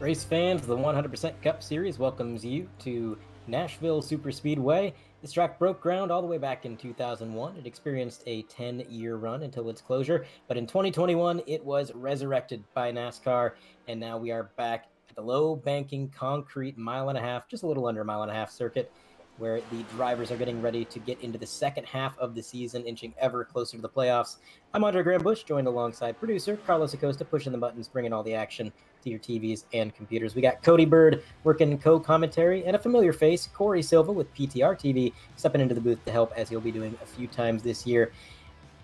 Race fans, the 100% Cup Series welcomes you to Nashville Superspeedway. This track broke ground all the way back in 2001. It experienced a 10-year run until its closure, but in 2021, it was resurrected by NASCAR, and now we are back at the low banking concrete mile and a half, just a little under a mile and a half circuit, where the drivers are getting ready to get into the second half of the season, inching ever closer to the playoffs. I'm Andre Graham Bush, joined alongside producer Carlos Acosta, pushing the buttons, bringing all the action to your TVs and computers. We got Cody Bird working co-commentary, and a familiar face, Corey Silva with PTR TV, stepping into the booth to help, as he'll be doing a few times this year.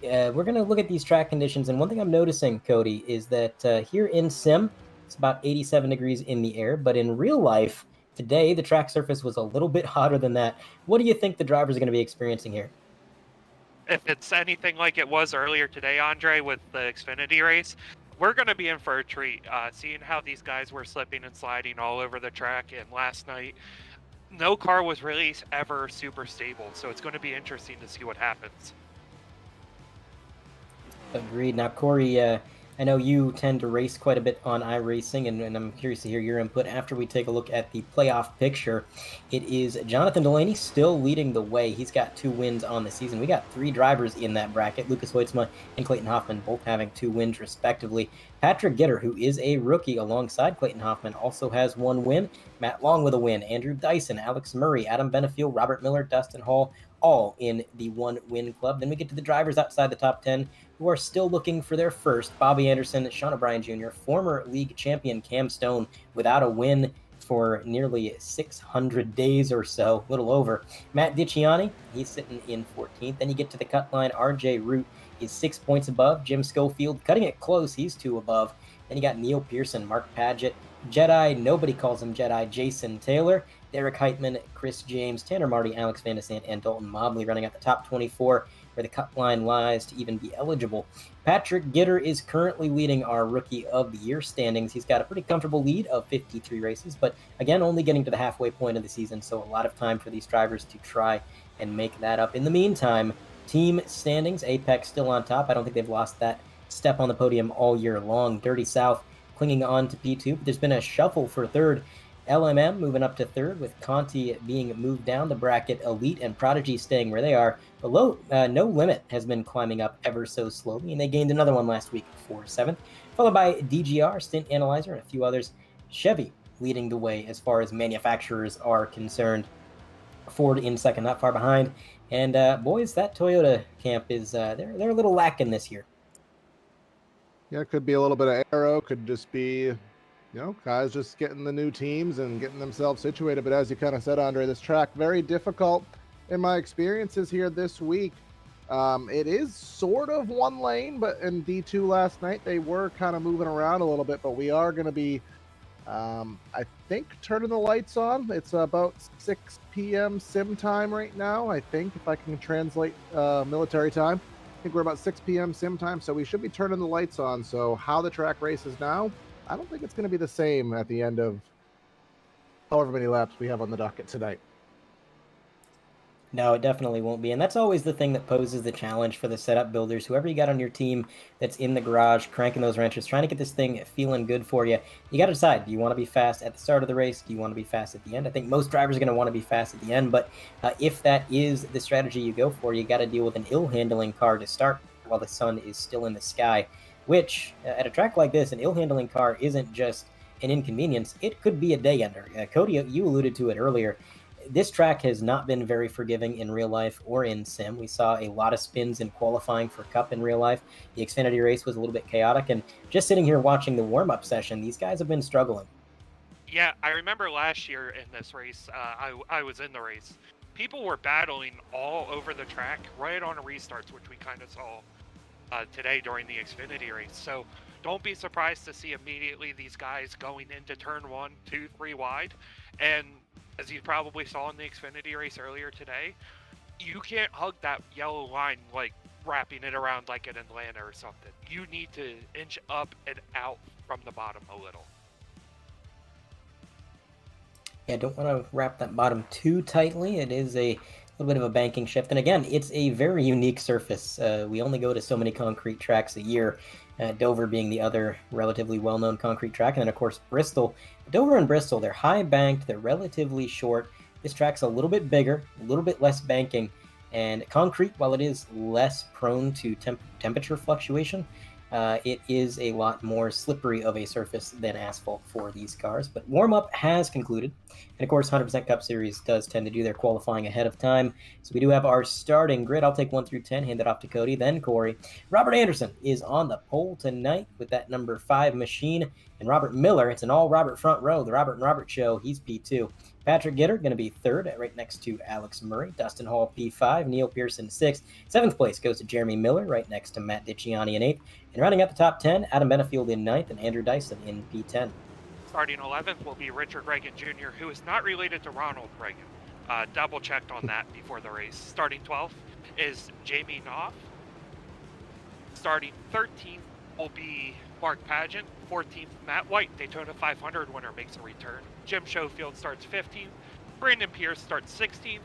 We're going to look at these track conditions, and one thing I'm noticing, Cody, is that here in Sim, it's about 87 degrees in the air, but in real life, today, the track surface was a little bit hotter than that. What do you think the drivers are going to be experiencing here? If it's anything like it was earlier today, Andre, with the Xfinity race, we're going to be in for a treat. Seeing how these guys were slipping and sliding all over the track, and last night, no car was really ever super stable, so it's going to be interesting to see what happens. Agreed. Now, Corey, I know you tend to race quite a bit on iRacing, and I'm curious to hear your input after we take a look at the playoff picture. It is Jonathan Delaney still leading the way. He's got 2 wins on the season. We got 3 drivers in that bracket, Lucas Hoitzma and Clayton Hoffman, both having 2 wins respectively. Patrick Gitter, who is a rookie alongside Clayton Hoffman, also has 1 win. Matt Long with a win. Andrew Dyson, Alex Murray, Adam Benefiel, Robert Miller, Dustin Hall, all in the 1-win club. Then we get to the drivers outside the top 10 who are still looking for their first. Bobby Anderson, Sean O'Brien Jr., former league champion Cam Stone without a win for nearly 600 days or so, a little over. Matt Dicciani, he's sitting in 14th. Then you get to the cut line. RJ Root is 6 points above. Jim Schofield cutting it close. He's 2 above. Then you got Neil Pearson, Mark Padgett, Jedi, nobody calls him Jedi, Jason Taylor, Derek Heitman, Chris James, Tanner Marty, Alex Van de Sant, and Dalton Mobley running at the top 24, where the cut line lies to even be eligible. Patrick Gitter is currently leading our Rookie of the Year standings. He's got a pretty comfortable lead of 53 races, but again, only getting to the halfway point of the season, so a lot of time for these drivers to try and make that up. In the meantime, team standings, Apex still on top. I don't think they've lost that step on the podium all year long. Dirty South clinging on to P2, but there's been a shuffle for third. LMM moving up to third, with Conti being moved down the bracket. Elite and Prodigy staying where they are. Below, No Limit has been climbing up ever so slowly, and they gained another one last week for 7th, followed by DGR, Stint Analyzer, and a few others. Chevy leading the way as far as manufacturers are concerned. Ford in second, not far behind. And boys, that Toyota camp is they're a little lacking this year. Yeah, it could be a little bit of aero, could just be, guys just getting the new teams and getting themselves situated. But as you kind of said, Andre, this track, very difficult in my experiences here this week. It is sort of one lane, but in D2 last night, they were kind of moving around a little bit, but we are going to be, I think, turning the lights on. It's about 6 p.m. sim time right now, I think, if I can translate military time. I think we're about 6 p.m. sim time, so we should be turning the lights on. So how the track races now, I don't think it's going to be the same at the end of however many laps we have on the docket tonight. No, it definitely won't be. And that's always the thing that poses the challenge for the setup builders. Whoever you got on your team that's in the garage, cranking those wrenches, trying to get this thing feeling good for you, you got to decide, do you want to be fast at the start of the race? Do you want to be fast at the end? I think most drivers are going to want to be fast at the end, but if that is the strategy you go for, you got to deal with an ill-handling car to start while the sun is still in the sky, which at a track like this, an ill-handling car isn't just an inconvenience. It could be a day ender. Cody, you alluded to it earlier. This track has not been very forgiving in real life or in sim. We saw a lot of spins in qualifying for Cup in real life. The Xfinity race was a little bit chaotic, and just sitting here watching the warm-up session, these guys have been struggling. Yeah, I remember last year in this race, I was in the race. People were battling all over the track right on restarts, which we kind of saw today during the Xfinity race. So don't be surprised to see immediately these guys going into turn 1, 2, 3 wide. And as you probably saw in the Xfinity race earlier today, you can't hug that yellow line like wrapping it around like in Atlanta or something. You need to inch up and out from the bottom a little. Yeah, don't want to wrap that bottom too tightly. It is a little bit of a banking shift. And again, it's a very unique surface. We only go to so many concrete tracks a year, Dover being the other relatively well-known concrete track. And then, of course, Bristol. Dover and Bristol, they're high banked, they're relatively short. This track's a little bit bigger, a little bit less banking. And concrete, while it is less prone to temperature fluctuation, it is a lot more slippery of a surface than asphalt for these cars. But warm-up has concluded. And of course, 100% Cup Series does tend to do their qualifying ahead of time. So we do have our starting grid. I'll take 1 through 10, hand it off to Cody, then Corey. Robert Anderson is on the pole tonight with that number 5 machine. And Robert Miller, it's an all-Robert front row, the Robert and Robert show. He's P2. Patrick Gitter going to be 3rd, right next to Alex Murray. Dustin Hall, P5. Neil Pearson, 6th. 7th place goes to Jeremy Miller, right next to Matt Dicciani in 8th. And rounding out the top 10, Adam Benefield in 9th and Andrew Dyson in P10. Starting 11th will be Richard Reagan Jr., who is not related to Ronald Reagan. Double checked on that before the race. Starting 12th is Jamie Knopf. Starting 13th will be Mark Pageant. 14th, Matt White, Daytona 500 winner, makes a return. Jim Schofield starts 15th. Brandon Pierce starts 16th.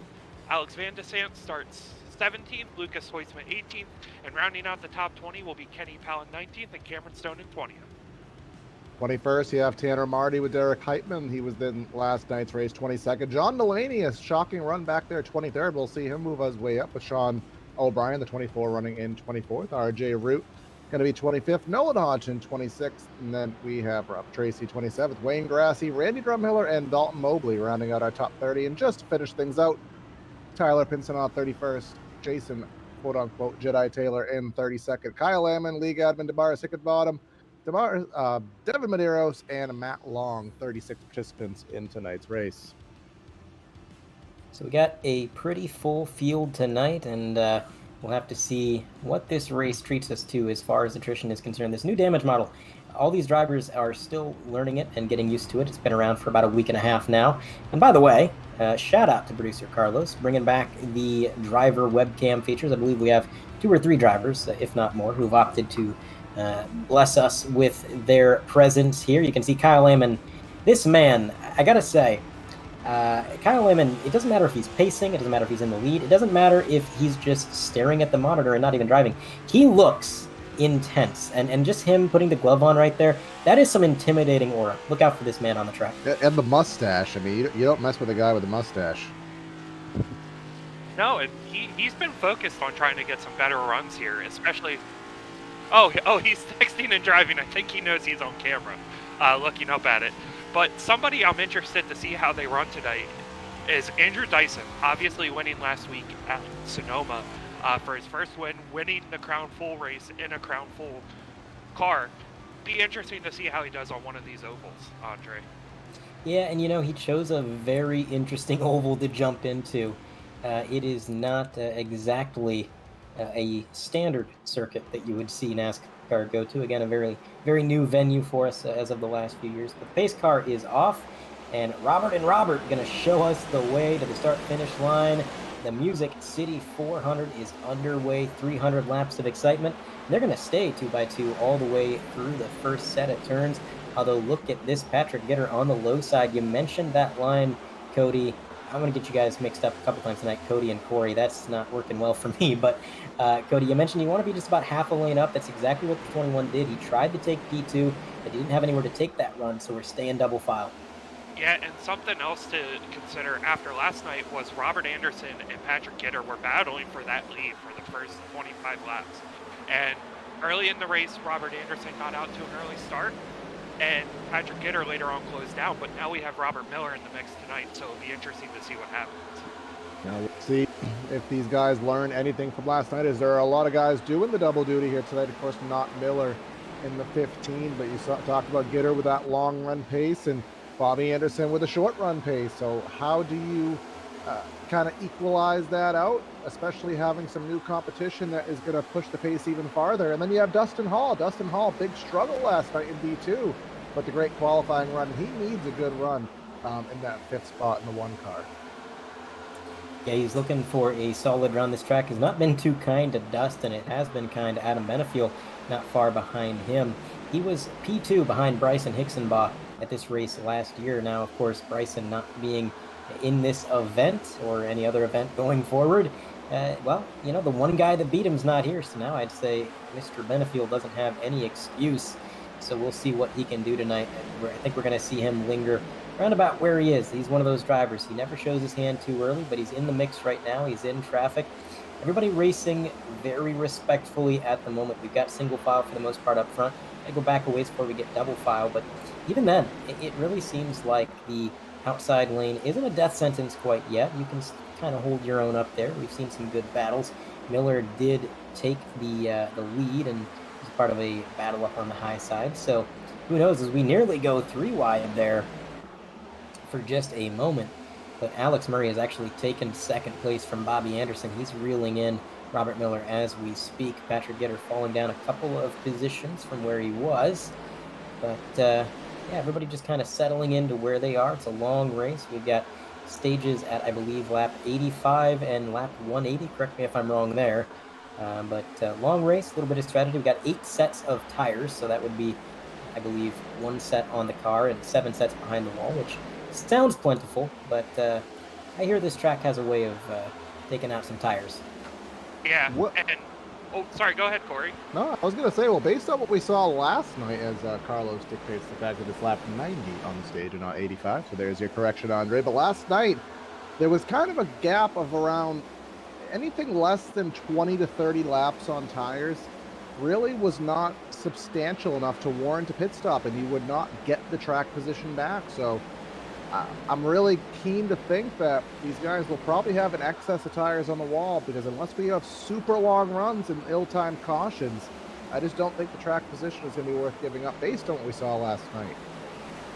Alex Van de Sant starts 17th. Lucas Hoisman 18th. And rounding out the top 20 will be Kenny Palin 19th and Cameron Stone in 20th. 21st, you have Tanner Marty with Derek Heitman. He was in last night's race, 22nd. John Delaney, a shocking run back there, 23rd. We'll see him move his way up with Sean O'Brien, the 24, running in 24th. RJ Root going to be 25th. Nolan Hodgson, 26th. And then we have Tracy, 27th. Wayne Grassy, Randy Drumhiller, and Dalton Mobley rounding out our top 30. And just to finish things out, Tyler Pinson on 31st. Jason, quote-unquote, Jedi Taylor in 32nd. Kyle Lamon, League Admin, DeMaris Hickenbottom, Devin Medeiros, and Matt Long, 36 participants in tonight's race. So we got a pretty full field tonight, and we'll have to see what this race treats us to as far as attrition is concerned. This new damage model, all these drivers are still learning it and getting used to it. It's been around for about a week and a half now. And by the way, shout out to producer Carlos, bringing back the driver webcam features. I believe we have 2 or 3 drivers, if not more, who've opted to bless us with their presence here. You can see Kyle Lamon. This man, I gotta say, Kyle Lamon, it doesn't matter if he's pacing, it doesn't matter if he's in the lead, it doesn't matter if he's just staring at the monitor and not even driving. He looks intense, and just him putting the glove on right there, that is some intimidating aura. Look out for this man on the track. And the mustache. I mean, you don't mess with a guy with a mustache. No, and he's been focused on trying to get some better runs here, especially... Oh, he's texting and driving. I think he knows he's on camera, looking up at it. But somebody I'm interested to see how they run today is Andrew Dyson, obviously winning last week at Sonoma for his first win, winning the Crown Full race in a Crown Full car. Be interesting to see how he does on one of these ovals, Andre. Yeah, and he chose a very interesting oval to jump into. It is not exactly a standard circuit that you would see NASCAR go to. Again, a very, very new venue for us as of the last few years. The pace car is off, and Robert going to show us the way to the start-finish line. The Music City 400 is underway, 300 laps of excitement. And they're going to stay 2x2 all the way through the first set of turns. Although, look at this Patrick Gitter on the low side. You mentioned that line, Cody. I'm going to get you guys mixed up a couple times tonight, Cody and Corey. That's not working well for me. But, Cody, you mentioned you want to be just about half a lane up. That's exactly what the 21 did. He tried to take P2, but he didn't have anywhere to take that run, so we're staying double file. Yeah, and something else to consider after last night was Robert Anderson and Patrick Gitter were battling for that lead for the first 25 laps. And early in the race, Robert Anderson got out to an early start, and Patrick Gitter later on closed down. But now we have Robert Miller in the mix tonight, so it'll be interesting to see what happens. Now we'll see if these guys learn anything from last night. Is there are a lot of guys doing the double duty here tonight? Of course, not Miller in the 15, but you talked about Gitter with that long run pace and Bobby Anderson with a short run pace. So how do you kind of equalize that out, especially having some new competition that is going to push the pace even farther? And then you have Dustin Hall. Dustin Hall, big struggle last night in D2, but the great qualifying run. He needs a good run in that 5th spot in the 1 car. Yeah, he's looking for a solid run. This track has not been too kind to Dustin. It has been kind to Adam Benefield, not far behind him. He was P2 behind Bryson Hicksonbaugh at this race last year. Now, of course, Bryson not being in this event or any other event going forward. Well, you know, the one guy that beat him's not here, so now I'd say Mr. Benefield doesn't have any excuse. So we'll see what he can do tonight. I think we're going to see him linger around about where he is. He's one of those drivers. He never shows his hand too early, but he's in the mix right now. He's in traffic. Everybody racing very respectfully at the moment. We've got single file for the most part up front. I go back a ways before we get double file, but even then, it really seems like the outside lane isn't a death sentence quite yet. You can kind of hold your own up there. We've seen some good battles. Miller did take the lead and was part of a battle up on the high side. So who knows, as we nearly go 3 wide there for just a moment. But Alex Murray has actually taken second place from Bobby Anderson. He's reeling in Robert Miller as we speak. Patrick Gitter falling down a couple of positions from where he was. But yeah, everybody just kind of settling into where they are. It's a long race. We've got stages at, I believe, lap 85 and lap 180. Correct me if I'm wrong there. But long race, a little bit of strategy. We've got 8 sets of tires, so that would be, I believe, 1 set on the car and 7 sets behind the wall, which sounds plentiful, but I hear this track has a way of taking out some tires. Yeah, and oh, sorry, go ahead, Corey. No, I was going to say, well, based on what we saw last night, as Carlos dictates the fact that it's lap 90 on the stage and not 85, so there's your correction, Andre. But last night, there was kind of a gap of around anything less than 20 to 30 laps on tires really was not substantial enough to warrant a pit stop, and you would not get the track position back. So I'm really keen to think that these guys will probably have an excess of tires on the wall, because unless we have super long runs and ill-timed cautions, I just don't think the track position is going to be worth giving up based on what we saw last night.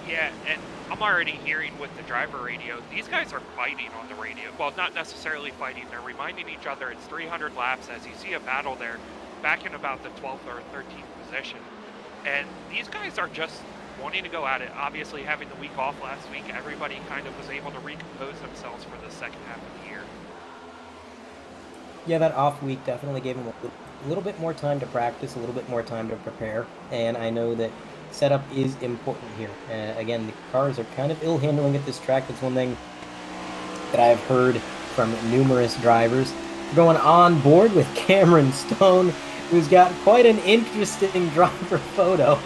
Yeah, and I'm already hearing with the driver radio, these guys are fighting on the radio. Well, not necessarily fighting, they're reminding each other it's 300 laps as you see a battle there back in about the 12th or 13th position. And these guys are just wanting to go at it. Obviously, having the week off last week, everybody kind of was able to recompose themselves for the second half of the year. Yeah, that off week definitely gave them a little bit more time to practice, a little bit more time to prepare, and I know that setup is important here. Again, the cars are kind of ill-handling at this track. That's one thing that I've heard from numerous drivers. Going on board with Cameron Stone, who's got quite an interesting driver photo.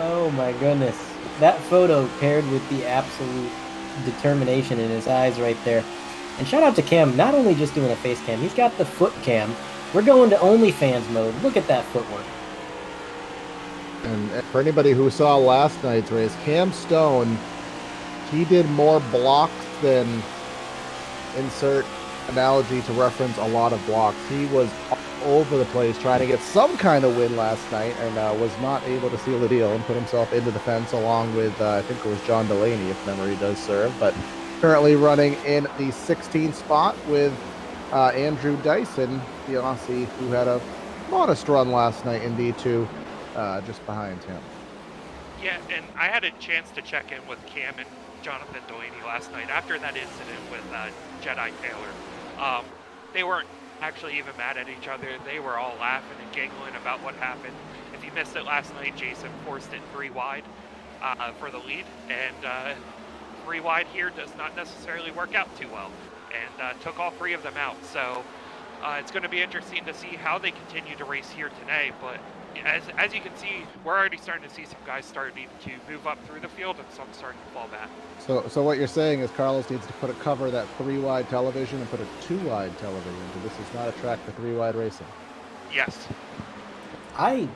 Oh my goodness. That photo paired with the absolute determination in his eyes right there. And shout out to Cam, not only just doing a face cam, he's got the foot cam. We're going to OnlyFans mode. Look at that footwork. And for anybody who saw last night's race, Cam Stone, he did more blocks than, insert analogy to reference a lot of blocks. He was all over the place trying to get some kind of win last night, and was not able to seal the deal and put himself into the fence along with, I think it was John Delaney, if memory does serve. But currently running in the 16th spot with Andrew Dyson, the Aussie, who had a modest run last night in D2, just behind him. Yeah, and I had a chance to check in with Cam and Jonathan Delaney last night after that incident with Jedi Taylor. They weren't actually even mad at each other. They were all laughing and giggling about what happened. If you missed it last night, Jason forced it 3 wide for the lead, and 3 wide here does not necessarily work out too well, and took all 3 of them out. So it's going to be interesting to see how they continue to race here today, but as you can see, we're already starting to see some guys starting to move up through the field and some starting to fall back. So what you're saying is Carlos needs to cover that 3-wide television and put a 2-wide television. This is not a track for 3-wide racing. Yes. I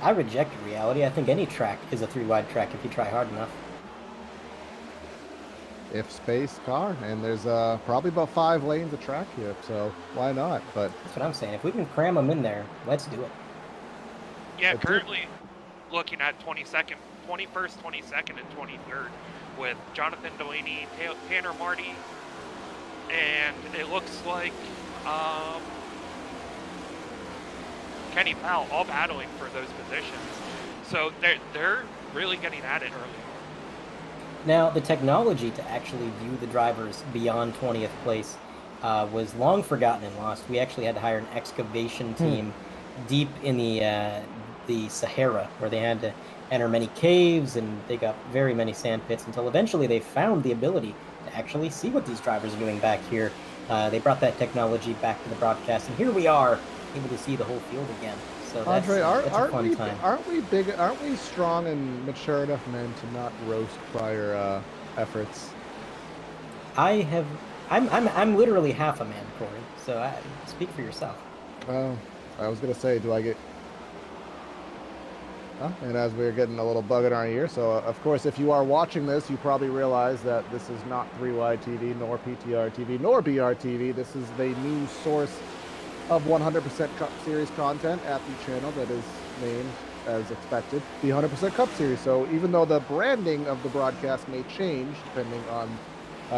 reject reality. I think any track is a 3-wide track if you try hard enough. If space, car, and there's probably about 5 lanes of track here, so why not? But that's what I'm saying. If we can cram them in there, let's do it. Yeah, currently looking at 21st, 22nd, and 23rd with Jonathan Delaney, Tanner Marty, and it looks like Kenny Powell all battling for those positions. So they're really getting at it early. Now, the technology to actually view the drivers beyond 20th place was long forgotten and lost. We actually had to hire an excavation team deep in the Sahara, where they had to enter many caves and dig up very many sand pits until eventually they found the ability to actually see what these drivers are doing back here. They brought that technology back to the broadcast, and here we are, able to see the whole field again. So Andre, that's a fun time. aren't we strong and mature enough men to not roast prior efforts? I'm literally half a man, Corey. So speak for yourself. Well, I was gonna say, do I get? And as we're getting a little bug in our ear, so of course, if you are watching this, you probably realize that this is not 3Y TV, nor PTR TV, nor BR TV. This is the new source of 100% Cup Series content at the channel that is named, as expected, the 100% Cup Series. So even though the branding of the broadcast may change depending on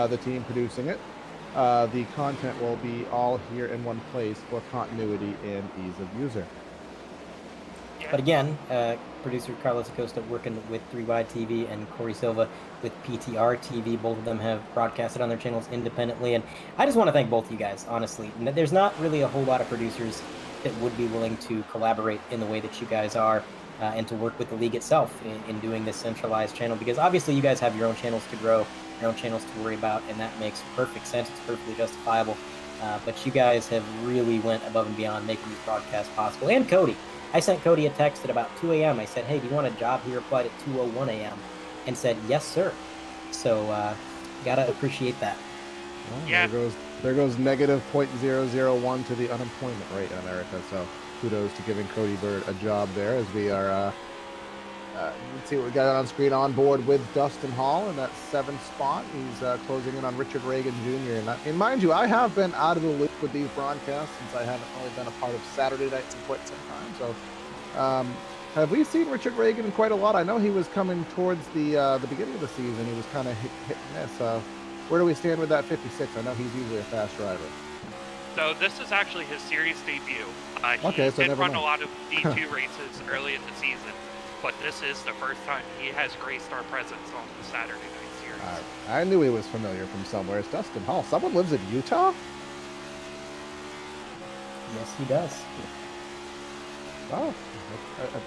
the team producing it, the content will be all here in one place for continuity and ease of user. But again, producer Carlos Acosta working with 3Y TV and Corey Silva with PTR TV. Both of them have broadcasted on their channels independently. And I just want to thank both of you guys, honestly. There's not really a whole lot of producers that would be willing to collaborate in the way that you guys are and to work with the league itself in doing this centralized channel. Because obviously you guys have your own channels to grow, your own channels to worry about, and that makes perfect sense. It's perfectly justifiable. But you guys have really went above and beyond making these broadcasts possible. And Cody. I sent Cody a text at about 2 a.m. I said, hey, do you want a job? He replied at 2:01 a.m. and said, yes, sir. So gotta appreciate that. Well, yeah. There goes negative 0.001 to the unemployment rate in America. So kudos to giving Cody Bird a job there as we are, let's see what we got on screen, on board with Dustin Hall in that 7th spot. He's closing in on Richard Reagan Jr. And mind you, I have been out of the loop with these broadcasts since I haven't really been a part of Saturday nights in quite some time. So have we seen Richard Reagan quite a lot? I know he was coming towards the beginning of the season. He was kind of hit and miss. Where do we stand with that 56? I know he's usually a fast driver. So this is actually his series debut. He did run a lot of D2 races early in the season, but this is the first time he has graced our presence on the Saturday night series. I knew he was familiar from somewhere. It's Dustin Hall. Someone lives in Utah? Yes, he does. Oh,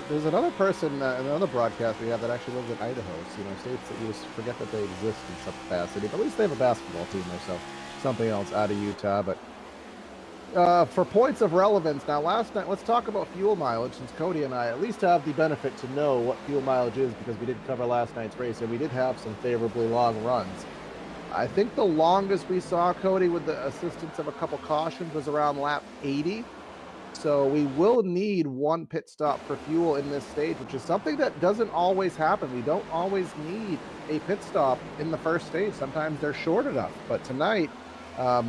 there's another person, another broadcast we have that actually lives in Idaho. So, states that you just forget that they exist in some capacity. But at least they have a basketball team there, so something else out of Utah. But for points of relevance, now last night, let's talk about fuel mileage, since Cody and I at least have the benefit to know what fuel mileage is because we did cover last night's race and we did have some favorably long runs. I think the longest we saw, Cody, with the assistance of a couple cautions, was around lap 80. So we will need one pit stop for fuel in this stage, which is something that doesn't always happen. We don't always need a pit stop in the first stage. Sometimes they're short enough. But tonight,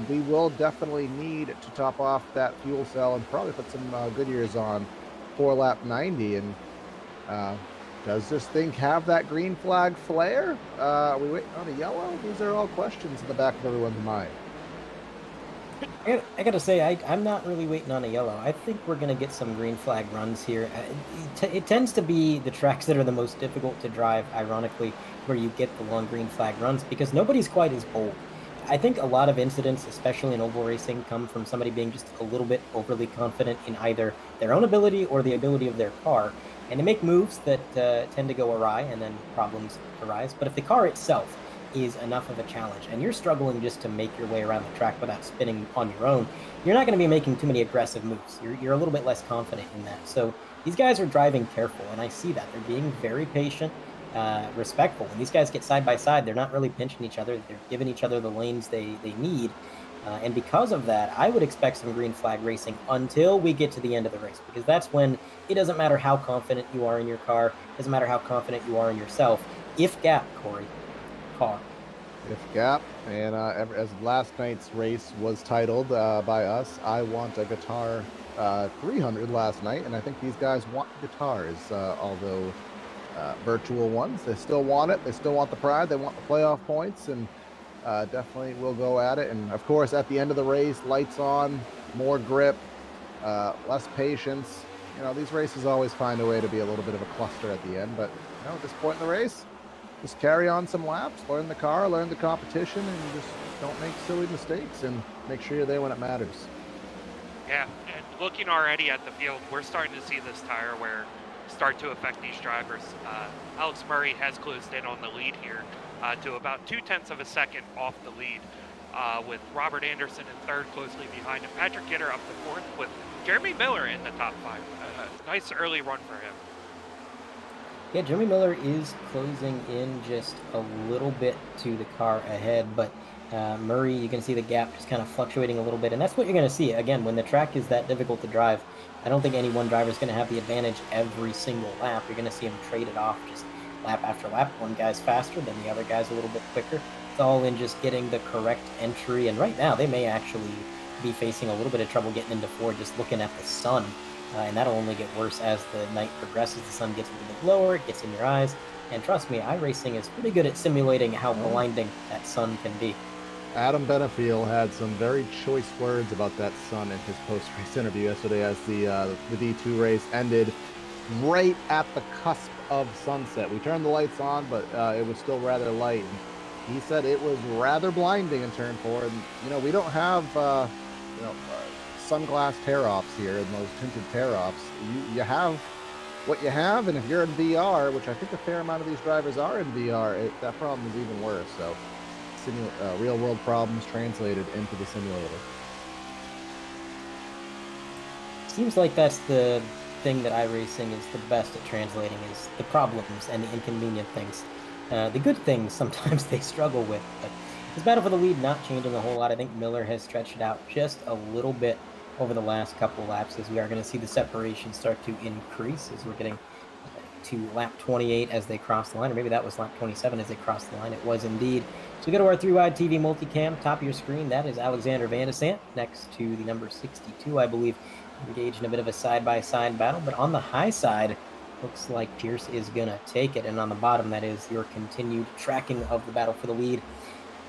we will definitely need to top off that fuel cell and probably put some Goodyears on for lap 90. And does this thing have that green flag flare? Are we waiting on a yellow? These are all questions in the back of everyone's mind. I gotta say, I'm not really waiting on a yellow. I think we're gonna get some green flag runs here. It tends to be the tracks that are the most difficult to drive, ironically, where you get the long green flag runs because nobody's quite as bold. I think a lot of incidents, especially in oval racing, come from somebody being just a little bit overly confident in either their own ability or the ability of their car, and they make moves that tend to go awry, and then problems arise. But if the car itself is enough of a challenge and you're struggling just to make your way around the track without spinning on your own, you're not going to be making too many aggressive moves. You're a little bit less confident in that. So these guys are driving careful, and I see that. They're being very patient, respectful. When these guys get side by side, they're not really pinching each other. They're giving each other the lanes they need. And because of that, I would expect some green flag racing until we get to the end of the race, because that's when it doesn't matter how confident you are in your car, it doesn't matter how confident you are in yourself. If gap, Corey, car. If gap, and as last night's race was titled by us, I want a guitar 300 last night, and I think these guys want guitars, although virtual ones. They still want it. They still want the pride. They want the playoff points, and definitely will go at it. And of course, at the end of the race, lights on, more grip, less patience. These races always find a way to be a little bit of a cluster at the end, but at this point in the race, just carry on some laps, learn the car, learn the competition, and just don't make silly mistakes and make sure you're there when it matters. Yeah, and looking already at the field, we're starting to see this tire wear start to affect these drivers. Alex Murray has closed in on the lead here to about 0.2 of a second off the lead, with Robert Anderson in third, closely behind him. Patrick Gitter up to fourth, with Jeremy Miller in the top 5. Nice early run for him. Yeah, Jeremy Miller is closing in just a little bit to the car ahead, but Murray, you can see the gap just kind of fluctuating a little bit, and that's what you're going to see. Again, when the track is that difficult to drive, I don't think any one driver is going to have the advantage every single lap. You're going to see them trade it off just lap after lap. One guy's faster, then the other guy's a little bit quicker. It's all in just getting the correct entry, and right now they may actually be facing a little bit of trouble getting into 4 just looking at the sun. And that'll only get worse as the night progresses. The sun gets a little bit lower, it gets in your eyes. And trust me, iRacing is pretty good at simulating how blinding that sun can be. Adam Benefiel had some very choice words about that sun in his post-race interview yesterday as the D2 race ended right at the cusp of sunset. We turned the lights on, but it was still rather light. And he said it was rather blinding in turn 4. And, we don't have, sunglass tear-offs here and those tinted tear-offs. You have what you have, and if you're in VR, which I think a fair amount of these drivers are in VR, that problem is even worse. So real-world problems translated into the simulator. Seems like that's the thing that iRacing is the best at translating, is the problems and the inconvenient things. The good things sometimes they struggle with, but this battle for the lead not changing a whole lot. I think Miller has stretched it out just a little bit over the last couple laps, as we are going to see the separation start to increase as we're getting to lap 28 as they cross the line, or maybe that was lap 27 as they crossed the line. It was indeed. So we go to our 3-wide TV multicam, top of your screen. That is Alexander Van de Sant next to the number 62, I believe, engaged in a bit of a side-by-side battle. But on the high side, looks like Pierce is going to take it. And on the bottom, that is your continued tracking of the battle for the lead.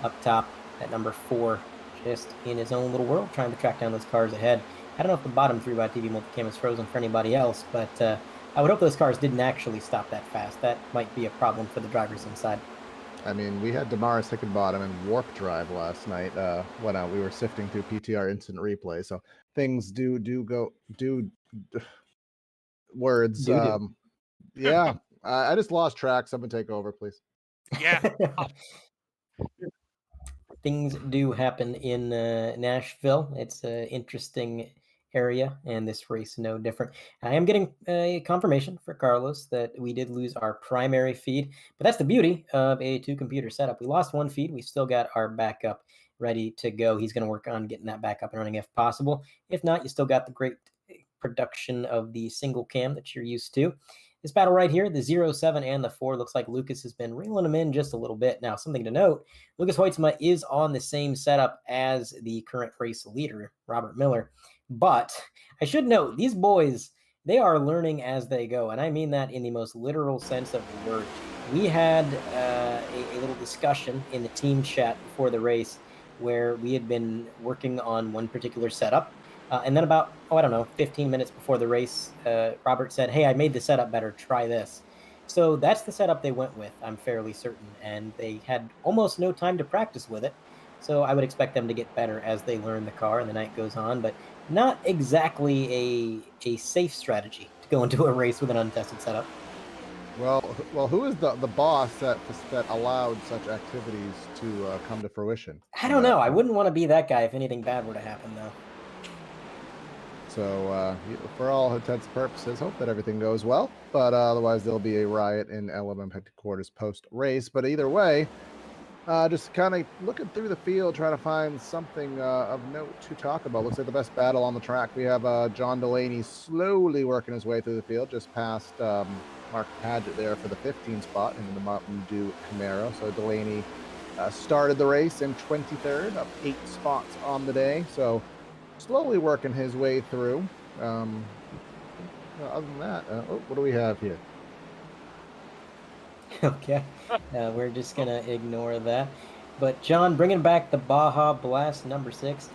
Up top, at number 4, just in his own little world, trying to track down those cars ahead. I don't know if the bottom 3-wide TV multicam is frozen for anybody else, but I would hope those cars didn't actually stop that fast. That might be a problem for the drivers inside. I mean, we had Damaris Hickenbottom in Warp Drive last night when we were sifting through PTR instant replay. So things do words. Yeah, I just lost track. Someone take over, please. Yeah. Things do happen in Nashville. It's an interesting area, and this race no different. I am getting a confirmation for Carlos that we did lose our primary feed, but that's the beauty of a 2-computer setup. We lost one feed. We still got our backup ready to go. He's going to work on getting that back up and running if possible. If not, you still got the great production of the single cam that you're used to. This battle right here, the 0-7 and the 4, looks like Lucas has been reeling them in just a little bit. Now, something to note, Lucas Hoytsma is on the same setup as the current race leader, Robert Miller. But I should note, these boys, they are learning as they go. And I mean that in the most literal sense of the word. We had a little discussion in the team chat before the race where we had been working on one particular setup. And then about, 15 minutes before the race, Robert said, hey, I made the setup better. Try this. So that's the setup they went with, I'm fairly certain. And they had almost no time to practice with it. So I would expect them to get better as they learn the car and the night goes on. But not exactly a safe strategy to go into a race with an untested setup. Well, who is the boss that allowed such activities to come to fruition? I don't know. I wouldn't want to be that guy if anything bad were to happen, though. So for all intents and purposes, hope that everything goes well. But otherwise, there'll be a riot in LMM headquarters post-race. But either way, just kind of looking through the field, trying to find something of note to talk about. Looks like the best battle on the track. We have John Delaney slowly working his way through the field, just past Mark Padgett there for the 15 spot in the Mountain Dew Camaro. So Delaney started the race in 23rd, up 8 spots on the day. So slowly working his way through. Other than that, what do we have here? Okay, we're just going to ignore that. But John, bringing back the Baja Blast number 6.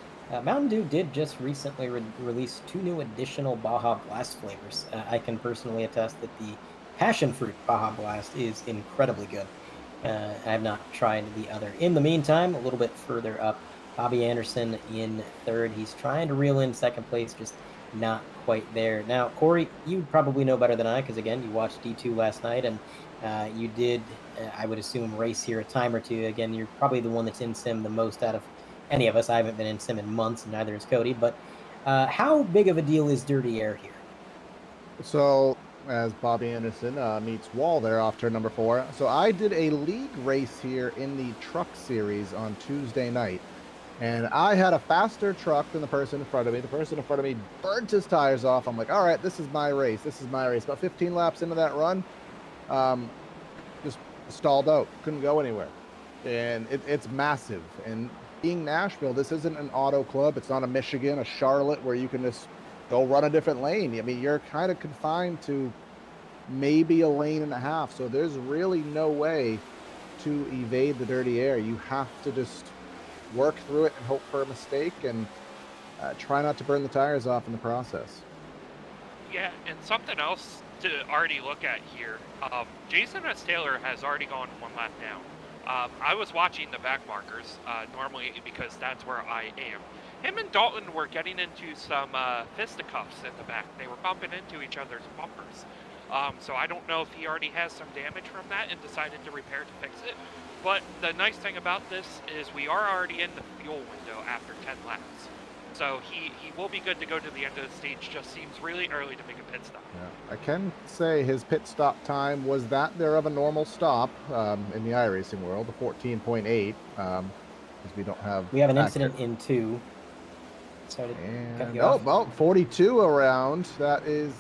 Mountain Dew did just recently release 2 new additional Baja Blast flavors. I can personally attest that the Passion Fruit Baja Blast is incredibly good. I have not tried the other. In the meantime, a little bit further up, Bobby Anderson in 3rd. He's trying to reel in 2nd place, just not quite there. Now, Corey, you probably know better than I, because again, you watched D2 last night, and you did, I would assume, race here a time or two. Again, you're probably the one that's in sim the most out of any of us. I haven't been in sim in months, and neither has Cody. But how big of a deal is dirty air here? So, as Bobby Anderson meets Wall there off turn number 4. So I did a league race here in the truck series on Tuesday night. And I had a faster truck than the person in front of me. The person in front of me burnt his tires off. I'm like, all right, this is my race. This is my race. About 15 laps into that run, just stalled out. Couldn't go anywhere. And it's massive. And being Nashville, this isn't an auto club. It's not a Michigan, a Charlotte, where you can just go run a different lane. I mean, you're kind of confined to maybe a lane and a half. So there's really no way to evade the dirty air. You have to just work through it and hope for a mistake, and try not to burn the tires off in the process. Yeah, and something else to already look at here. Jason S. Taylor has already gone 1 lap down. I was watching the back markers, normally because that's where I am. Him and Dalton were getting into some fisticuffs in the back. They were bumping into each other's bumpers. So I don't know if he already has some damage from that and decided to repair to fix it. But the nice thing about this is we are already in the fuel window after 10 laps. So he will be good to go to the end of the stage. Just seems really early to make a pit stop. Yeah, I can say his pit stop time was that there of a normal stop in the iRacing world, the 14.8, because we have an incident in 2. Sorry to cut you off. Well, 42 around. That is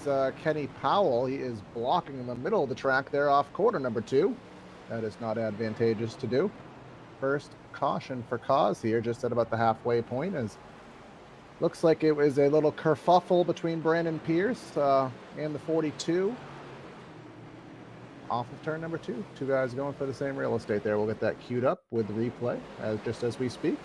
Kenny Powell. He is blocking in the middle of the track there off quarter number 2. That is not advantageous to do. First caution for cause here, just at about the halfway point, as looks like it was a little kerfuffle between Brandon Pierce and the 42. Off of turn number 2. Two guys going for the same real estate there. We'll get that queued up with the replay just as we speak.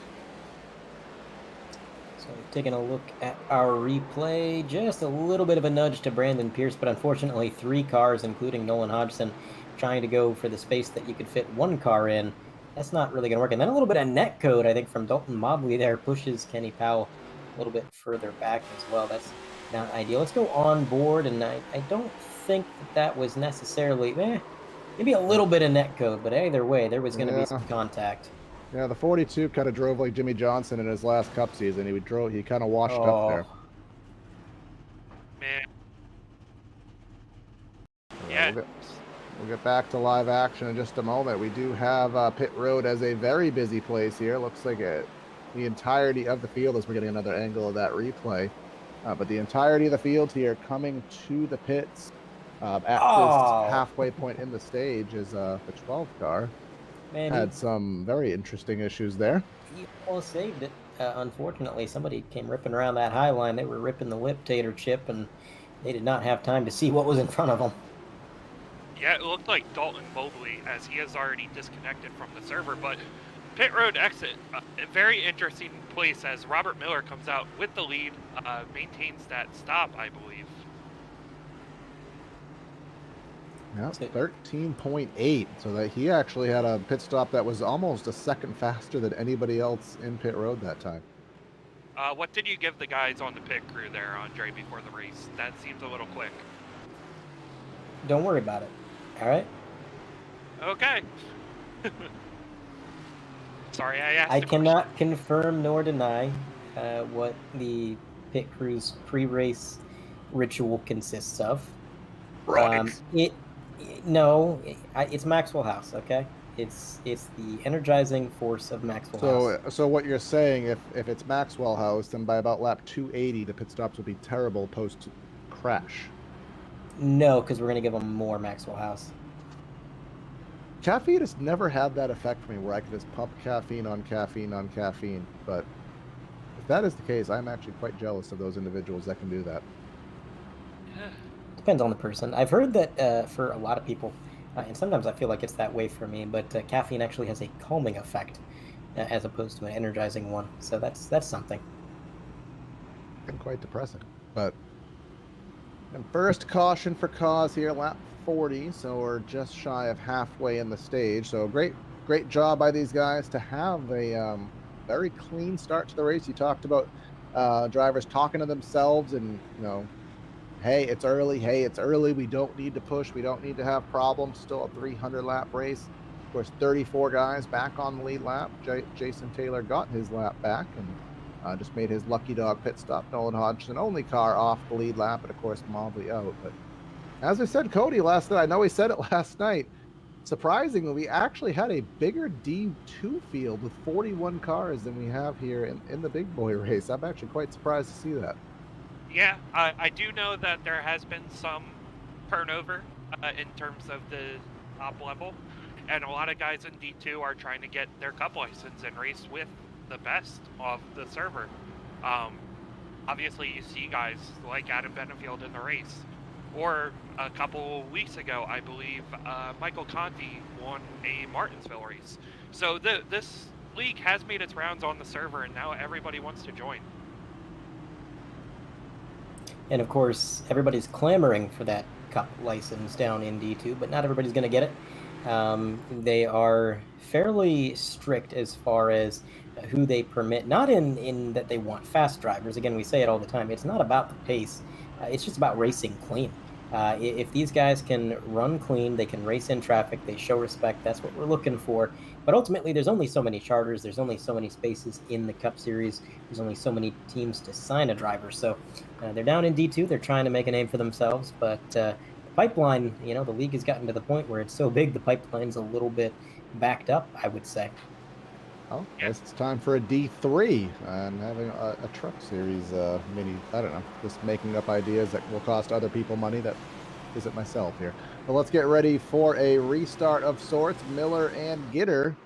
So taking a look at our replay, just a little bit of a nudge to Brandon Pierce, but unfortunately 3 cars, including Nolan Hodgson, trying to go for the space that you could fit 1 car in. That's not really going to work. And then a little bit of net code, I think, from Dalton Mobley there pushes Kenny Powell a little bit further back as well. That's not ideal. Let's go on board, and I don't think that was necessarily, maybe a little bit of net code, but either way, there was going to be some contact. Yeah, the 42 kind of drove like Jimmy Johnson in his last Cup season. He kind of washed up there. Man. Yeah. We'll get back to live action in just a moment. We do have pit road as a very busy place here. Looks like the entirety of the field, as we're getting another angle of that replay. But the entirety of the field here coming to the pits at this halfway point in the stage is the 12 car. Man, had some very interesting issues there. He almost saved it. Unfortunately, somebody came ripping around that high line. They were ripping the whip tater chip, and they did not have time to see what was in front of them. Yeah, it looked like Dalton Mobley, as he has already disconnected from the server, but pit road exit, a very interesting place as Robert Miller comes out with the lead, maintains that stop, I believe. Yeah, 13.8, so that he actually had a pit stop that was almost a second faster than anybody else in pit road that time. What did you give the guys on the pit crew there, Andre, before the race? That seems a little quick. Don't worry about it. All right? Okay. Sorry, I asked. I cannot confirm nor deny what the pit crew's pre-race ritual consists of. Right. It's Maxwell House, okay? It's the energizing force of Maxwell House. So what you're saying, if it's Maxwell House, then by about lap 280, the pit stops will be terrible post-crash. No, because we're going to give them more Maxwell House. Caffeine has never had that effect for me where I can just pump caffeine on caffeine on caffeine. But if that is the case, I'm actually quite jealous of those individuals that can do that. Depends on the person. I've heard that for a lot of people, and sometimes I feel like it's that way for me, but caffeine actually has a calming effect as opposed to an energizing one. So that's something. And quite depressing. But and first caution for cause here, lap 40, so we're just shy of halfway in the stage. So great job by these guys to have a very clean start to the race. You talked about drivers talking to themselves and, hey, it's early. Hey, it's early. We don't need to push. We don't need to have problems. Still a 300 lap race. Of course, 34 guys back on the lead lap. Jason Taylor got his lap back and just made his lucky dog pit stop. Nolan Hodgson, only car off the lead lap, and of course, Mobley out. But as I said, Cody, last night, I know he said it last night. Surprisingly, we actually had a bigger D2 field with 41 cars than we have here in the big boy race. I'm actually quite surprised to see that. Yeah, I do know that there has been some turnover in terms of the top level, and a lot of guys in D2 are trying to get their cup license and race with the best of the server. Obviously, you see guys like Adam Benefield in the race, or a couple weeks ago, I believe, Michael Conti won a Martinsville race. So this league has made its rounds on the server, and now everybody wants to join. And of course, everybody's clamoring for that cup license down in D2, but not everybody's going to get it. They are fairly strict as far as who they permit, not in that they want fast drivers. Again, we say it all the time. It's not about the pace. It's just about racing clean. If these guys can run clean, they can race in traffic, they show respect, that's what we're looking for. But ultimately, there's only so many charters, there's only so many spaces in the Cup Series, there's only so many teams to sign a driver. So they're down in D2, they're trying to make a name for themselves, but the pipeline, the league has gotten to the point where it's so big, the pipeline's a little bit backed up, I would say. Oh, I guess it's time for a D3 and having a truck series mini. I don't know, just making up ideas that will cost other people money that isn't myself here. But let's get ready for a restart of sorts. Miller and Gitter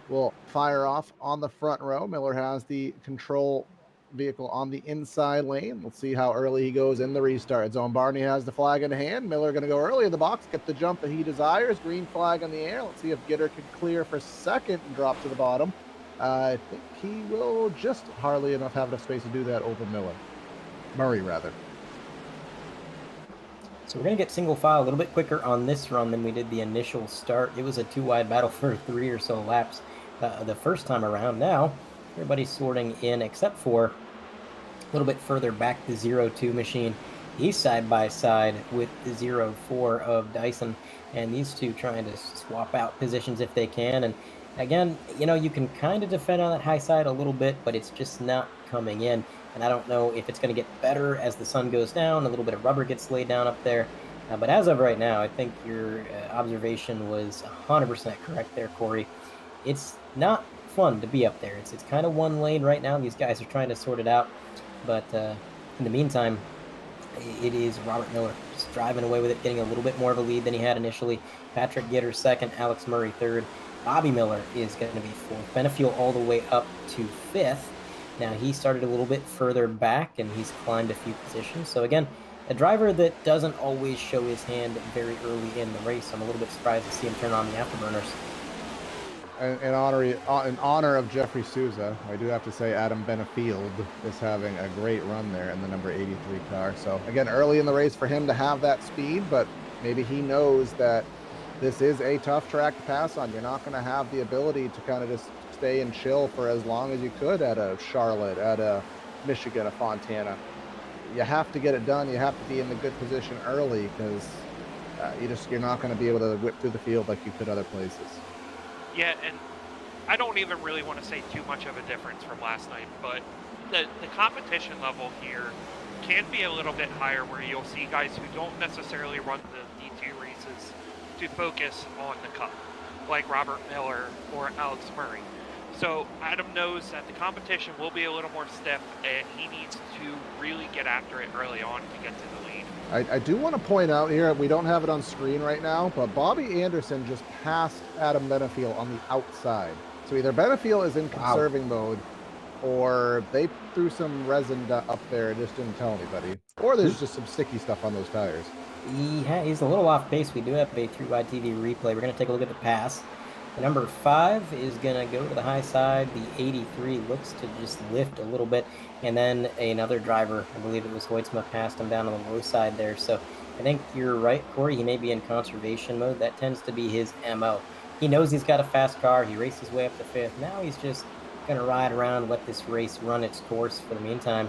will fire off on the front row. Miller has the control vehicle on the inside lane. We'll see how early he goes in the restart zone. Barney has the flag in hand. Miller going to go early in the box, get the jump that he desires. Green flag in the air. Let's see if Gitter can clear for second and drop to the bottom. I think he will just hardly enough have enough space to do that over Murray rather. So we're going to get single file a little bit quicker on this run than we did the initial start. It was a 2-wide battle for 3 or so laps the first time around. Now everybody's sorting in except for a little bit further back the 0-2 machine. He's side by side with the 0-4 of Dyson, and these two trying to swap out positions if they can. And again, you can kind of defend on that high side a little bit, but it's just not coming in. And I don't know if it's going to get better as the sun goes down, a little bit of rubber gets laid down up there. But as of right now, I think your observation was 100% correct there, Corey. It's not fun to be up there. It's kind of one lane right now. These guys are trying to sort it out. But in the meantime, it is Robert Miller just driving away with it, getting a little bit more of a lead than he had initially. Patrick Gitter second, Alex Murray third. Bobby Miller is going to be fourth. Benefield all the way up to fifth. Now he started a little bit further back and he's climbed a few positions. So again, a driver that doesn't always show his hand very early in the race. I'm a little bit surprised to see him turn on the afterburners. In honor of Jeffrey Souza, I do have to say Adam Benefield is having a great run there in the number 83 car. So again, early in the race for him to have that speed, but maybe he knows that this is a tough track to pass on. You're not going to have the ability to kind of just stay and chill for as long as you could at a Charlotte, at a Michigan, a Fontana. You have to get it done. You have to be in the good position early because you're not going to be able to whip through the field like you could other places. Yeah, and I don't even really want to say too much of a difference from last night, but the competition level here can be a little bit higher where you'll see guys who don't necessarily run the D2 races to focus on the Cup, like Robert Miller or Alex Murray. So Adam knows that the competition will be a little more stiff, and he needs to really get after it early on to get to the lead. I do want to point out here, we don't have it on screen right now, but Bobby Anderson just passed Adam Benefield on the outside. So either Benefield is in conserving mode, or they threw some resin up there and just didn't tell anybody. Or there's just some sticky stuff on those tires. He's a little off pace. We do have a 3-wide TV replay. We're going to take a look at the pass. The number 5 is going to go to the high side. The 83 looks to just lift a little bit. And then another driver, I believe it was Hoytsma, passed him down on the low side there. So I think you're right, Corey. He may be in conservation mode. That tends to be his MO. He knows he's got a fast car. He raced his way up to 5th. Now he's just gonna ride around, let this race run its course for the meantime.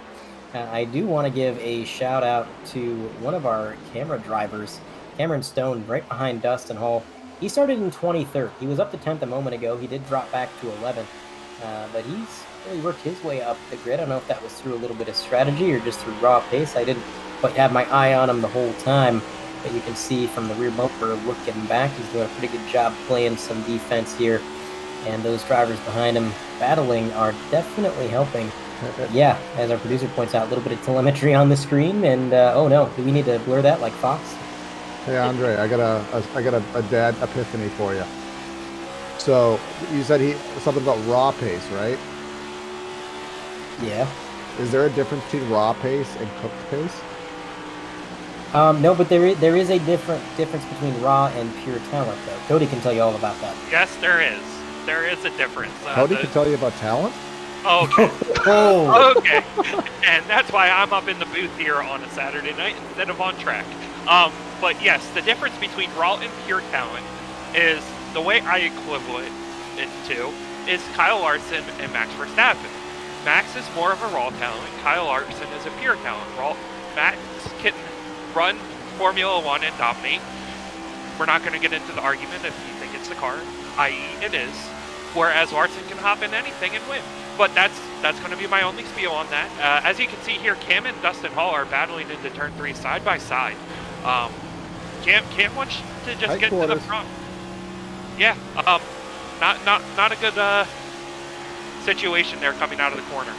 I do want to give a shout out to one of our camera drivers, Cameron Stone, right behind Dustin Hall. He started in 23rd. He was up to 10th a moment ago. He did drop back to 11th, but he's really worked his way up the grid. I don't know if that was through a little bit of strategy or just through raw pace. I didn't quite have my eye on him the whole time, but you can see from the rear bumper looking back, he's doing a pretty good job playing some defense here. And those drivers behind him battling are definitely helping. Yeah, as our producer points out, a little bit of telemetry on the screen, and oh no, do we need to blur that like Fox? Hey Andre, I got a dad epiphany for you. So you said something about raw pace, right? Yeah. Is there a difference between raw pace and cooked pace? No, but there is a difference between raw and pure talent, though. Cody can tell you all about that. Yes, there is. There is a difference. Cody can tell you about talent? Okay. Oh. Okay. And that's why I'm up in the booth here on a Saturday night instead of on track. But yes, the difference between raw and pure talent is the way I equivalent it to is Kyle Larson and Max Verstappen. Max is more of a raw talent. Kyle Larson is a pure talent. Max can run Formula One and dominate. We're not going to get into the argument if you think it's the car, i.e. it is. Whereas Larson can hop in anything and win. But that's going to be my only spiel on that. As you can see here, Cam and Dustin Hall are battling into turn 3 side by side. Cam wants to just get to the front. Yeah, not a good situation there coming out of the corner.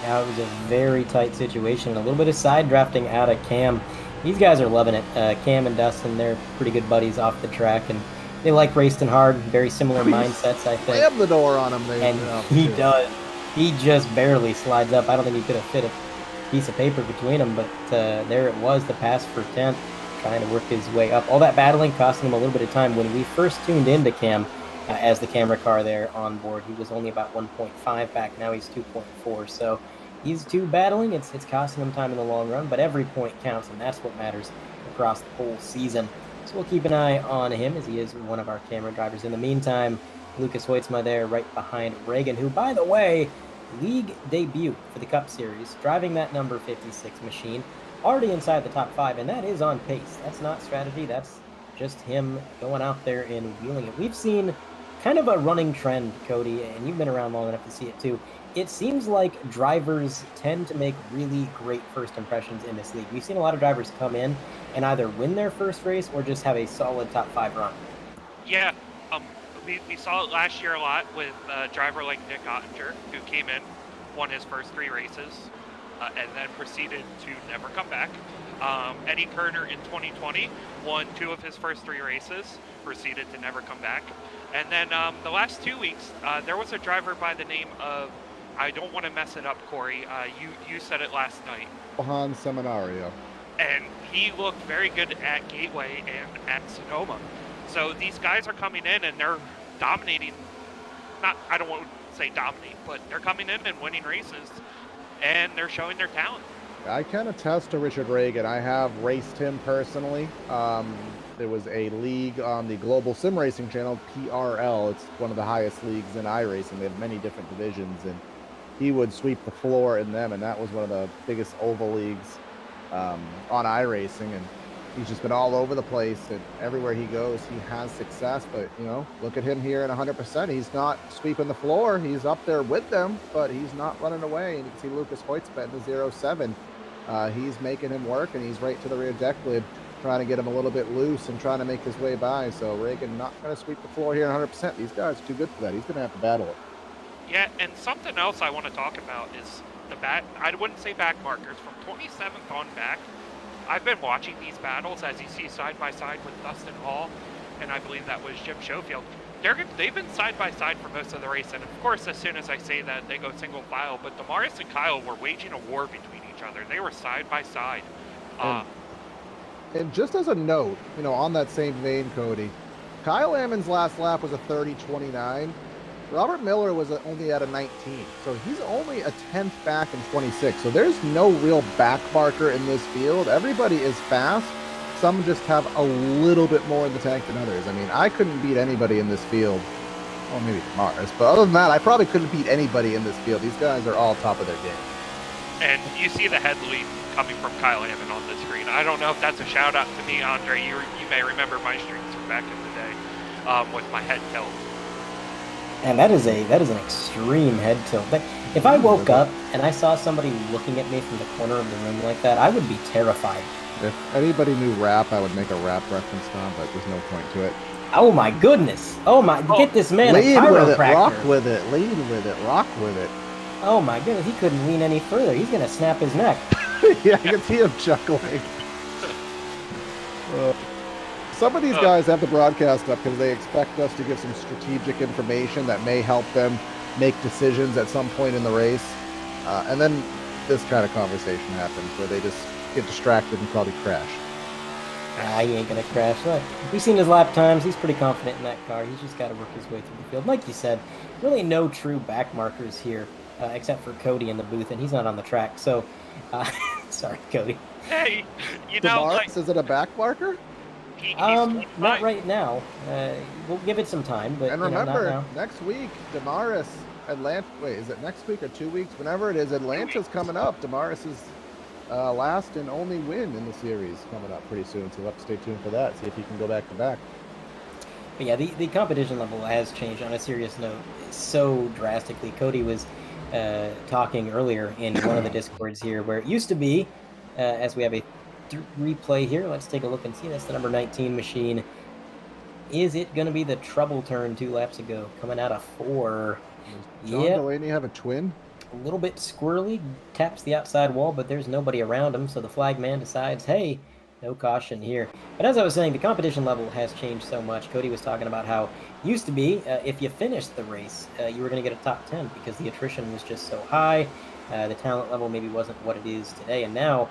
Yeah, it was a very tight situation. A little bit of side drafting out of Cam. These guys are loving it. Cam and Dustin, they're pretty good buddies off the track, and they like racing hard. Very similar mindsets, I think. Slam the door on him. He does. He just barely slides up. I don't think he could have fit a piece of paper between them, but there it was, the pass for 10th, trying to work his way up. All that battling costing him a little bit of time. When we first tuned into Cam as the camera car there on board, he was only about 1.5 back. Now he's 2.4. So these two battling, it's costing him time in the long run, but every point counts, and that's what matters across the whole season. So we'll keep an eye on him as he is one of our camera drivers. In the meantime, Lucas Hoytsma there right behind Reagan, who, by the way, league debut for the Cup Series, driving that number 56 machine, already inside the top 5, and that is on pace. That's not strategy, that's just him going out there and wheeling it. We've seen kind of a running trend, Cody, and you've been around long enough to see it too. It seems like drivers tend to make really great first impressions in this league. We've seen a lot of drivers come in and either win their first race or just have a solid top 5 run. Yeah, we saw it last year a lot with a driver like Nick Ottinger, who came in, won his first 3 races, and then proceeded to never come back. Eddie Kerner in 2020 won 2 of his first 3 races, proceeded to never come back. And then the last 2 weeks, there was a driver by the name of, I don't want to mess it up, Corey. You said it last night. Johan Seminario. And he looked very good at Gateway and at Sonoma. So these guys are coming in and they're dominating. I don't want to say dominate, but they're coming in and winning races, and they're showing their talent. I can attest to Richard Reagan. I have raced him personally. There was a league on the Global Sim Racing channel, PRL. It's one of the highest leagues in iRacing. They have many different divisions, and he would sweep the floor in them, and that was one of the biggest oval leagues on iRacing. And he's just been all over the place, and everywhere he goes, he has success. But, you know, look at him here at 100%. He's not sweeping the floor. He's up there with them, but he's not running away. And you can see Lucas Hoytsma in the 0-7. He's making him work, and he's right to the rear deck lid, trying to get him a little bit loose and trying to make his way by. So Reagan not going to sweep the floor here at 100%. These guys are too good for that. He's going to have to battle it. Yeah, and something else I want to talk about is the I wouldn't say back markers. From 27th on back, I've been watching these battles, as you see side by side with Dustin Hall, and I believe that was Jim Schofield. They've been side by side for most of the race, and of course, as soon as I say that, they go single file. But Damaris and Kyle were waging a war between each other. They were side by side. And just as a note, you know, on that same vein, Cody, Kyle Ammon's last lap was a 30.29. Robert Miller was only at a 19, so he's only a 10th back in 26. So there's no real back marker in this field. Everybody is fast. Some just have a little bit more in the tank than others. I mean, I couldn't beat anybody in this field Well, maybe Mars. But other than that, I probably couldn't beat anybody in this field. These guys are all top of their game. And you see the head lead coming from Kyle Hammond on the screen. I don't know if that's a shout out to me, Andre. You may remember my streams from back in the day with my head tilt. And that is an extreme head tilt. But if I woke up and I saw somebody looking at me from the corner of the room like that, I would be terrified. If anybody knew rap, I would make a rap reference now, but there's no point to it. Oh my goodness! Get this man a chiropractor. Rock with it, lead with it, rock with it. Oh my goodness, he couldn't lean any further. He's gonna snap his neck. Yeah, I can see him chuckling. Some of these guys have the broadcast up because they expect us to give some strategic information that may help them make decisions at some point in the race. And then this kind of conversation happens where they just get distracted and probably crash. He ain't gonna crash. Look, we've seen his lap times. He's pretty confident in that car. He's just got to work his way through the field. Like you said, really no true back markers here, except for Cody in the booth, and he's not on the track. So, sorry, Cody. Hey, you know, is it a back marker? Not right now. We'll give it some time. But and remember, next week, Damaris, Atlanta. Wait, is it next week or 2 weeks? Whenever it is, Atlanta's coming up. Damaris's last and only win in the series coming up pretty soon. So we'll have to stay tuned for that. See if he can go back to back. But yeah, the competition level has changed on a serious note so drastically. Cody was talking earlier in one of the Discords here where it used to be, as we have a replay here, let's take a look and see. That's the number 19 machine. Is it going to be the trouble turn 2 laps ago? Coming out of 4. Does John Delaney have a twin? A little bit squirrely, taps the outside wall, but there's nobody around him, so the flag man decides, hey, no caution here. But as I was saying, the competition level has changed so much. Cody was talking about how it used to be, if you finished the race, you were going to get a top 10 because the attrition was just so high. The talent level maybe wasn't what it is today, and now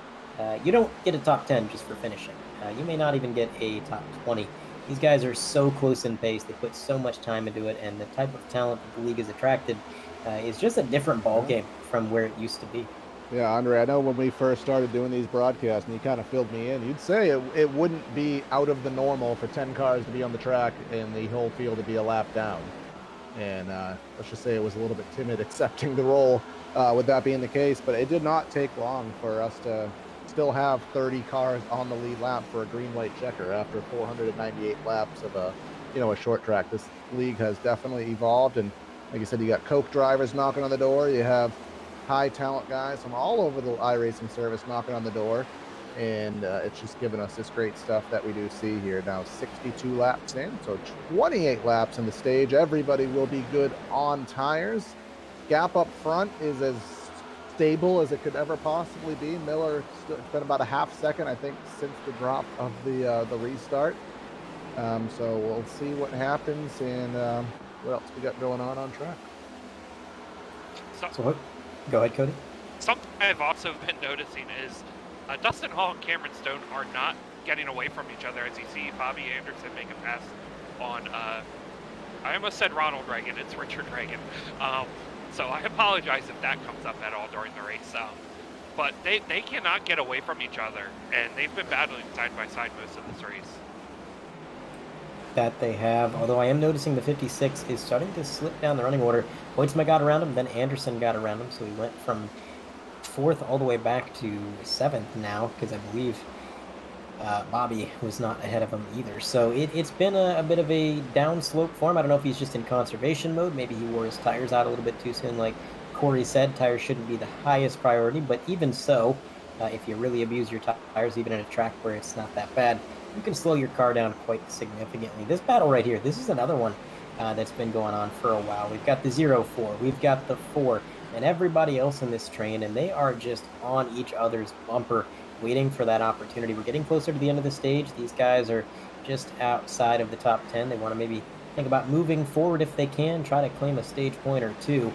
you don't get a top 10 just for finishing. You may not even get a top 20. These guys are so close in pace. They put so much time into it, and the type of talent that the league has attracted is just a different ball game from where it used to be. Yeah, Andre, I know when we first started doing these broadcasts and you kind of filled me in, you'd say it wouldn't be out of the normal for 10 cars to be on the track and the whole field to be a lap down. And let's just say it was a little bit timid accepting the role with that being the case, but it did not take long for us to still have 30 cars on the lead lap for a green-white checker after 498 laps of a short track. This league has definitely evolved, and like you said, you got Coke drivers knocking on the door. You have high talent guys from all over the iRacing service knocking on the door. And it's just given us this great stuff that we do see here. Now 62 laps in, so 28 laps in the stage. Everybody will be good on tires. Gap up front is as stable as it could ever possibly be. Miller, it's been about a half second, I think, since the drop of the restart. So we'll see what happens and what else we got going on track. So what? Go ahead, Cody. Something I've also been noticing is Dustin Hall and Cameron Stone are not getting away from each other. As you see Bobby Anderson make a pass on, I almost said Ronald Reagan, it's Richard Reagan. So I apologize if that comes up at all during the race. But they cannot get away from each other, and they've been battling side by side most of this race. That they have, although I am noticing the 56 is starting to slip down the running order. Hoytsma got around him, then Anderson got around him, so he went from 4th all the way back to 7th now, because I believe Bobby was not ahead of him either. So it's been a bit of a downslope for him. I don't know if he's just in conservation mode. Maybe he wore his tires out a little bit too soon. Like Corey said, tires shouldn't be the highest priority, but even so, if you really abuse your tires, even at a track where it's not that bad, you can slow your car down quite significantly. This battle right here, this is another one that's been going on for a while. We've got the 0-4, we've got the 4, and everybody else in this train, and they are just on each other's bumper, waiting for that opportunity. We're getting closer to the end of the stage. These guys are just outside of the top 10. They want to maybe think about moving forward if they can, try to claim a stage point or two.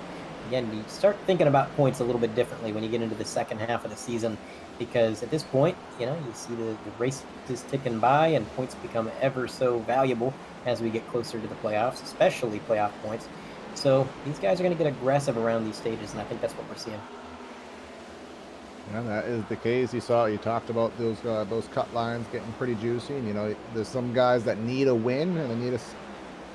Again, you start thinking about points a little bit differently when you get into the second half of the season, because at this point, you see the race is ticking by and points become ever so valuable as we get closer to the playoffs, especially playoff points. So these guys are going to get aggressive around these stages, and I think that's what we're seeing. Yeah, that is the case. You talked about those cut lines getting pretty juicy, and there's some guys that need a win and they need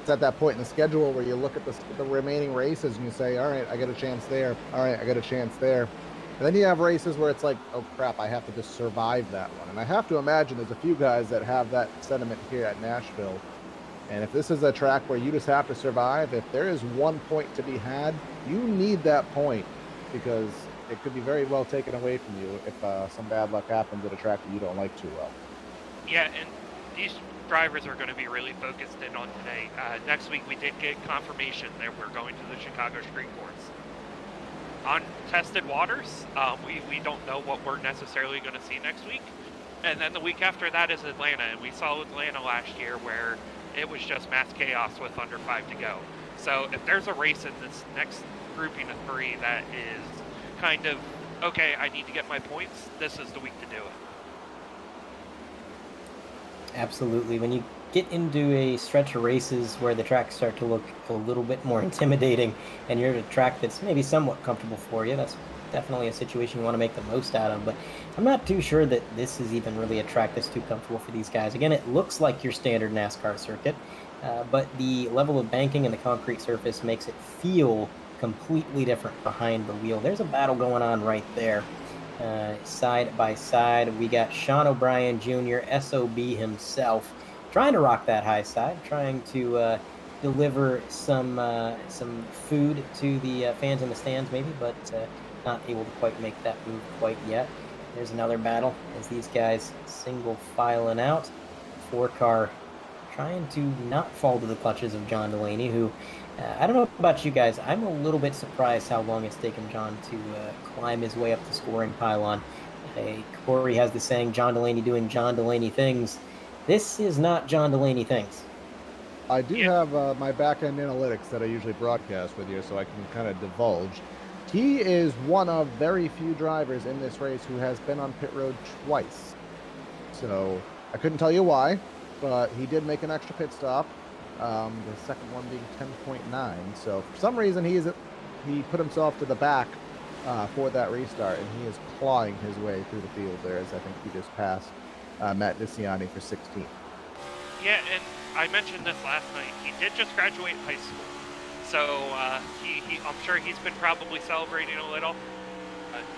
it's at that point in the schedule where you look at the remaining races and you say, all right, I got a chance there. All right, I got a chance there. And then you have races where it's like, oh crap, I have to just survive that one. And I have to imagine there's a few guys that have that sentiment here at Nashville. And if this is a track where you just have to survive, if there is 1 point to be had, you need that point, because it could be very well taken away from you if some bad luck happens at a track that you don't like too well. Yeah, and these drivers are going to be really focused in on today. Next week, we did get confirmation that we're going to the Chicago Street Course. On tested waters, we don't know what we're necessarily going to see next week. And then the week after that is Atlanta, and we saw Atlanta last year where it was just mass chaos with under 5 to go. So if there's a race in this next grouping of 3 that is kind of, okay, I need to get my points, this is the week to do it. Absolutely. When you get into a stretch of races where the tracks start to look a little bit more intimidating and you're at a track that's maybe somewhat comfortable for you, that's definitely a situation you want to make the most out of. But I'm not too sure that this is even really a track that's too comfortable for these guys. Again, it looks like your standard NASCAR circuit, but the level of banking and the concrete surface makes it feel completely different behind the wheel. There's a battle going on right there. Side by side, we got Sean O'Brien Jr., SOB himself, trying to rock that high side, trying to deliver some food to the fans in the stands maybe, but not able to quite make that move quite yet. There's another battle as these guys single filing out. 4-car trying to not fall to the clutches of John Delaney, who, I don't know about you guys, I'm a little bit surprised how long it's taken John to climb his way up the scoring pylon. Corey has the saying, John Delaney doing John Delaney things. This is not John Delaney things. I do have my back-end analytics that I usually broadcast with you, so I can kind of divulge. He is one of very few drivers in this race who has been on pit road twice. So I couldn't tell you why, but he did make an extra pit stop. The second one being 10.9. So for some reason he put himself to the back for that restart, and he is clawing his way through the field there, as I think he just passed Matt DeCiani for 16th. Yeah, and I mentioned this last night. He did just graduate high school. So I'm sure he's been probably celebrating a little,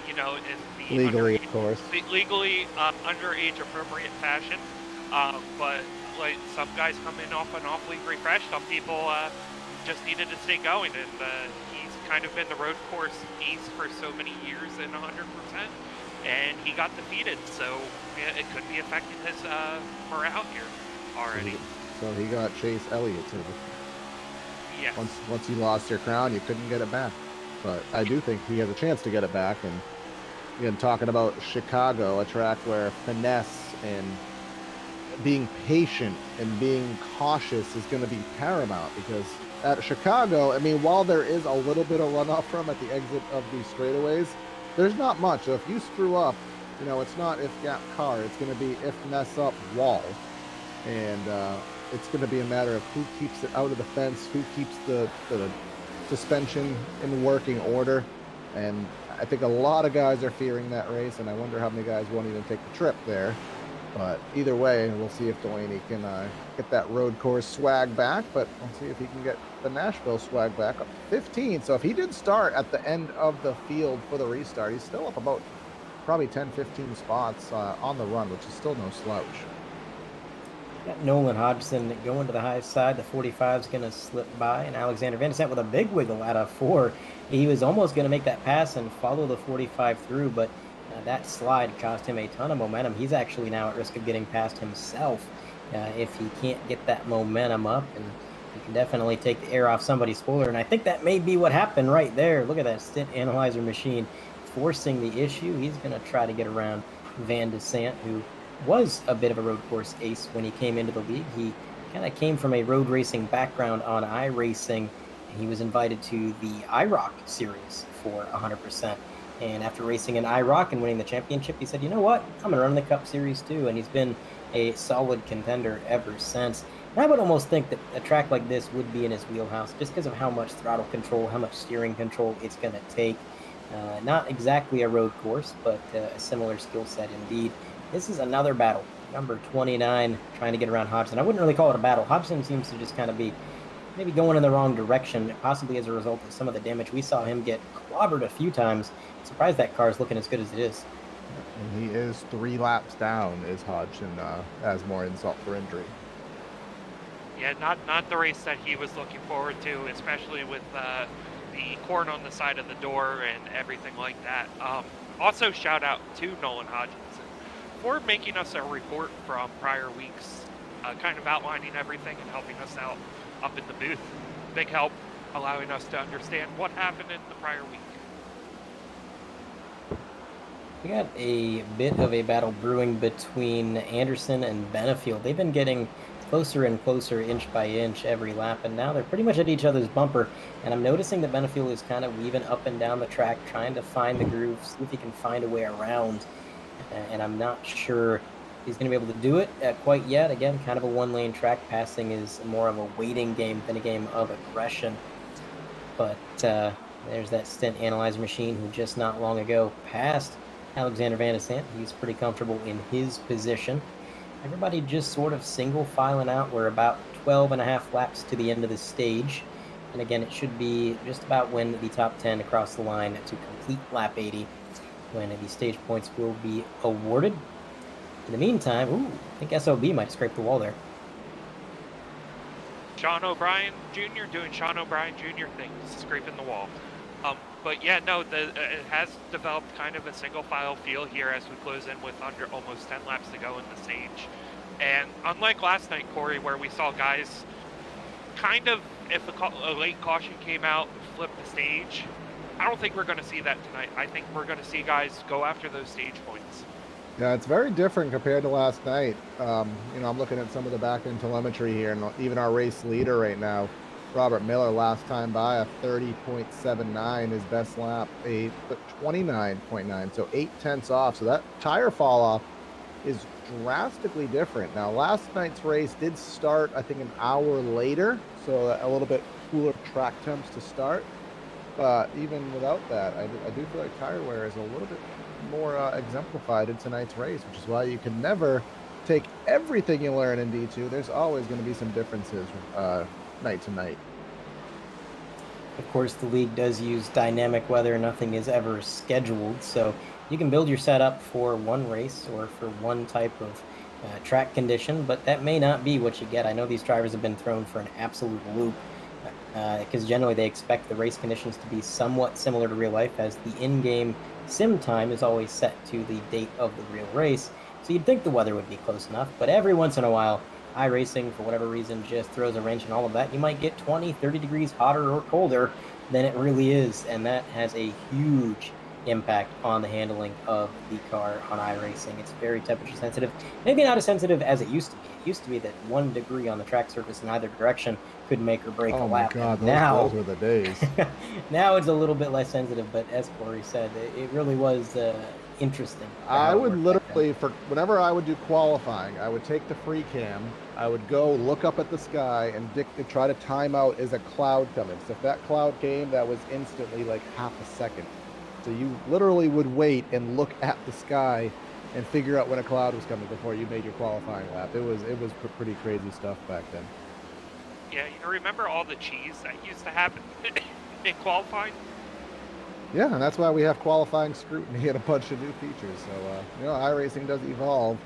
in the legally, of course, legally underage appropriate fashion. But like some guys come in off an off-league refresh. Some people just needed to stay going, and he's kind of been the road course ace for so many years and 100%. And he got defeated, so it could be affecting his morale here already. So he got Chase Elliott too. Yes. Once you lost your crown, you couldn't get it back. But I do think he has a chance to get it back. And again, talking about Chicago, a track where finesse and being patient and being cautious is going to be paramount, because at Chicago, I mean, while there is a little bit of runoff from at the exit of these straightaways, there's not much. So if you screw up, it's not if gap car, it's going to be if mess up wall. And it's going to be a matter of who keeps it out of the fence, who keeps the suspension in working order. And I think a lot of guys are fearing that race, and I wonder how many guys won't even take the trip there. But either way, we'll see if Delaney can get that road course swag back, but we'll see if he can get the Nashville swag back up to 15. So if he did start at the end of the field for the restart, he's still up about probably 10, 15 spots on the run, which is still no slouch. Got Nolan Hodgson going to the high side. The 45 is going to slip by, and Alexander Van Zandt with a big wiggle out of 4. He was almost going to make that pass and follow the 45 through, but that slide cost him a ton of momentum. He's actually now at risk of getting past himself if he can't get that momentum up, and he can definitely take the air off somebody's spoiler. And I think that may be what happened right there. Look at that stint analyzer machine forcing the issue. He's going to try to get around Van Zandt, who was a bit of a road course ace when he came into the league. He kind of came from a road racing background on iRacing. He was invited to the iRock series for 100%. And after racing in iRock and winning the championship, he said, you know what, I'm going to run the Cup Series too. And he's been a solid contender ever since. And I would almost think that a track like this would be in his wheelhouse just because of how much throttle control, how much steering control it's going to take. Not exactly a road course, but a similar skill set indeed. This is another battle. Number 29 trying to get around Hodgson. I wouldn't really call it a battle. Hodgson seems to just kind of be maybe going in the wrong direction, possibly as a result of some of the damage. We saw him get clobbered a few times. Surprised that car is looking as good as it is. And he is 3 laps down, is Hodge, and has more insult for injury. Yeah, not the race that he was looking forward to, especially with the corn on the side of the door and everything like that. Also, shout out to Nolan Hodgkinson for making us a report from prior weeks, kind of outlining everything and helping us out up in the booth. Big help, allowing us to understand what happened in the prior week. We got a bit of a battle brewing between Anderson and Benefield. They've been getting closer and closer inch by inch every lap, and now they're pretty much at each other's bumper. And I'm noticing that Benefield is kind of weaving up and down the track, trying to find the groove, see if he can find a way around. And I'm not sure he's going to be able to do it quite yet. Again, kind of a one-lane track. Passing is more of a waiting game than a game of aggression. But there's that stint analyzer machine who just not long ago passed Alexander Van de Sant. He's pretty comfortable in his position. Everybody just sort of single filing out. We're about 12 and a half laps to the end of the stage. And again, it should be just about when the top 10 across the line to complete lap 80, when the stage points will be awarded. In the meantime, I think SOB might scrape the wall there. Sean O'Brien Jr. doing Sean O'Brien Jr. things, scraping the wall. But yeah, no, it has developed kind of a single file feel here as we close in with under almost 10 laps to go in the stage. And unlike last night, Corey, where we saw guys kind of, if a late caution came out, flip the stage, I don't think we're going to see that tonight. I think we're going to see guys go after those stage points. Yeah, it's very different compared to last night. I'm looking at some of the back-end telemetry here, and even our race leader right now, Robert Miller, last time by a 30.79, his best lap, a 29.9, so 8/10 off. So that tire fall off is drastically different. Now, last night's race did start, I think, an hour later, so a little bit cooler track temps to start. But even without that, I do feel like tire wear is a little bit more exemplified in tonight's race, which is why you can never take everything you learn in D2. There's always going to be some differences night to night. Of course, the league does use dynamic weather. Nothing is ever scheduled, so you can build your setup for one race or for one type of track condition, but that may not be what you get. I know these drivers have been thrown for an absolute loop because generally they expect the race conditions to be somewhat similar to real life, as the in-game sim time is always set to the date of the real race. So you'd think the weather would be close enough, but every once in a while, iRacing, for whatever reason, just throws a wrench in all of that. You might get 20, 30 degrees hotter or colder than it really is, and that has a huge impact on the handling of the car on iRacing. It's very temperature sensitive. Maybe not as sensitive as it used to be. It used to be that 1 degree on the track surface in either direction could make or break a lap. Oh my God, those were the days. Now it's a little bit less sensitive, but as Corey said, it really was interesting. I would literally, whenever I would do qualifying, I would take the free cam, I would go look up at the sky and try to time out as a cloud coming. So if that cloud came, that was instantly like half a second. So you literally would wait and look at the sky and figure out when a cloud was coming before you made your qualifying lap. It was pretty crazy stuff back then. Yeah, you remember all the cheese that used to happen in qualifying? Yeah, and that's why we have qualifying scrutiny and a bunch of new features. So, iRacing does evolve.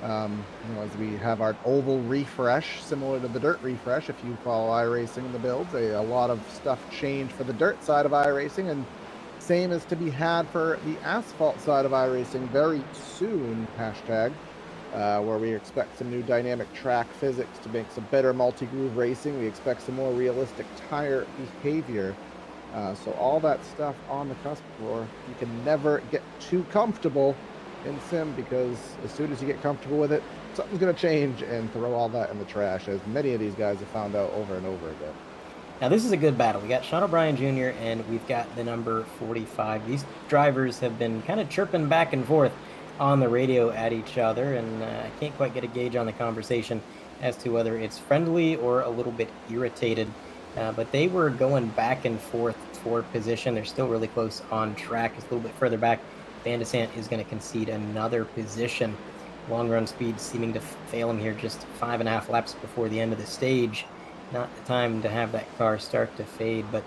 As we have our oval refresh, similar to the dirt refresh, if you follow iRacing in the builds, a lot of stuff changed for the dirt side of iRacing, and same is to be had for the asphalt side of iRacing very soon, hashtag, where we expect some new dynamic track physics to make some better multi-groove racing. We expect some more realistic tire behavior. So all that stuff on the cusp floor. You can never get too comfortable in sim, because as soon as you get comfortable with it, something's going to change and throw all that in the trash, as many of these guys have found out over and over again. Now this is a good battle. We got Sean O'Brien Jr. and we've got the number 45. These drivers have been kind of chirping back and forth on the radio at each other, and I can't quite get a gauge on the conversation as to whether it's friendly or a little bit irritated. But they were going back and forth for position. They're still really close on track. It's a little bit further back. Van de Sant is going to concede another position. Long run speed seeming to fail him here just 5.5 laps before the end of the stage. not the time to have that car start to fade, but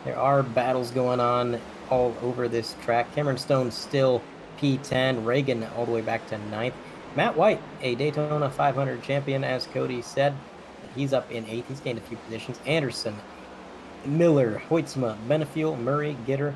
there are battles going on all over this track. Cameron Stone still P10, Reagan all the way back to 9th. Matt White, a Daytona 500 champion, as Cody said, he's up in 8th. He's gained a few positions. Anderson, Miller, Hoytsma, Benefiel, Murray, Gitter,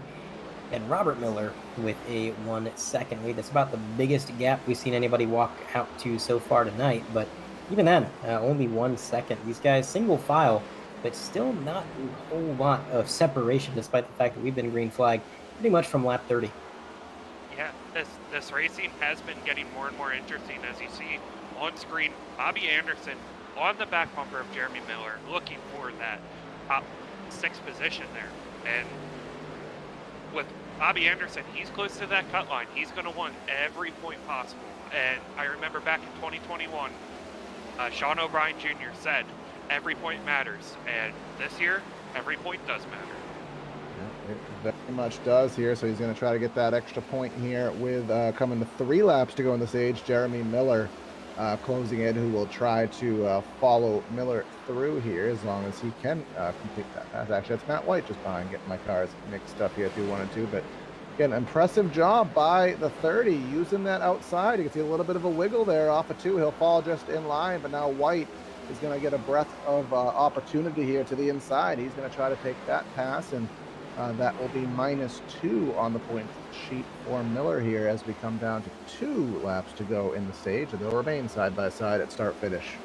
and Robert Miller with a 1-second lead. That's about the biggest gap we've seen anybody walk out to so far tonight, but even then, only 1 second. These guys single file, but still not a whole lot of separation, despite the fact that we've been green flag pretty much from lap 30. Yeah, this racing has been getting more and more interesting. As you see on screen, Bobby Anderson on the back bumper of Jeremy Miller, looking for that top 6 position there. And with Bobby Anderson, he's close to that cut line. He's going to want every point possible. And I remember back in 2021, Sean O'Brien Jr. said, every point matters. And this year, every point does matter. It very much does here, so he's going to try to get that extra point here with coming to 3 laps to go on the stage. Jeremy Miller closing in, who will try to follow Miller through here as long as he can complete that pass. Actually, that's Matt White just behind, getting my cars mixed up here if he wanted to, but again, impressive job by the 30 using that outside. You can see a little bit of a wiggle there off of 2. He'll fall just in line, but now White is going to get a breath of opportunity here to the inside. He's going to try to take that pass, and that will be -2 on the point sheet for Miller here as we come down to 2 laps to go in the stage. They'll remain side by side at start finish.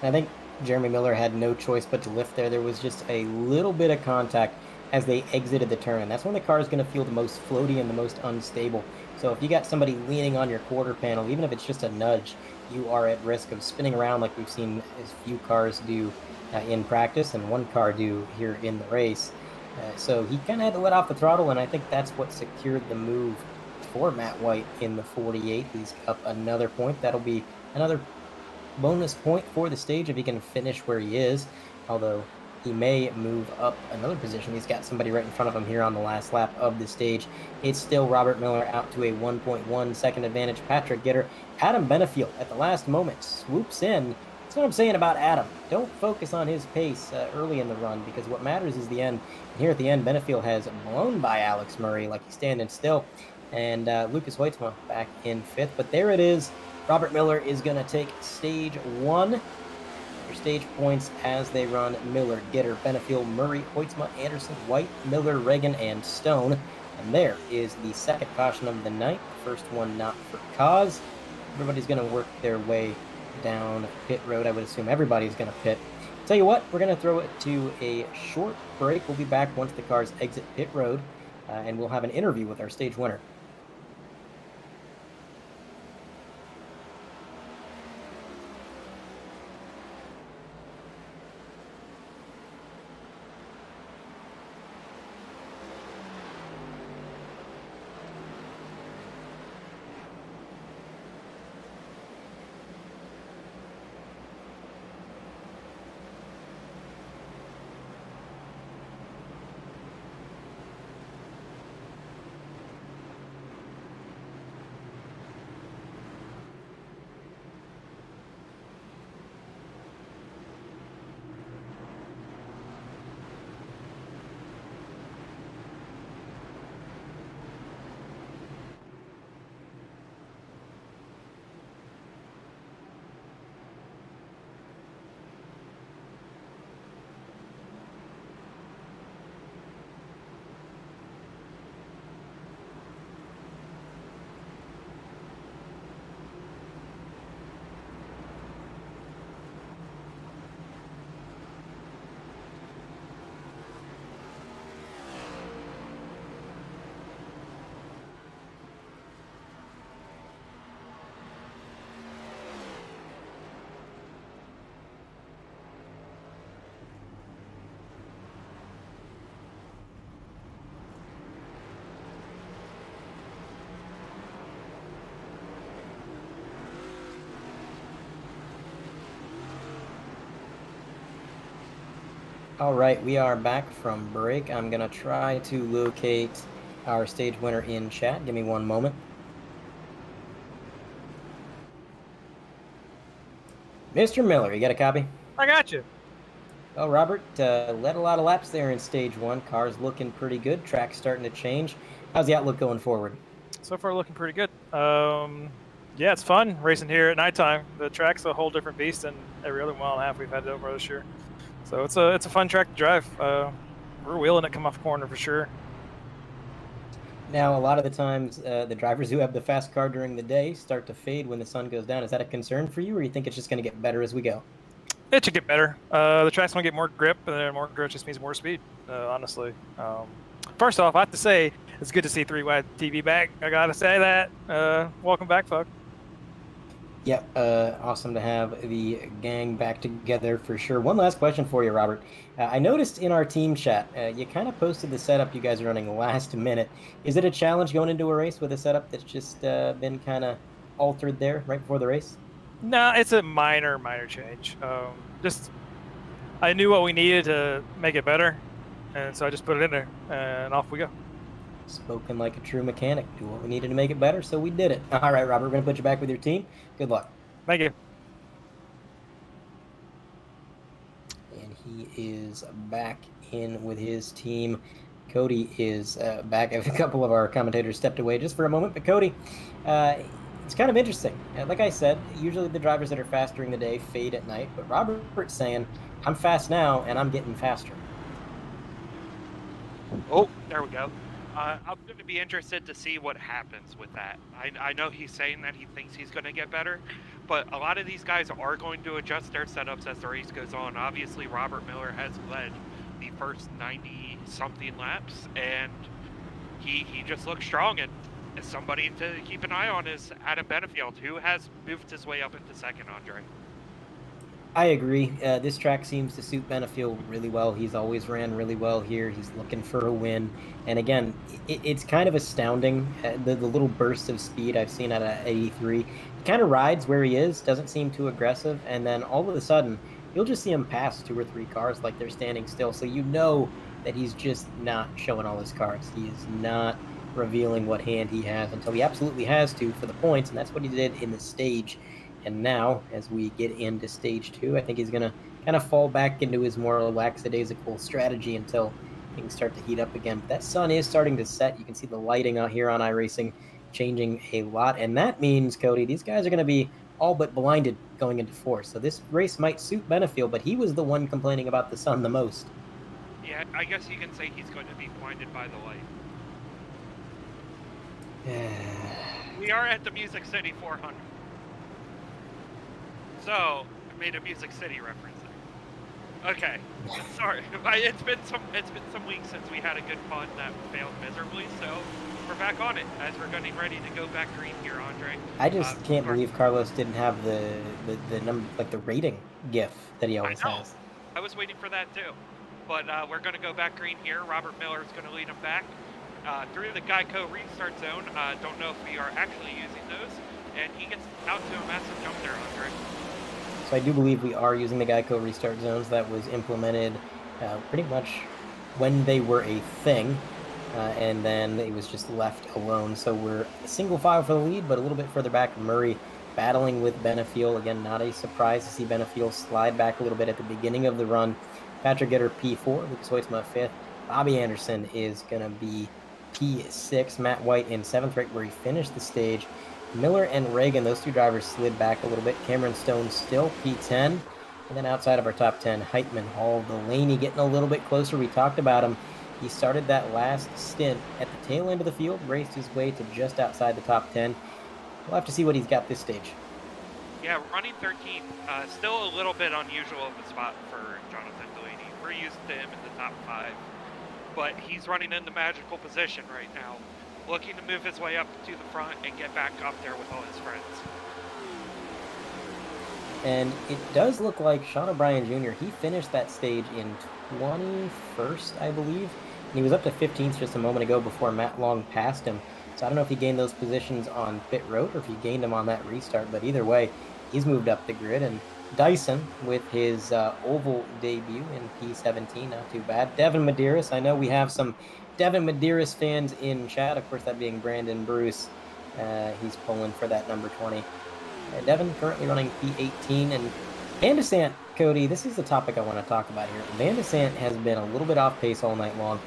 I think Jeremy Miller had no choice but to lift there. There was just a little bit of contact as they exited the turn, and that's when the car is going to feel the most floaty and the most unstable. So if you got somebody leaning on your quarter panel, even if it's just a nudge, you are at risk of spinning around like we've seen as few cars do in practice and one car do here in the race. So he kind of had to let off the throttle, and I think that's what secured the move for Matt White in the 48. He's up another point. That'll be another bonus point for the stage if he can finish where he is, although he may move up another position. He's got somebody right in front of him here on the last lap of the stage. It's still Robert Miller out to a 1.1 second advantage. Patrick Gitter, Adam Benefiel at the last moment swoops in. That's what I'm saying about Adam. Don't focus on his pace early in the run, because what matters is the end. And here at the end, Benefiel has blown by Alex Murray like he's standing still. And Lucas Hoytsma back in 5th. But there it is. Robert Miller is going to take stage 1. Their stage points as they run Miller, Gitter, Benefiel, Murray, Hoytsma, Anderson, White, Miller, Reagan, and Stone. And there is the second caution of the night. First one not for cause. Everybody's going to work their way down pit road. I would assume everybody's going to pit. Tell you what, we're going to throw it to a short break. We'll be back once the cars exit pit road, and we'll have an interview with our stage winner. All right, we are back from break. I'm going to try to locate our stage winner in chat. Give me one moment. Mr. Miller, you got a copy? I got you. Well, Robert, led a lot of laps there in stage one. Car's looking pretty good. Track's starting to change. How's the outlook going forward? So far, looking pretty good. Yeah, it's fun racing here at nighttime. The track's a whole different beast than every other mile and a half we've had over this year. So it's a fun track to drive. We're wheeling it come off corner for sure. Now, a lot of the times, the drivers who have the fast car during the day start to fade when the sun goes down. Is that a concern for you, or you think it's just going to get better as we go? It should get better. The track's going to get more grip, and then more grip just means more speed, honestly. First off, I have to say, it's good to see 3-wide TV back. I got to say that. Welcome back, folks. Yep, awesome to have the gang back together for sure. One last question for you, Robert. I noticed in our team chat, you kind of posted the setup you guys are running last minute. Is it a challenge going into a race with a setup that's just been kind of altered there right before the race? No, it's a minor change. I knew what we needed to make it better, and so I just put it in there, and off we go. Spoken like a true mechanic. Do what we needed to make it better, so we did it. All right, Robert, we're going to put you back with your team. Good luck. Thank you. And he is back in with his team. Cody is back. A couple of our commentators stepped away just for a moment, but Cody, it's kind of interesting. Like I said, usually the drivers that are fast during the day fade at night, but Robert's saying, I'm fast now, and I'm getting faster. Oh, there we go. I'm going to be interested to see what happens with that. I know he's saying that he thinks he's going to get better, but a lot of these guys are going to adjust their setups as the race goes on. Obviously, Robert Miller has led the first 90-something laps, and he just looks strong. And somebody to keep an eye on is Adam Benefield, who has moved his way up into second, Andre. I agree. This track seems to suit Benefield really well. He's always ran really well here. He's looking for a win. And again, it's kind of astounding, the little bursts of speed I've seen out of 83. He kind of rides where he is, doesn't seem too aggressive, and then all of a sudden, you'll just see him pass 2 or 3 cars like they're standing still. So you know that he's just not showing all his cards. He is not revealing what hand he has until he absolutely has to for the points, and that's what he did in the stage. And now, as we get into stage 2, I think he's going to kind of fall back into his more lackadaisical strategy until things start to heat up again. But that sun is starting to set. You can see the lighting out here on iRacing changing a lot. And that means, Cody, these guys are going to be all but blinded going into 4. So this race might suit Benefield, but he was the one complaining about the sun the most. Yeah, I guess you can say he's going to be blinded by the light. We are at the Music City 400. So, I made a Music City reference there. Okay, sorry. It's been some weeks since we had a good fun that failed miserably, so we're back on it as we're getting ready to go back green here, Andre. I just can't believe Carlos didn't have the number, like the rating GIF that he always has. I was waiting for that too, but we're going to go back green here. Robert Miller is going to lead him back through the Geico restart zone. Don't know if we are actually using those, and he gets out to a massive jump there, Andre. So I do believe we are using the Geico restart zones. That was implemented pretty much when they were a thing, and then it was just left alone. So we're single file for the lead, but a little bit further back, Murray battling with Benefield. Again, not a surprise to see Benefield slide back a little bit at the beginning of the run. Patrick Gitter P4, Lucas Hoytsma 5th. Bobby Anderson is going to be P6. Matt White in 7th, right where he finished the stage. Miller and Reagan, those 2 drivers slid back a little bit. Cameron Stone still P10. And then outside of our top 10, Heitman, Hall, Delaney getting a little bit closer. We talked about him. He started that last stint at the tail end of the field, raced his way to just outside the top 10. We'll have to see what he's got this stage. Yeah, running 13th, still a little bit unusual of a spot for Jonathan Delaney. We're used to him in the top 5, but he's running in the magical position right now, looking to move his way up to the front and get back up there with all his friends. And it does look like Sean O'Brien Jr., he finished that stage in 21st, I believe. And he was up to 15th just a moment ago before Matt Long passed him. So I don't know if he gained those positions on pit road or if he gained them on that restart. But either way, he's moved up the grid. And Dyson with his oval debut in P17, not too bad. Devin Medeiros, I know we have some Devin Medeiros fans in chat. Of course, that being Brandon Bruce. He's pulling for that number 20. Devin currently running P18, and Van de Sant, Cody, this is the topic I want to talk about here. Van de Sant has been a little bit off pace all night long.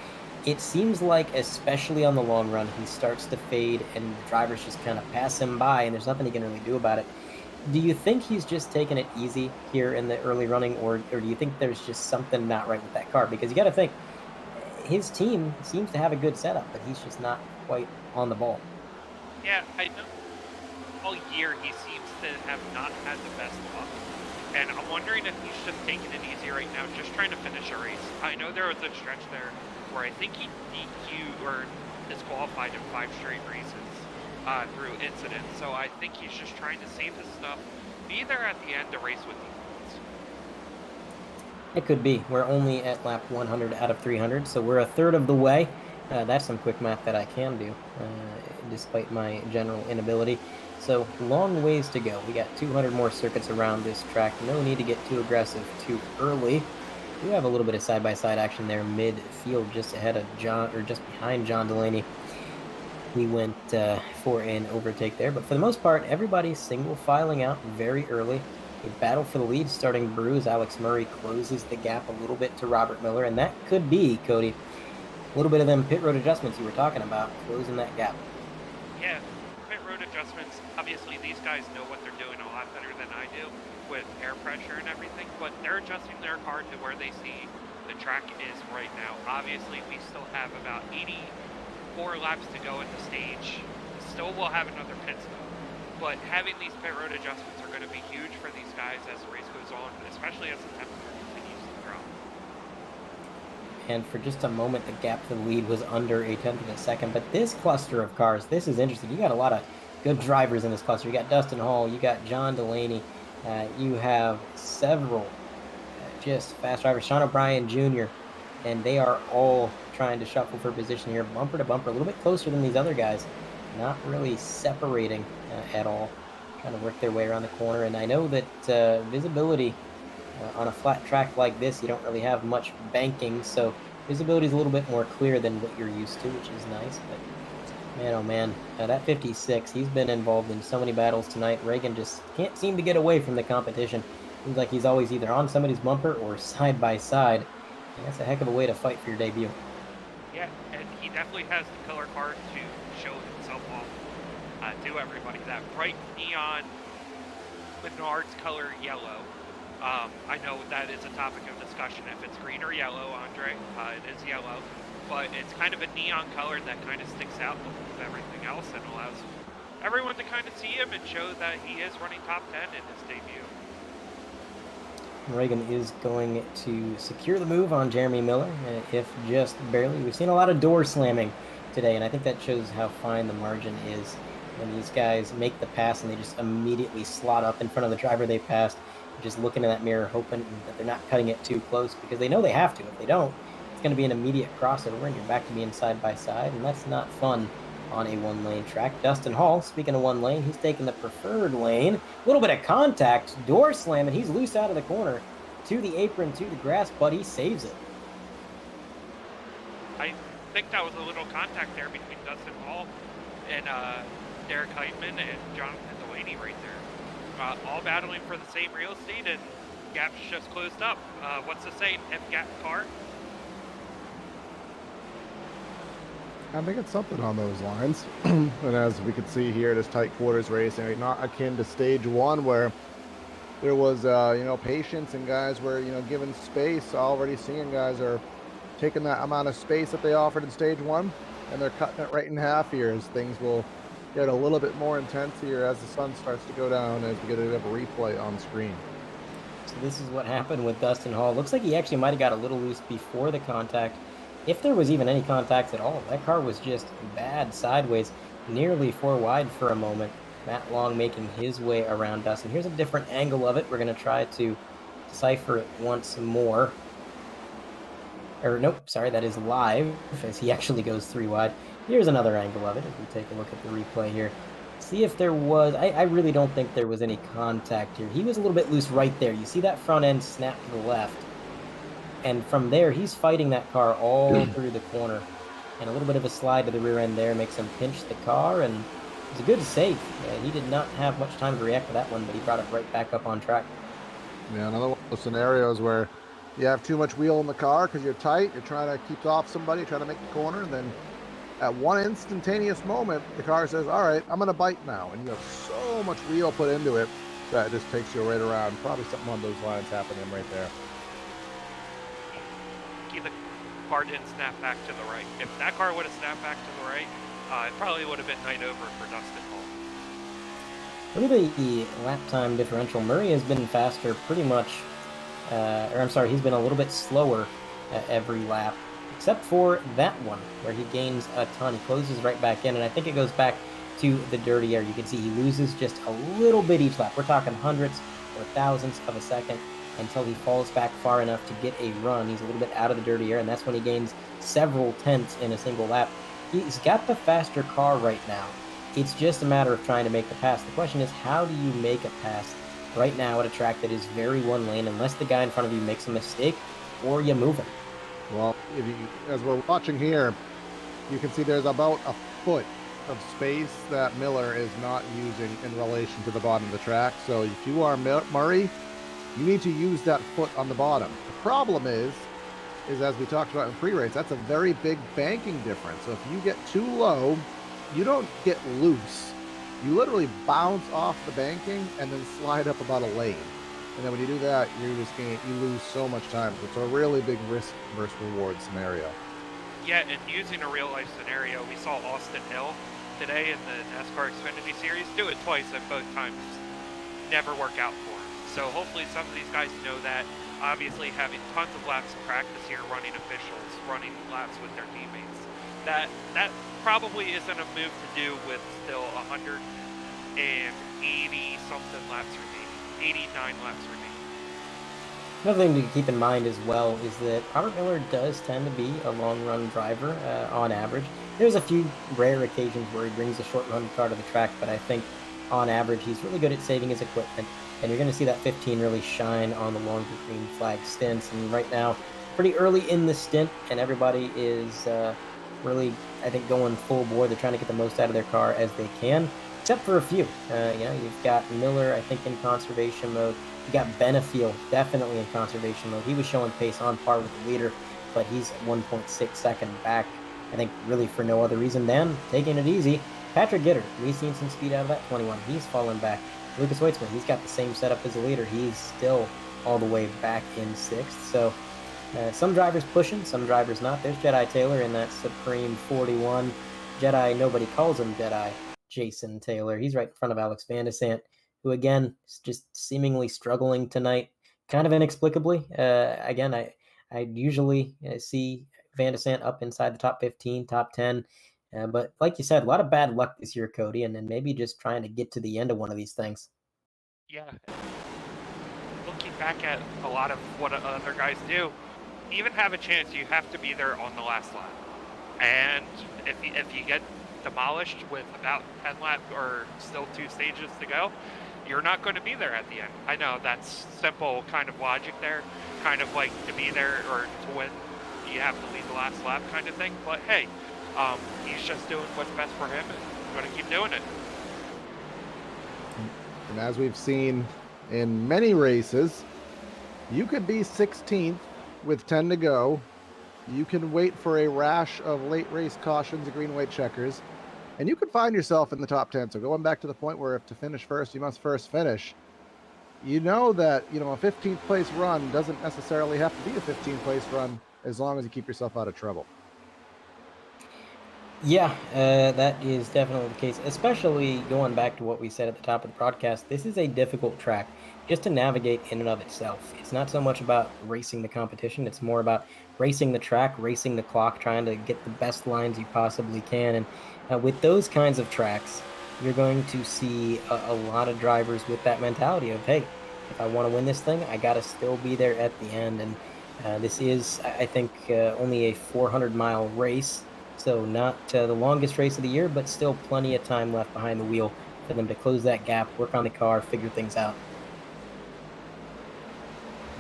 It seems like, especially on the long run, he starts to fade and the drivers just kind of pass him by and there's nothing he can really do about it. Do you think he's just taking it easy here in the early running, or do you think there's just something not right with that car? Because you got to think, his team seems to have a good setup, but he's just not quite on the ball. Yeah, I know. All year he seems to have not had the best luck. And I'm wondering if he's just taking it easy right now, just trying to finish a race. I know there was a stretch there where I think he DQ'd or disqualified in 5 straight races through incidents. So I think he's just trying to save his stuff, be there at the end to race with defense. It could be. We're only at lap 100 out of 300, so we're a third of the way. That's some quick math that I can do, despite my general inability. So, long ways to go. We got 200 more circuits around this track. No need to get too aggressive too early. We have a little bit of side-by-side action there midfield, just ahead of John, or just behind John Delaney. We went for an overtake there, but for the most part, everybody's single filing out very early. A battle for the lead starting to brew as Alex Murray closes the gap a little bit to Robert Miller, and that could be, Cody, a little bit of them pit road adjustments you were talking about, closing that gap. Yeah, pit road adjustments. Obviously, these guys know what they're doing a lot better than I do with air pressure and everything, but they're adjusting their car to where they see the track is right now. Obviously, we still have about 84 laps to go at the stage. Still will have another pit stop, but having these pit road adjustments are going to be huge for these guys as the race goes on, especially as the temperature continues to drop. And for just a moment, the gap to the lead was under a tenth of a second. But this cluster of cars, this is interesting. You got a lot of good drivers in this cluster. You got Dustin Hall, you got John Delaney, you have several just fast drivers, Sean O'Brien Jr., and they are all trying to shuffle for position here, bumper to bumper, a little bit closer than these other guys, not really separating at all, trying to work their way around the corner. And I know that visibility on a flat track like this, you don't really have much banking, so visibility is a little bit more clear than what you're used to, which is nice. But man, oh man, that 56, he's been involved in so many battles tonight. Reagan just can't seem to get away from the competition. Seems like he's always either on somebody's bumper or side by side. And that's a heck of a way to fight for your debut. Yeah, and he definitely has the color card to show himself off to everybody. That bright neon Menards color yellow. I know that is a topic of discussion if it's green or yellow, Andre. It is yellow, but it's kind of a neon color that kind of sticks out with everything else and allows everyone to kind of see him and show that he is running top 10 in his debut. Reagan is going to secure the move on Jeremy Miller, if just barely. We've seen a lot of door slamming today, and I think that shows how fine the margin is when these guys make the pass and they just immediately slot up in front of the driver they passed, just looking in that mirror, hoping that they're not cutting it too close, because they know they have to. If they don't, it's going to be an immediate crossover, and you're back to being side by side, and that's not fun on a one-lane track. Dustin Hall, speaking of one lane, he's taking the preferred lane. A little bit of contact, door slamming. He's loose out of the corner to the apron, to the grass, but he saves it. I think that was a little contact there between Dustin Hall and Derek Heitman and Jonathan Delaney right there. All battling for the same real estate, and gap's just closed up. What's the saying? F-gap car? I think it's something on those lines. And as we could see here, this tight quarters racing, not akin to stage one where there was, patience and guys were, given space. Already seeing guys are taking that amount of space that they offered in stage one, and they're cutting it right in half here as things will get a little bit more intense here as the sun starts to go down, as we get a bit of a replay on screen. So this is what happened with Dustin Hall. Looks like he actually might have got a little loose before the contact. If there was even any contact at all, that car was just bad sideways, nearly 4 wide for a moment. Matt Long making his way around Dustin. Here's a different angle of it. We're going to try to decipher it once more. Or nope, sorry, that is live as he actually goes 3 wide. Here's another angle of it if we take a look at the replay here. See if there was, I really don't think there was any contact here. He was a little bit loose right there. You see that front end snap to the left. And from there, he's fighting that car all through the corner. And a little bit of a slide to the rear end there makes him pinch the car, and it's a good save. He did not have much time to react to that one, but he brought it right back up on track. Yeah, another one of those scenarios where you have too much wheel in the car because you're tight, you're trying to keep off somebody, trying to make the corner, and then at one instantaneous moment, the car says, all right, I'm going to bite now. And you have so much wheel put into it that it just takes you right around. Probably something on those lines happening right there. The car didn't snap back to the right. If that car would have snapped back to the right, it probably would have been night over for Dustin Hall. Look at the lap time differential. Murray has been faster pretty much, he's been a little bit slower every lap, except for that one where he gains a ton. He closes right back in, and I think it goes back to the dirty air. You can see he loses just a little bit each lap. We're talking hundredths or thousandths of a second until he falls back far enough to get a run. He's a little bit out of the dirty air, and that's when he gains several tenths in a single lap. He's got the faster car right now. It's just a matter of trying to make the pass. The question is, how do you make a pass right now at a track that is very one lane, unless the guy in front of you makes a mistake or you move him? Well, as we're watching here, you can see there's about a foot of space that Miller is not using in relation to the bottom of the track. So if you are Murray, you need to use that foot on the bottom. The problem is as we talked about in pre-race, that's a very big banking difference. So if you get too low, you don't get loose. You literally bounce off the banking and then slide up about a lane. And then when you do that, you lose so much time. So it's a really big risk versus reward scenario. Yeah, and using a real life scenario, we saw Austin Hill today in the NASCAR Xfinity Series do it twice, and both times never work out for him. So hopefully some of these guys know that. Obviously having tons of laps of practice here, running officials, running laps with their teammates. That probably isn't a move to do with still 180 something laps remaining, 89 laps remaining. Another thing to keep in mind as well is that Robert Miller does tend to be a long run driver on average. There's a few rare occasions where he brings a short run car to the track, but I think on average he's really good at saving his equipment. And you're going to see that 15 really shine on the longer green flag stints. And right now, pretty early in the stint, and everybody is really, I think, going full bore. They're trying to get the most out of their car as they can, except for a few. You've got Miller, I think, in conservation mode. You got Benefiel definitely in conservation mode. He was showing pace on par with the leader, but he's 1.6 seconds back, I think, really for no other reason than taking it easy. Patrick Gitter, we've seen some speed out of that 21. He's fallen back. Lucas Weitzman, he's got the same setup as the leader. He's still all the way back in sixth. So some drivers pushing, some drivers not. There's Jedi Taylor in that Supreme 41. Jedi, nobody calls him Jedi. Jason Taylor. He's right in front of Alex Van de Sant, who again is just seemingly struggling tonight, kind of inexplicably. Again, I usually see Van de Sant up inside the top 15, top 10. But like you said, a lot of bad luck this year, Cody, and then maybe just trying to get to the end of one of these things. Yeah. Looking back at a lot of what other guys do, even have a chance, you have to be there on the last lap. And if you get demolished with about 10 laps or still 2 stages to go, you're not going to be there at the end. I know that's simple kind of logic there, kind of like to be there or to win, you have to lead the last lap kind of thing. But hey, he's just doing what's best for him, and going to keep doing it. And as we've seen in many races, you could be 16th with 10 to go. You can wait for a rash of late race cautions and green white checkers, and you could find yourself in the top 10. So going back to the point where if to finish first, you must first finish. You know that, a 15th place run doesn't necessarily have to be a 15th place run as long as you keep yourself out of trouble. Yeah, that is definitely the case, especially going back to what we said at the top of the broadcast. This is a difficult track just to navigate in and of itself. It's not so much about racing the competition. It's more about racing the track, racing the clock, trying to get the best lines you possibly can. And with those kinds of tracks, you're going to see a lot of drivers with that mentality of, hey, if I want to win this thing, I got to still be there at the end. And this is, I think, only a 400-mile race. So not the longest race of the year, but still plenty of time left behind the wheel for them to close that gap, work on the car, figure things out.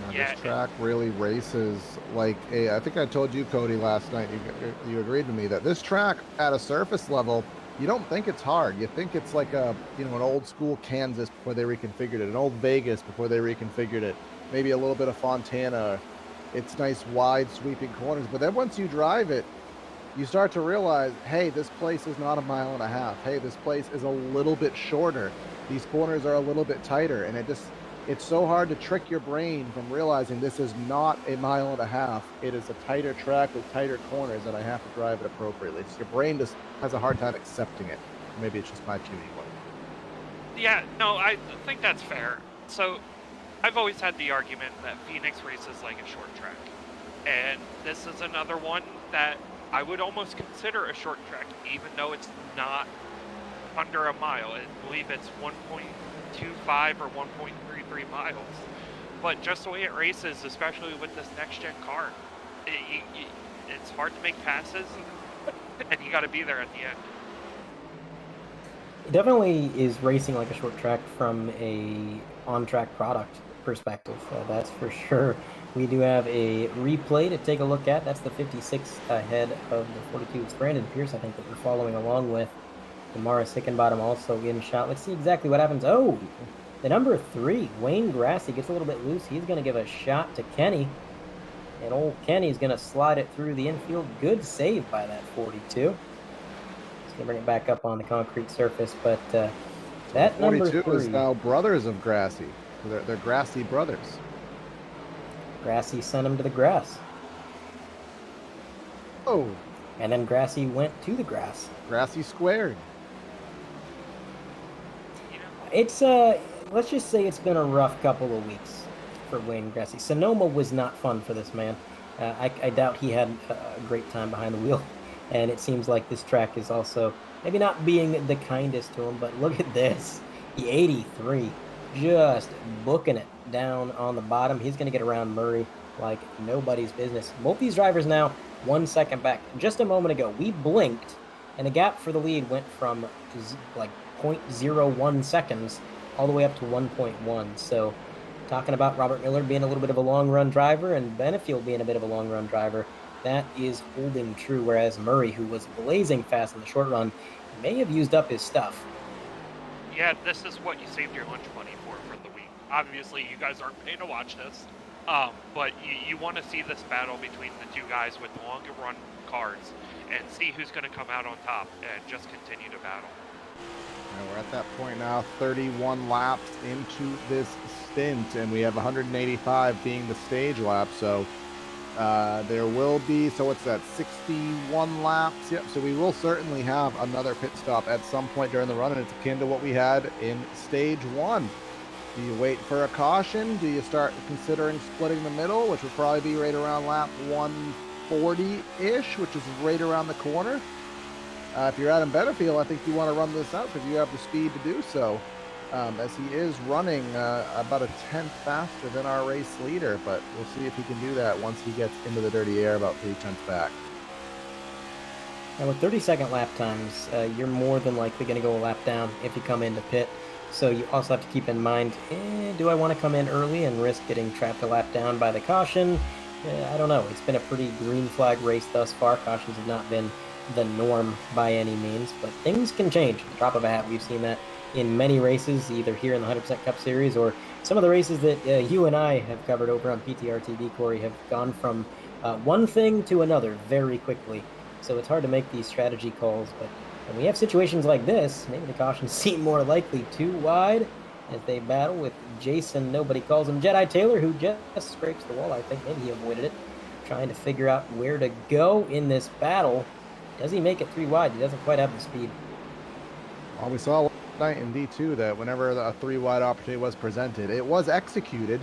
Now, this track really races like I think I told you, Cody, last night, you agreed with me that this track at a surface level, you don't think it's hard. You think it's like an old school Kansas before they reconfigured it, an old Vegas before they reconfigured it. maybe a little bit of Fontana. It's nice, wide, sweeping corners. But then once you drive it, you start to realize, hey, this place is not a mile and a half. Hey, this place is a little bit shorter. These corners are a little bit tighter. And it's so hard to trick your brain from realizing this is not a mile and a half. It is a tighter track with tighter corners, and I have to drive it appropriately. So your brain just has a hard time accepting it. Maybe it's just my tuning one. Yeah, no, I think that's fair. So I've always had the argument that Phoenix races like a short track. And this is another one that I would almost consider a short track, even though it's not under a mile. I believe it's 1.25 or 1.33 miles. But just the way it races, especially with this next-gen car, it's hard to make passes, and you got to be there at the end. It definitely is racing like a short track from a on-track product perspective. That's for sure. We do have a replay to take a look at. That's the 56 ahead of the 42. It's Brandon Pierce, I think, that we're following along with. Damaris Hickenbottom also in shot. Let's see exactly what happens. Oh, the number 3, Wayne Grassy, gets a little bit loose. He's going to give a shot to Kenny. And old Kenny's going to slide it through the infield. Good save by that 42. He's going to bring it back up on the concrete surface. But that 42 number 3 is now brothers of Grassy. They're Grassy brothers. Grassy sent him to the grass. Oh. And then Grassy went to the grass. Grassy squared. It's let's just say it's been a rough couple of weeks for Wayne Grassy. Sonoma was not fun for this man. I doubt he had a great time behind the wheel. And it seems like this track is also maybe not being the kindest to him, but look at this. The 83, just booking it down on the bottom. He's going to get around Murray like nobody's business. Both these drivers now 1 second back. Just a moment ago, we blinked, and the gap for the lead went from like 0.01 seconds all the way up to 1.1. So talking about Robert Miller being a little bit of a long-run driver and Benefield being a bit of a long-run driver, that is holding true, whereas Murray, who was blazing fast in the short run, may have used up his stuff. Yeah, this is what you saved your lunch money for the week. Obviously, you guys aren't paying to watch this, but you want to see this battle between the two guys with the longer run cars and see who's going to come out on top and just continue to battle. And we're at that point now, 31 laps into this stint, and we have 185 being the stage lap, so there will be, so what's that, 61 laps? Yep, so we will certainly have another pit stop at some point during the run, and it's akin to what we had in stage 1. Do you wait for a caution? Do you start considering splitting the middle, which would probably be right around lap 140-ish, which is right around the corner? If you're Adam Benefield, I think you want to run this out because you have the speed to do so, as he is running about a tenth faster than our race leader, but we'll see if he can do that once he gets into the dirty air about 3 tenths back. Now with 30-second lap times, you're more than likely going to go a lap down if you come into pit. So you also have to keep in mind, do I want to come in early and risk getting trapped a lap down by the caution? I don't know. It's been a pretty green flag race thus far. Cautions have not been the norm by any means, but things can change at the drop of a hat. We've seen that in many races, either here in the 100% Cup Series or some of the races that you and I have covered over on PTR TV, Corey, have gone from one thing to another very quickly. So it's hard to make these strategy calls, but when we have situations like this, maybe the cautions seem more likely too wide as they battle with Jason, nobody calls him, Jedi Taylor, who just scrapes the wall. I think maybe he avoided it, trying to figure out where to go in this battle. Does he make it 3 wide? He doesn't quite have the speed. Well, we saw last night in D2 that whenever a 3 wide opportunity was presented, it was executed,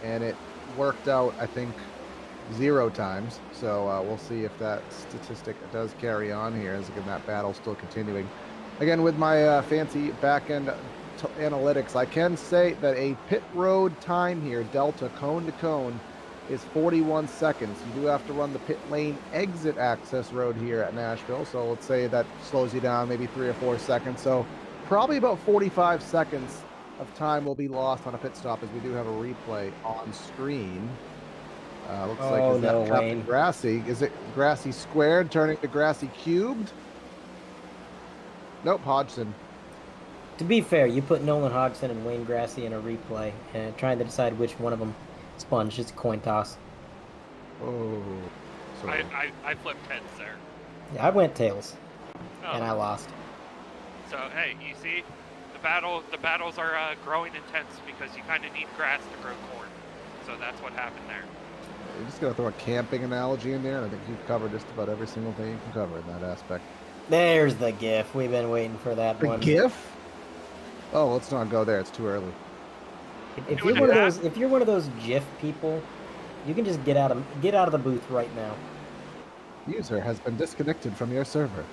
and it worked out, I think, 0 times. So we'll see if that statistic does carry on here, as again, that battle's still continuing. Again, with my fancy back-end analytics, I can say that a pit road time here, delta cone to cone, is 41 seconds. You do have to run the pit lane exit access road here at Nashville. So let's say that slows you down maybe 3 or 4 seconds. So probably about 45 seconds of time will be lost on a pit stop, as we do have a replay on screen. Looks like is that Captain Grassy. Is it Grassy squared turning to Grassy cubed? Nope, Hodgson. To be fair, you put Nolan Hodgson and Wayne Grassy in a replay and trying to decide which one of them Sponge, it's a coin toss. Oh. So I flipped heads there. Yeah, I went tails, Oh. and I lost. So hey, you see, the battles are growing intense because you kind of need grass to grow corn. So that's what happened there. you're just gonna throw a camping analogy in there, and I think you've covered just about every single thing you can cover in that aspect. There's the GIF. We've been waiting for that The one. GIF? Oh, let's not go there. It's too early. If you're one of those GIF people, you can just get out of the booth right now. User has been disconnected from your server.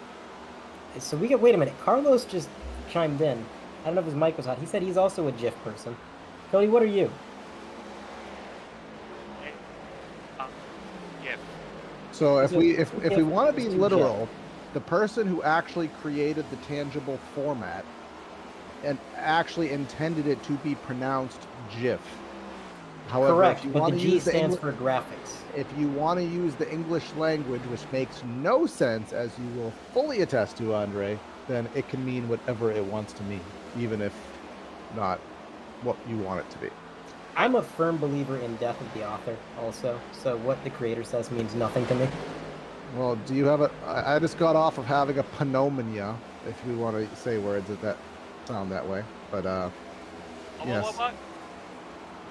So wait a minute. Carlos just chimed in. I don't know if his mic was hot. He said he's also a GIF person. Cody, what are you? GIF. So if we want to be It's too literal, the person who actually created the tangible format and actually intended it to be pronounced GIF. However, Correct, if you but want the to G use the stands Engli- for graphics. if you want to use the English language, which makes no sense, as you will fully attest to, Andre, then it can mean whatever it wants to mean, even if not what you want it to be. I'm a firm believer in death of the author, also. So what the creator says means nothing to me. Well, do you have I just got off of having a pneumonia, if we want to say words that sound that way. But, yes. What?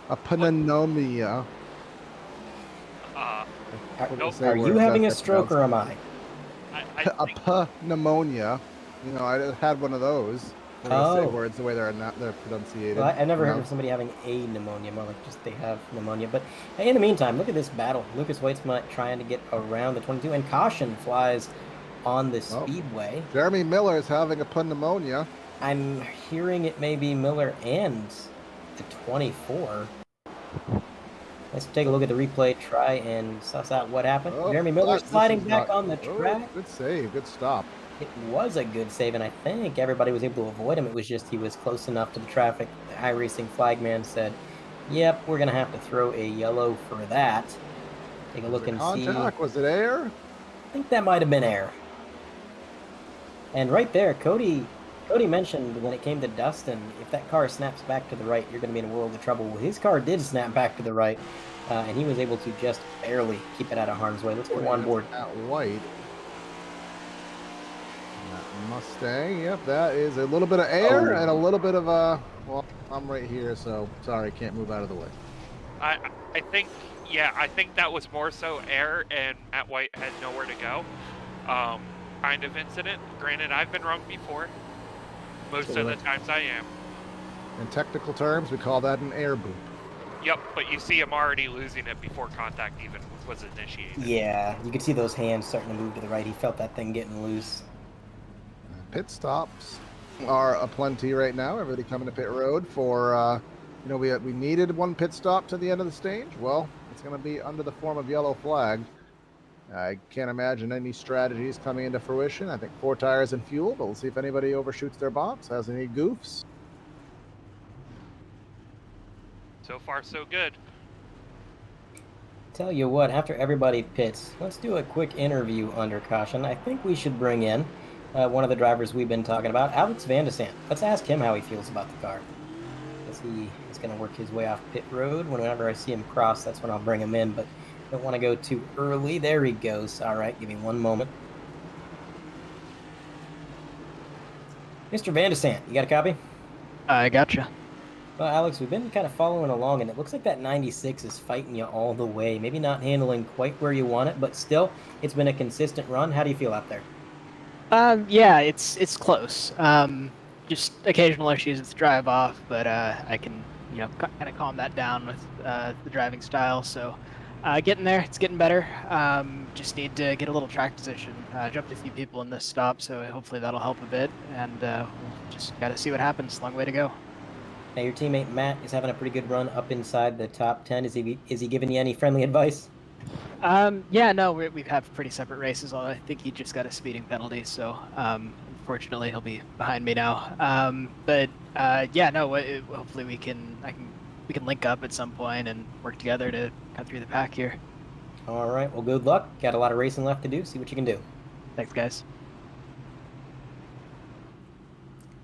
A pneumonia. Nope. Are you having a stroke or am I? I think, A pneumonia. You know, I had one of those. We're gonna say words the way they're pronunciated. Well, I never heard of somebody having a pneumonia, more like just they have pneumonia. But hey, in the meantime, look at this battle. Lucas Waitzmuth trying to get around the 22, and caution flies on the speedway. Jeremy Miller is having a pneumonia. I'm hearing it may be Miller and the 24. Let's take a look at the replay, try and suss out what happened. Jeremy Miller sliding back on the track. Good save, good stop. It was a good save, and I think everybody was able to avoid him. It was just he was close enough to the traffic. The iRacing flagman said, yep, we're going to have to throw a yellow for that. Take a look and see. Was it air? I think that might have been air. And right there, Cody mentioned when it came to Dustin, if that car snaps back to the right, you're going to be in a world of trouble. Well, his car did snap back to the right, and he was able to just barely keep it out of harm's way. Let's go on board. At white. Mustang, yep, that is a little bit of air and a little bit of well, I'm right here, so sorry, can't move out of the way. I think, yeah, I think that was more so air, and Matt White had nowhere to go. Kind of incident. Granted, I've been wrong before. Most of the times I am. In technical terms, we call that an air boop. Yep, but you see him already losing it before contact even was initiated. Yeah, you could see those hands starting to move to the right. He felt that thing getting loose. Pit stops are aplenty right now. Everybody coming to pit road for, you know, we needed one pit stop to the end of the stage. Well, it's going to be under the form of yellow flag. I can't imagine any strategies coming into fruition. I think 4 tires and fuel, but we'll see if anybody overshoots their box, has any goofs. So far, so good. Tell you what, after everybody pits, let's do a quick interview under caution. I think we should bring in one of the drivers we've been talking about, Alex Van de Sant. Let's ask him how he feels about the car. Because he is going to work his way off pit road. Whenever I see him cross, that's when I'll bring him in, but don't want to go too early. There he goes. All right, give me one moment. Mr. Van de Sant, you got a copy? I gotcha. Well, Alex, we've been kind of following along, and it looks like that 96 is fighting you all the way. Maybe not handling quite where you want it, but still, it's been a consistent run. How do you feel out there? Yeah, it's close. Just occasional issues with drive off, but I can, you know, kind of calm that down with the driving style. So getting there, it's getting better. Just need to get a little track position. Jumped a few people in this stop, so hopefully that'll help a bit. And we'll just got to see what happens. Long way to go. Now, your teammate Matt is having a pretty good run up inside the top 10. Is he giving you any friendly advice? Yeah, no, we've had pretty separate races. I think he just got a speeding penalty, so unfortunately he'll be behind me now. But yeah, no, hopefully we can link up at some point and work together to cut through the pack here. All right, well, good luck. Got a lot of racing left to do. See what you can do. Thanks, guys.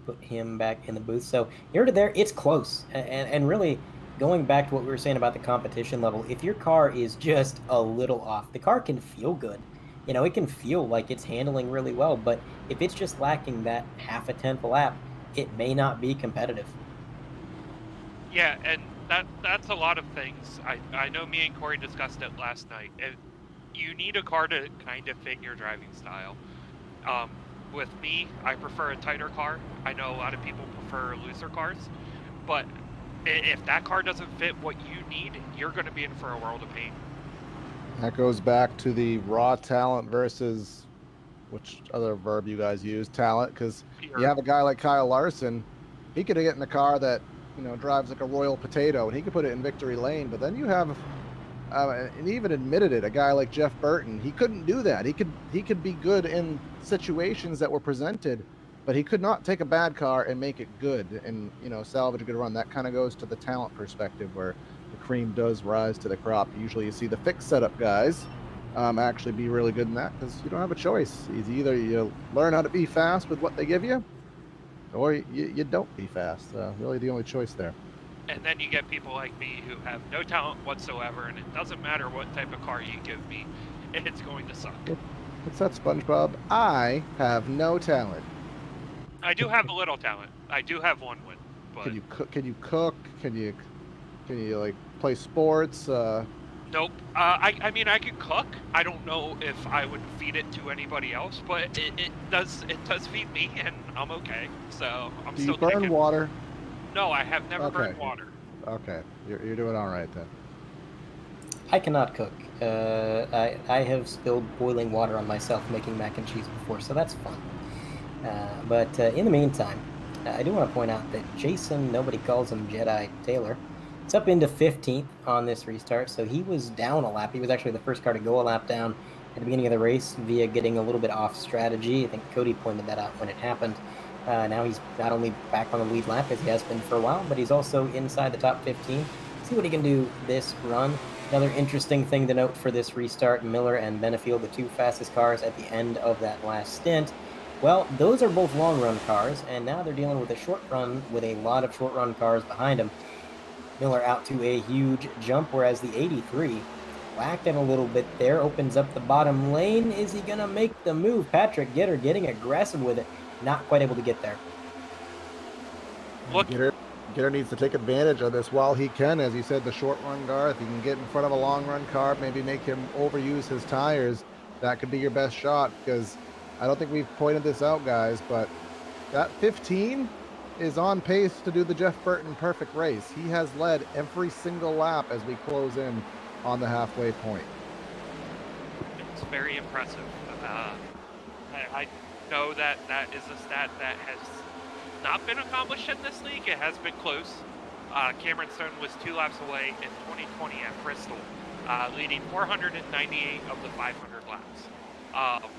Put him back in the booth. So here to there, it's close. And really, going back to what we were saying about the competition level, if your car is just a little off, the car can feel good. You know, it can feel like it's handling really well, but if it's just lacking that half a tenth a lap, it may not be competitive. Yeah, and that's a lot of things. I know me and Corey discussed it last night. You need a car to kind of fit your driving style. With me, I prefer a tighter car. I know a lot of people prefer looser cars, but if that car doesn't fit what you need, you're going to be in for a world of pain. That goes back to the raw talent versus which other verb you guys use, talent, because you have a guy like Kyle Larson, he could get in a car that, you know, drives like a royal potato and he could put it in victory lane, but then you have and even admitted it, a guy like Jeff Burton, he couldn't do that. He could be good in situations that were presented, but he could not take a bad car and make it good and, you know, salvage a good run. That kind of goes to the talent perspective where the cream does rise to the crop. Usually you see the fixed setup guys actually be really good in that because you don't have a choice. It's either you learn how to be fast with what they give you or you don't be fast. Really the only choice there. And then you get people like me who have no talent whatsoever, and it doesn't matter what type of car you give me, it's going to suck. What's that, SpongeBob? I have no talent. I do have a little talent. I do have one win. But Can you cook? Can you like play sports? Nope. I mean, I could cook. I don't know if I would feed it to anybody else, but it does feed me, and I'm okay. So I'm Do still you burn taking... water? No, I have never Okay. burned water. Okay, you're doing all right then. I cannot cook. I have spilled boiling water on myself making mac and cheese before, so that's fun. But in the meantime, I do want to point out that Jason, nobody calls him Jedi Taylor, is up into 15th on this restart, so he was down a lap. He was actually the first car to go a lap down at the beginning of the race via getting a little bit off strategy. I think Cody pointed that out when it happened. Now he's not only back on the lead lap as he has been for a while, but he's also inside the top 15. See what he can do this run. Another interesting thing to note for this restart, Miller and Benefield, the two fastest cars at the end of that last stint. Well, those are both long run cars, and now they're dealing with a short run with a lot of short run cars behind him. Miller out to a huge jump, whereas the 83 whacked him a little bit there, opens up the bottom lane. Is he going to make the move? Patrick Gitter getting aggressive with it. Not quite able to get there. Look, Gitter needs to take advantage of this while he can. As you said, the short run car, if you can get in front of a long run car, maybe make him overuse his tires, that could be your best shot, because I don't think we've pointed this out, guys, but that 15 is on pace to do the Jeff Burton perfect race. He has led every single lap as we close in on the halfway point. it's very impressive. I know that is a stat that has not been accomplished in this league. It has been close. Cameron Stone was 2 laps away in 2020 at Bristol, leading 498 of the 500 laps.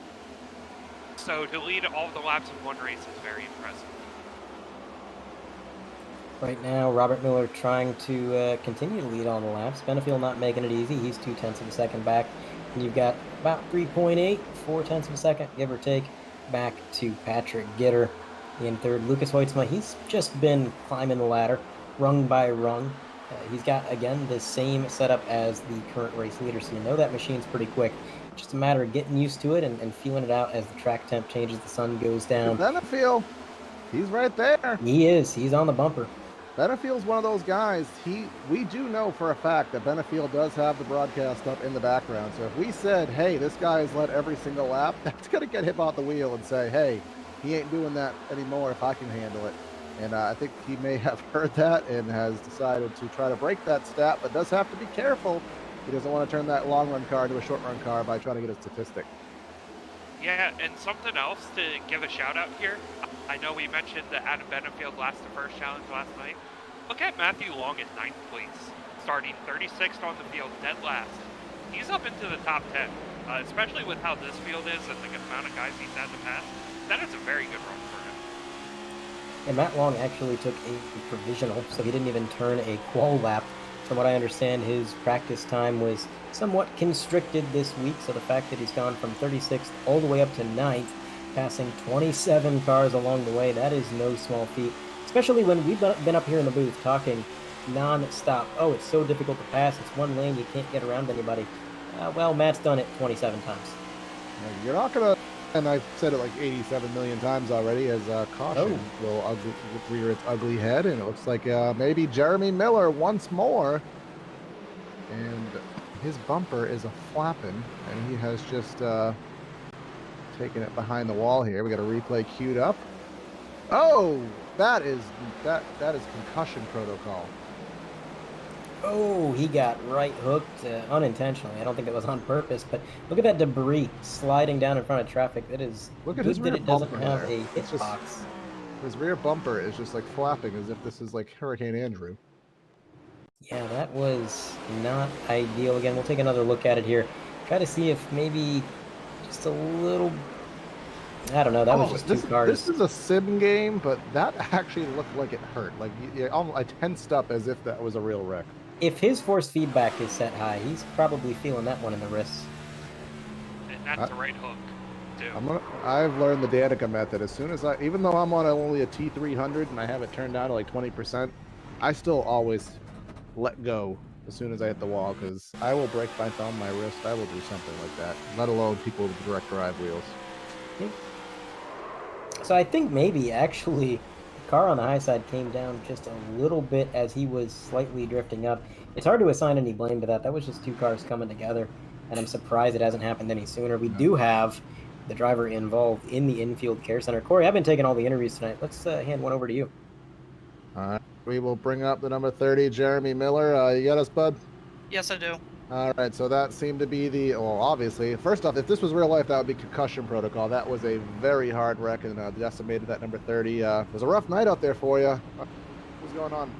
So to lead all the laps in one race is very impressive. Right now, Robert Miller trying to continue to lead on the laps. Benefield not making it easy. He's 0.2 of a second back. And you've got about 3.8, 0.4 of a second, give or take, back to Patrick Gitter in third. Lucas Hoitzma, he's just been climbing the ladder, rung by rung. He's got, again, the same setup as the current race leader, so you know that machine's pretty quick. Just a matter of getting used to it and feeling it out as the track temp changes, the sun goes down. Benefield, he's right there. He is. He's on the bumper. Benefield's one of those guys. We do know for a fact that Benefield does have the broadcast up in the background. So if we said, hey, this guy has led every single lap, that's going to get him out the wheel and say, hey, he ain't doing that anymore if I can handle it. And I think he may have heard that and has decided to try to break that stat, but does have to be careful. He doesn't want to turn that long run car to a short run car by trying to get a statistic. Yeah, and something else to give a shout out here. I know we mentioned that Adam Benefield lost the first challenge last night. Look at Matthew Long in 9th place, starting 36th on the field, dead last. He's up into the top 10, especially with how this field is and the amount of guys he's had to pass. That is a very good run for him. And Matt Long actually took a provisional, so he didn't even turn a qual lap. From what I understand, his practice time was somewhat constricted this week, so the fact that he's gone from 36th all the way up to 9th, passing 27 cars along the way, that is no small feat. Especially when we've been up here in the booth talking non-stop. Oh, it's so difficult to pass. It's one lane. You can't get around anybody. Well, Matt's done it 27 times. You're not going to, and I've said it like 87 million times already, as caution will rear its ugly head. And it looks like maybe Jeremy Miller once more. And his bumper is a flapping, and he has just taken it behind the wall here. We got a replay queued up. Oh, that is concussion protocol. Oh, he got right hooked unintentionally. I don't think it was on purpose, but look at that debris sliding down in front of traffic. That is look at good his that rear it doesn't bumper have there. a hitbox. His rear bumper is just like flapping as if this is like Hurricane Andrew. Yeah, that was not ideal. Again, we'll take another look at it here. Try to see if maybe just a little... I don't know. That was just two cars. This is a sim game, but that actually looked like it hurt. Like I tensed up as if that was a real wreck. If his force feedback is set high, he's probably feeling that one in the wrists. And that's a right hook, too. I've learned the Danica method. As soon as even though I'm on only a T300 and I have it turned down to like 20%, I still always let go as soon as I hit the wall, because I will break my thumb, my wrist. I will do something like that. Let alone people with direct drive wheels. So I think maybe actually the car on the high side came down just a little bit as he was slightly drifting up. It's hard to assign any blame to that. That was just two cars coming together, and I'm surprised it hasn't happened any sooner. We do have the driver involved in the infield care center. Corey, I've been taking all the interviews tonight. Let's hand one over to you. All right, we will bring up the number 30, Jeremy Miller. You got us, bud? Yes, I do. All right, so that seemed to be well, obviously, first off, if this was real life, that would be concussion protocol. That was a very hard wreck, and decimated that number 30. It was a rough night out there for you. What's going on?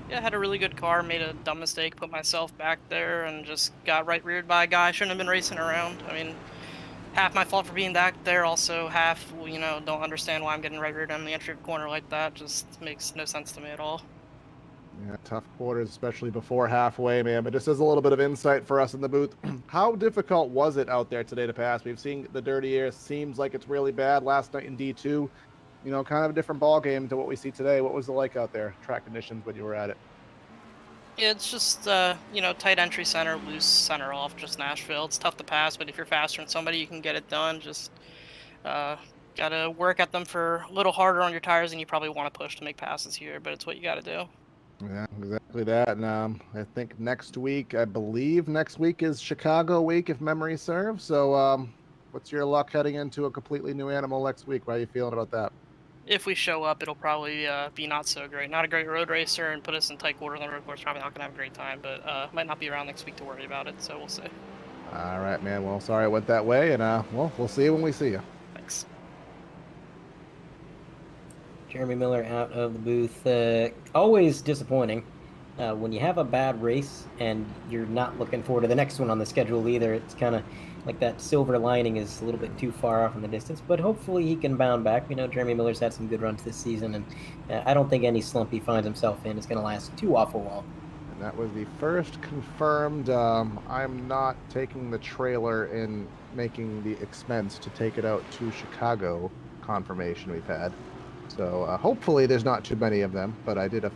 Yeah, I had a really good car, made a dumb mistake, put myself back there, and just got right reared by a guy I shouldn't have been racing around. I mean, half my fault for being back there, also half, don't understand why I'm getting right reared on the entry corner like that. Just makes no sense to me at all. Yeah, tough quarters, especially before halfway, man. But just as a little bit of insight for us in the booth, how difficult was it out there today to pass? We've seen the dirty air. Seems like it's really bad. Last night in D2, kind of a different ball game to what we see today. What was it like out there, track conditions, when you were at it? Yeah, it's just, tight entry center, loose center off, just Nashville. It's tough to pass, but if you're faster than somebody, you can get it done. Just gotta work at them for a little harder on your tires than you probably want to push to make passes here, but it's what you gotta do. Yeah, exactly that. And I think I believe next week is Chicago week, if memory serves. So what's your luck heading into a completely new animal next week? How are you feeling about that? If we show up, it'll probably be not so great. Not a great road racer and put us in tight quarters on the road course. Probably not going to have a great time, but might not be around next week to worry about it, so we'll see. All right, man. Well, sorry it went that way, and we'll see you when we see you. Thanks. Jeremy Miller out of the booth. Always disappointing when you have a bad race and you're not looking forward to the next one on the schedule either. It's kind of like that silver lining is a little bit too far off in the distance, but hopefully he can bound back. Jeremy Miller's had some good runs this season, and I don't think any slump he finds himself in is going to last too awful long. And that was the first confirmed. I'm not taking the trailer and making the expense to take it out to Chicago confirmation we've had. So hopefully there's not too many of them, but I did a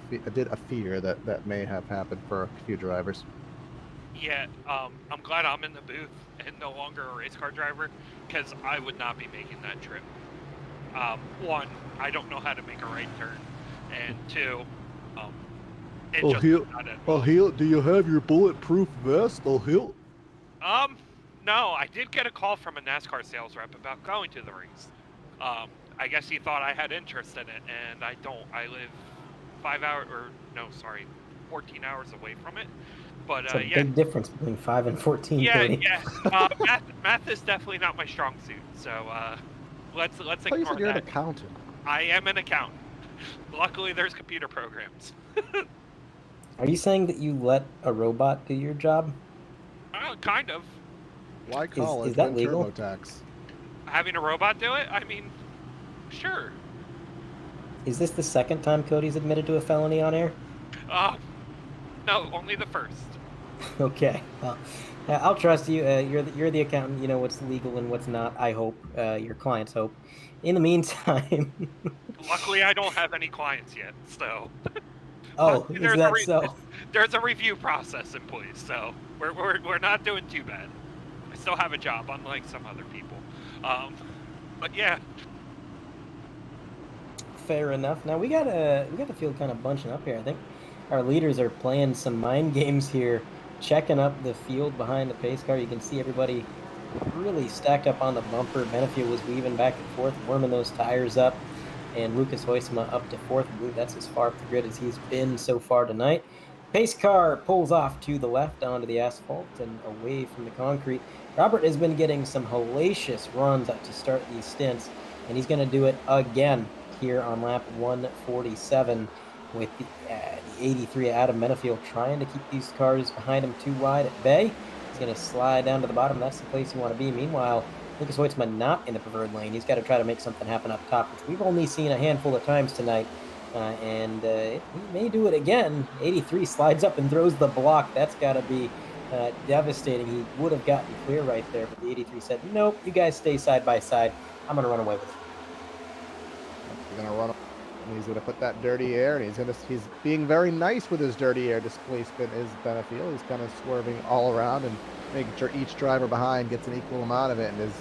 fear that may have happened for a few drivers. Yeah, I'm glad I'm in the booth and no longer a race car driver, because I would not be making that trip. One, I don't know how to make a right turn, and two, do you have your bulletproof vest? No, I did get a call from a NASCAR sales rep about going to the race. I guess he thought I had interest in it, and I don't. I live 14 hours away from it. But it's a big difference between 5 and 14. Yeah. Math is definitely not my strong suit. So let's ignore You're that. an accountant. I am an accountant. Luckily, there's computer programs. Are you saying that you let a robot do your job? Kind of. Why call it is that legal? TurboTax? Having a robot do it? I mean, sure. Is this the second time Cody's admitted to a felony on air? No, only the first. Okay. Well, I'll trust you. You're the accountant. You know what's legal and what's not. I hope. Your clients hope. In the meantime. Luckily, I don't have any clients yet, so. Oh, is There's that so? There's a review process in place, so we're not doing too bad. I still have a job, unlike some other people. But yeah. Fair enough. Now we got the field kind of bunching up here. I think our leaders are playing some mind games here, checking up the field behind the pace car. You can see everybody really stacked up on the bumper. Benefield was weaving back and forth, warming those tires up, and Lucas Hoysma up to fourth. I believe that's as far up the grid as he's been so far tonight. Pace car pulls off to the left onto the asphalt and away from the concrete. Robert has been getting some hellacious runs up to start these stints, and he's going to do it again here on lap 147 with the 83 Adam Benefield trying to keep these cars behind him too wide at bay. He's going to slide down to the bottom. That's the place you want to be. Meanwhile, Lucas Hoytsma not in the preferred lane. He's got to try to make something happen up top, which we've only seen a handful of times tonight. And he may do it again. 83 slides up and throws the block. That's got to be devastating. He would have gotten clear right there, but the 83 said, nope, you guys stay side by side. I'm going to run away with it. He's going to run, and he's going to put that dirty air, and he's being very nice with his dirty air displacement is Benefield. He's kind of swerving all around and making sure each driver behind gets an equal amount of it, and his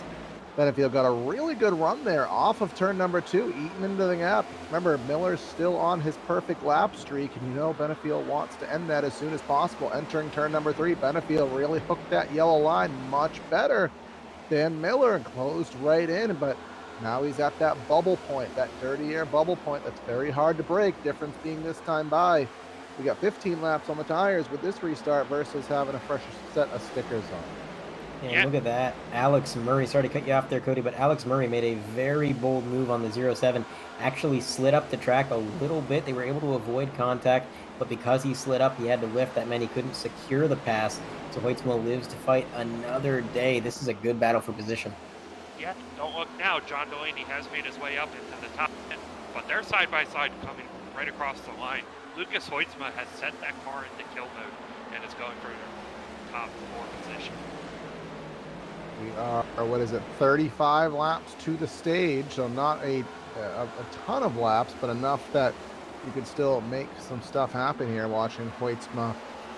Benefield got a really good run there off of turn number 2, eating into the gap. Remember, Miller's still on his perfect lap streak, and you know Benefield wants to end that as soon as possible. Entering turn number 3, Benefield really hooked that yellow line much better than Miller and closed right in, but now he's at that bubble point, that dirty air bubble point that's very hard to break, difference being this time by. We got 15 laps on the tires with this restart versus having a fresh set of stickers on. And look at that. Alex Murray, sorry to cut you off there, Cody, but Alex Murray made a very bold move on the 07. Actually slid up the track a little bit. They were able to avoid contact, but because he slid up, he had to lift. That meant he couldn't secure the pass. So Hoytsma lives to fight another day. This is a good battle for position. Yeah, don't look now. John Delaney has made his way up into the top 10, but they're side by side coming right across the line. Lucas Hoytsma has set that car into kill mode and is going for top 4 position. We are, 35 laps to the stage, so not a ton of laps, but enough that you can still make some stuff happen here watching Hoytsma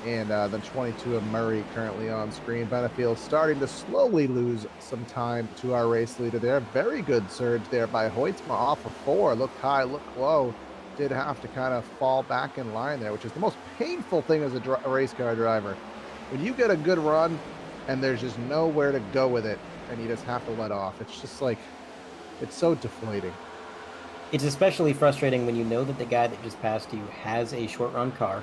and the 22 of Murray currently on screen. Benefield starting to slowly lose some time to our race leader there. Very good surge there by Hoytsma off of 4. Looked high, looked low. Did have to kind of fall back in line there, which is the most painful thing as a race car driver. When you get a good run and there's just nowhere to go with it and you just have to let off, it's just like, it's so deflating. It's especially frustrating when you know that the guy that just passed you has a short run car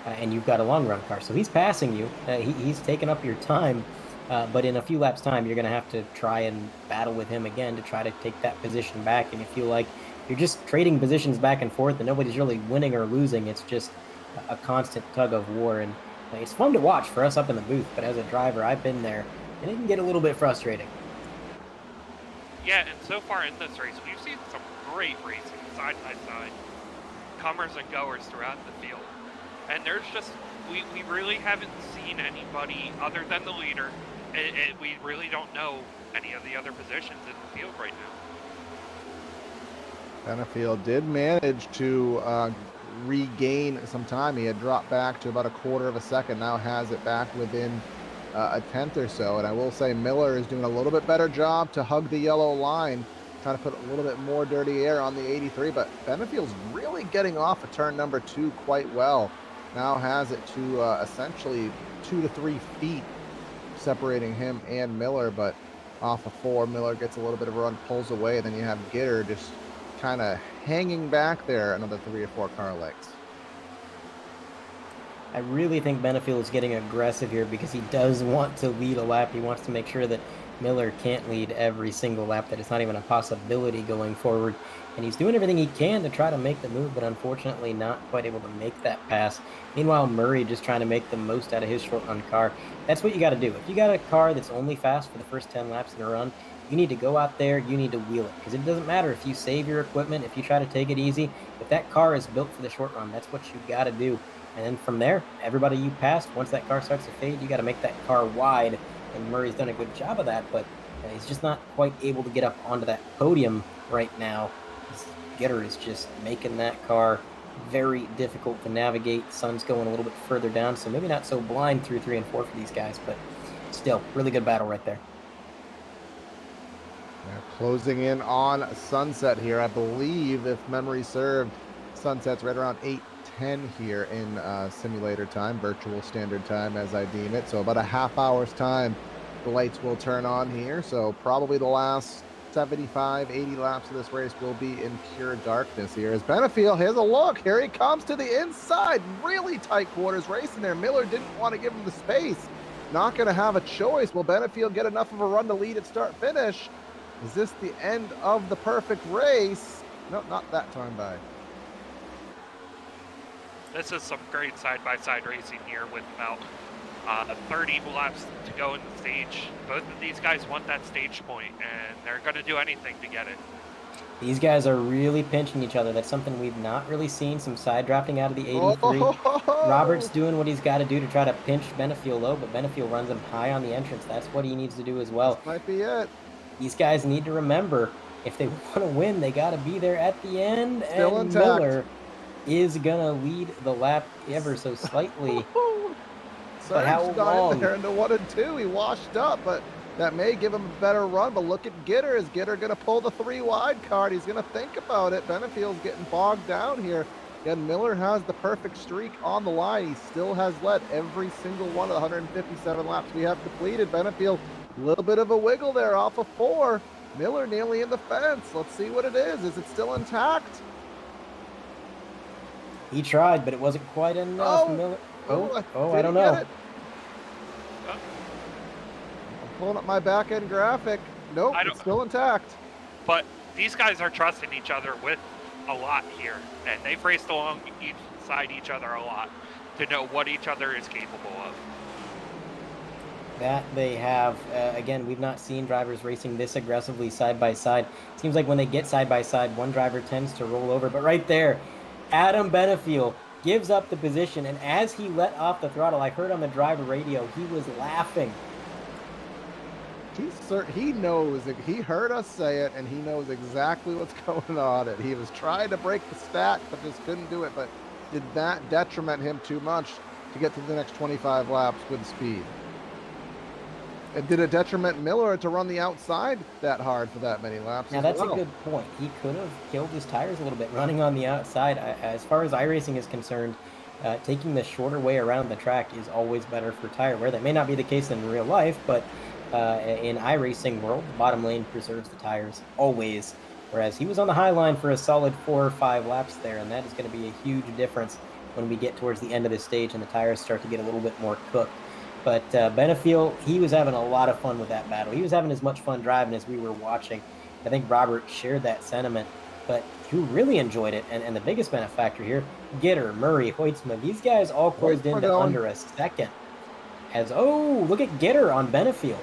and you've got a long run car. So he's passing you, he's taking up your time, but in a few laps time, you're going to have to try and battle with him again to try to take that position back. And you feel like you're just trading positions back and forth and nobody's really winning or losing. It's just a constant tug of war. And it's fun to watch for us up in the booth, but as a driver, I've been there, and it can get a little bit frustrating. Yeah, and so far in this race, we've seen some great racing side by side, comers and goers throughout the field. And there's just, we really haven't seen anybody other than the leader. We really don't know any of the other positions in the field right now. Benefield did manage to regain some time. He had dropped back to about a quarter of a second, now has it back within a tenth or so. And I will say Miller is doing a little bit better job to hug the yellow line, trying to put a little bit more dirty air on the 83, but Benefield's really getting off of turn number 2 quite well. Now has it to essentially 2 to 3 feet separating him and Miller, but off of 4, Miller gets a little bit of a run, pulls away, then you have Gitter just kind of hanging back there another 3 or 4 car lengths. I really think Benefield is getting aggressive here because he does want to lead a lap. He wants to make sure that Miller can't lead every single lap, that it's not even a possibility going forward. And he's doing everything he can to try to make the move, but unfortunately not quite able to make that pass. Meanwhile, Murray just trying to make the most out of his short run car. That's what you got to do. If you got a car that's only fast for the first 10 laps in a run, you need to go out there, you need to wheel it. Because it doesn't matter if you save your equipment, if you try to take it easy. If that car is built for the short run, that's what you got to do. And then from there, everybody you passed, once that car starts to fade, you got to make that car wide. And Murray's done a good job of that, but he's just not quite able to get up onto that podium right now. Gitter is just making that car very difficult to navigate. Sun's going a little bit further down, so maybe not so blind through 3 and 4 for these guys, but still, really good battle right there. They're closing in on sunset here. I believe, if memory served, sunset's right around 8:10 here in simulator time, virtual standard time as I deem it. So about a half hour's time, the lights will turn on here. So probably the last 75, 80 laps of this race will be in pure darkness here. As Benefield has a look, here he comes to the inside. Really tight quarters racing there. Miller didn't want to give him the space. Not going to have a choice. Will Benefield get enough of a run to lead at start finish? Is this the end of the perfect race? No, not that time by. This is some great side-by-side racing here with about 30 laps to go in the stage. Both of these guys want that stage point, and they're going to do anything to get it. These guys are really pinching each other. That's something we've not really seen. Some side drafting out of the 83. Robert's doing what he's got to do to try to pinch Benefield low, but Benefield runs him high on the entrance. That's what he needs to do as well. This might be it. These guys need to remember, if they want to win, they got to be there at the end. Still and intact. Miller is going to lead the lap ever so slightly. But how long? There into 1 and 2, he washed up, but that may give him a better run. But look at Gitter. Is Gitter going to pull the 3 wide card? He's going to think about it. Benefield's getting bogged down here. Again, Miller has the perfect streak on the line. He still has led every single one of the 157 laps we have depleted. Benefield, a little bit of a wiggle there off of 4. Miller nearly in the fence. Let's see what it is. Is it still intact? He tried, but it wasn't quite enough. Miller. I don't know. I'm pulling up my back end graphic. Nope, it's still intact. But these guys are trusting each other with a lot here, and they've raced alongside each other a lot to know what each other is capable of. That they have. Again, we've not seen drivers racing this aggressively side by side. Seems like when they get side by side, one driver tends to roll over. But right there, Adam Benefield gives up the position, and as he let off the throttle, I heard on the driver radio, he was laughing. He knows, he heard us say it, and he knows exactly what's going on. He was trying to break the stack, but just couldn't do it. But did that detriment him too much to get to the next 25 laps with speed? And did it detriment Miller to run the outside that hard for that many laps? Now, that's a good point. He could have killed his tires a little bit running on the outside. As far as iRacing is concerned, taking the shorter way around the track is always better for tire wear. That may not be the case in real life, but in iRacing world, the bottom lane preserves the tires always. Whereas he was on the high line for a solid 4 or 5 laps there, and that is going to be a huge difference when we get towards the end of the stage and the tires start to get a little bit more cooked. But Benefield, he was having a lot of fun with that battle. He was having as much fun driving as we were watching. I think Robert shared that sentiment, but who really enjoyed it, and the biggest benefactor here, Gitter, Murray, Hoytsma, these guys all closed into under a second. Look at Gitter on Benefield.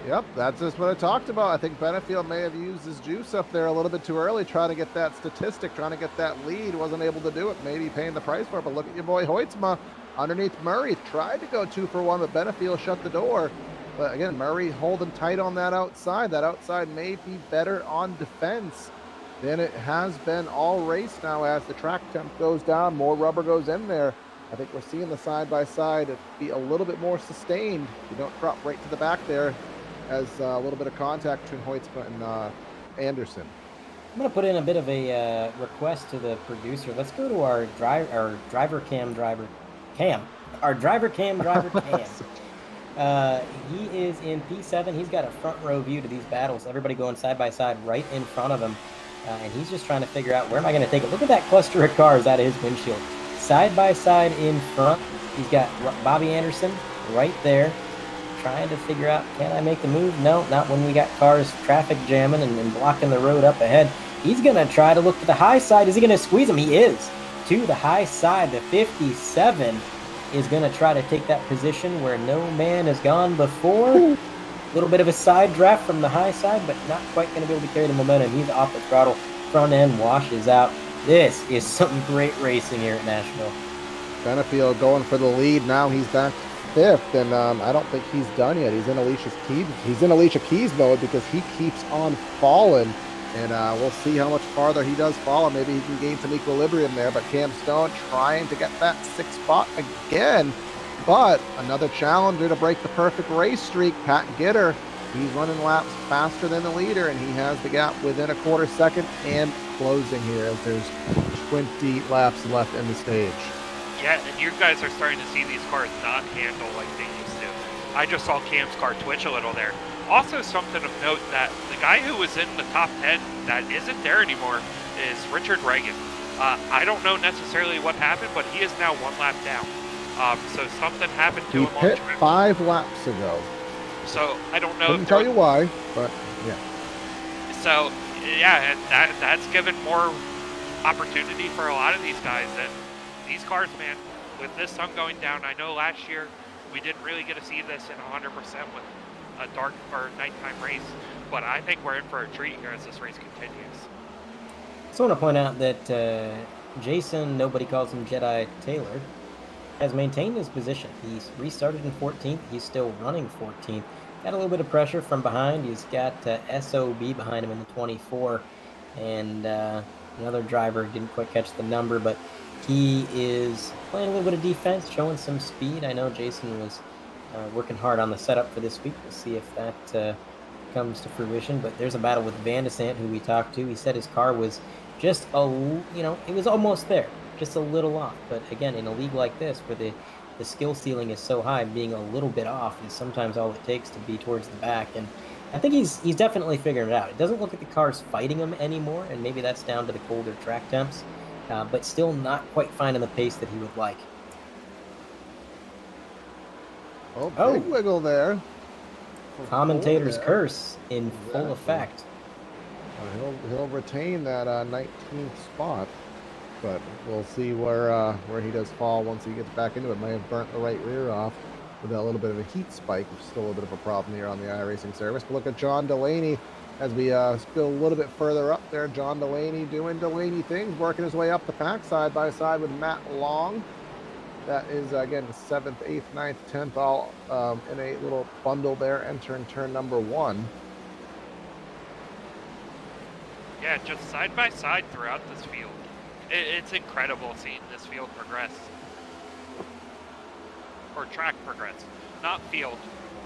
Yep, that's just what I talked about. I think Benefield may have used his juice up there a little bit too early, trying to get that statistic, trying to get that lead. Wasn't able to do it, maybe paying the price for it. But look at your boy Hoytsma underneath Murray. Tried to go 2 for 1, but Benefield shut the door. But again, Murray holding tight on that outside. That outside may be better on defense than it has been all race now. As the track temp goes down, more rubber goes in there. I think we're seeing the side-by-side be a little bit more sustained. You don't drop right to the back there, as a little bit of contact between Hoytsma and Anderson. I'm going to put in a bit of a request to the producer. Let's go to our driver cam driver. He is in P7. He's got a front row view to these battles. Everybody going side by side right in front of him. And he's just trying to figure out, where am I going to take it? Look at that cluster of cars out of his windshield. Side by side in front. He's got Bobby Anderson right there, trying to figure out, can I make the move? No, not when we got cars traffic jamming and blocking the road up ahead. He's going to try to look to the high side. Is he going to squeeze him? He is. To the high side, the 57 is going to try to take that position where no man has gone before. A little bit of a side draft from the high side, but not quite going to be able to carry the momentum. He's off the throttle. Front end washes out. This is some great racing here at Nashville. Benefield going for the lead. Now he's back 5th, and I don't think he's done yet. He's in Alicia Keys mode because he keeps on falling, and we'll see how much farther he does fall, and maybe he can gain some equilibrium there. But Cam Stone trying to get that 6th spot again. But another challenger to break the perfect race streak, Pat Gitter. He's running laps faster than the leader, and he has the gap within a quarter second and closing here as there's 20 laps left in the stage. Yeah, and you guys are starting to see these cars not handle like they used to. I just saw Cam's car twitch a little there. Also, something of note that the guy who was in the top 10 that isn't there anymore is Richard Reagan. I don't know necessarily what happened, but he is now 1 lap down. So something happened to him on He track. pit 5 laps ago. So I don't know. Couldn't tell you why, but yeah. So yeah, and that's given more opportunity for a lot of these guys. And these cars, man, with this sun going down, I know last year we didn't really get to see this in 100% with a dark or nighttime race, but I think we're in for a treat here as this race continues. So I want to point out that Jason, nobody calls him Jedi Taylor, has maintained his position. He's restarted in 14th. He's still running 14th. Got a little bit of pressure from behind. He's got SOB behind him in the 24. And another driver didn't quite catch the number, but he is playing a little bit of defense, showing some speed. I know Jason was working hard on the setup for this week. We'll see if that comes to fruition. But there's a battle with Van de Sant, who we talked to. He said his car was just it was almost there, just a little off. But again, in a league like this, where the skill ceiling is so high, being a little bit off is sometimes all it takes to be towards the back. And I think he's definitely figuring it out. It doesn't look like the car's fighting him anymore, and maybe that's down to the colder track temps, but still not quite finding the pace that he would like. Big wiggle there. Commentator's curse in full effect. He'll retain that 19th spot, but we'll see where he does fall once he gets back into it. May have burnt the right rear off with a little bit of a heat spike, which is still a bit of a problem here on the iRacing service. But look at John Delaney as we go a little bit further up there. John Delaney doing Delaney things, working his way up the pack side by side with Matt Long. That is, again, 7th, 8th, 9th, 10th, all in a little bundle there, entering turn number 1. Yeah, just side by side throughout this field. It's incredible seeing this field progress. Or track progress. Not field,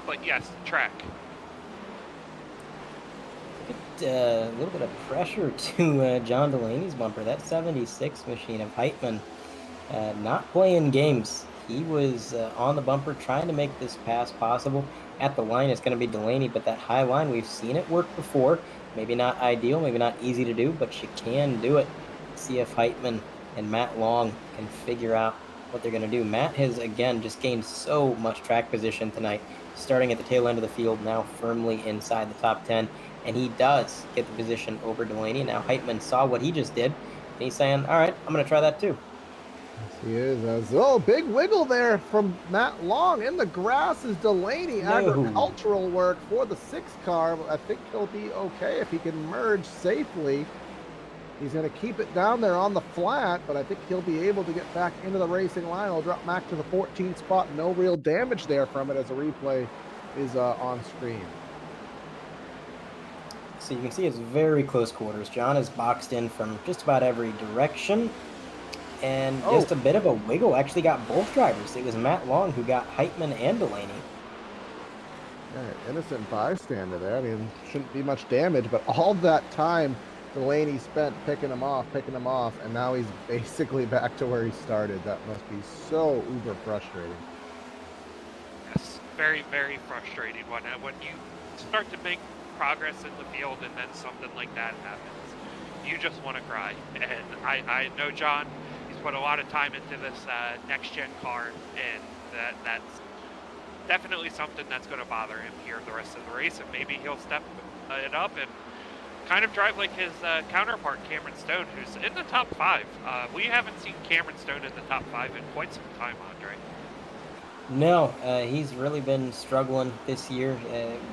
but yes, track. A little bit of pressure to John Delaney's bumper. That 76 machine of Heitman not playing games. He was on the bumper trying to make this pass possible. At the line, it's going to be Delaney, but that high line, we've seen it work before. Maybe not ideal, maybe not easy to do, but you can do it. See if Heitman and Matt Long can figure out what they're going to do. Matt has, again, just gained so much track position tonight, starting at the tail end of the field, now firmly inside the top 10, and he does get the position over Delaney. Now Heitman saw what he just did, and he's saying, all right, I'm going to try that too. He is. Big wiggle there from Matt Long. In the grass is Delaney. No. Agricultural work for the 6th car. I think he'll be okay if he can merge safely. He's going to keep it down there on the flat, but I think he'll be able to get back into the racing line. He'll drop back to the 14th spot. No real damage there from it as a replay is on screen. So you can see it's very close quarters. John is boxed in from just about every direction. And just a bit of a wiggle actually got both drivers. It was Matt Long who got Heitman and Delaney. Yeah, innocent bystander there. I mean, shouldn't be much damage, but all that time Delaney spent picking him off, and now he's basically back to where he started. That must be so uber frustrating. Yes, very, very frustrating when you start to make progress in the field and then something like that happens. You just want to cry. And I know John, he's put a lot of time into this next-gen car, and that's definitely something that's going to bother him here the rest of the race, and maybe he'll step it up and kind of drive like his counterpart, Cameron Stone, who's in the top 5. We haven't seen Cameron Stone in the top 5 in quite some time, Andre. No, he's really been struggling this year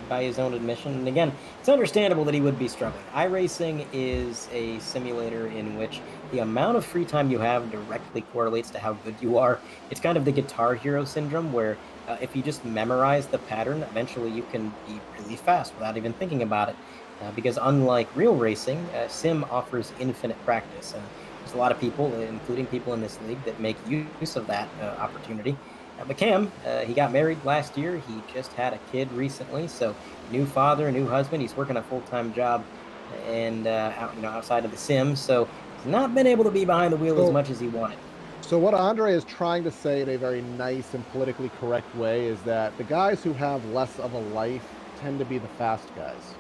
by his own admission. And again, it's understandable that he would be struggling. iRacing is a simulator in which the amount of free time you have directly correlates to how good you are. It's kind of the Guitar Hero syndrome where if you just memorize the pattern, eventually you can be really fast without even thinking about it. because unlike real racing, sim offers infinite practice, and there's a lot of people, including people in this league, that make use of that opportunity. But Cam, he got married last year. He just had a kid recently, so new father, new husband. He's working a full-time job, and outside of the sim, so he's not been able to be behind the wheel as much as he wanted. So what Andre is trying to say in a very nice and politically correct way is that the guys who have less of a life tend to be the fast guys.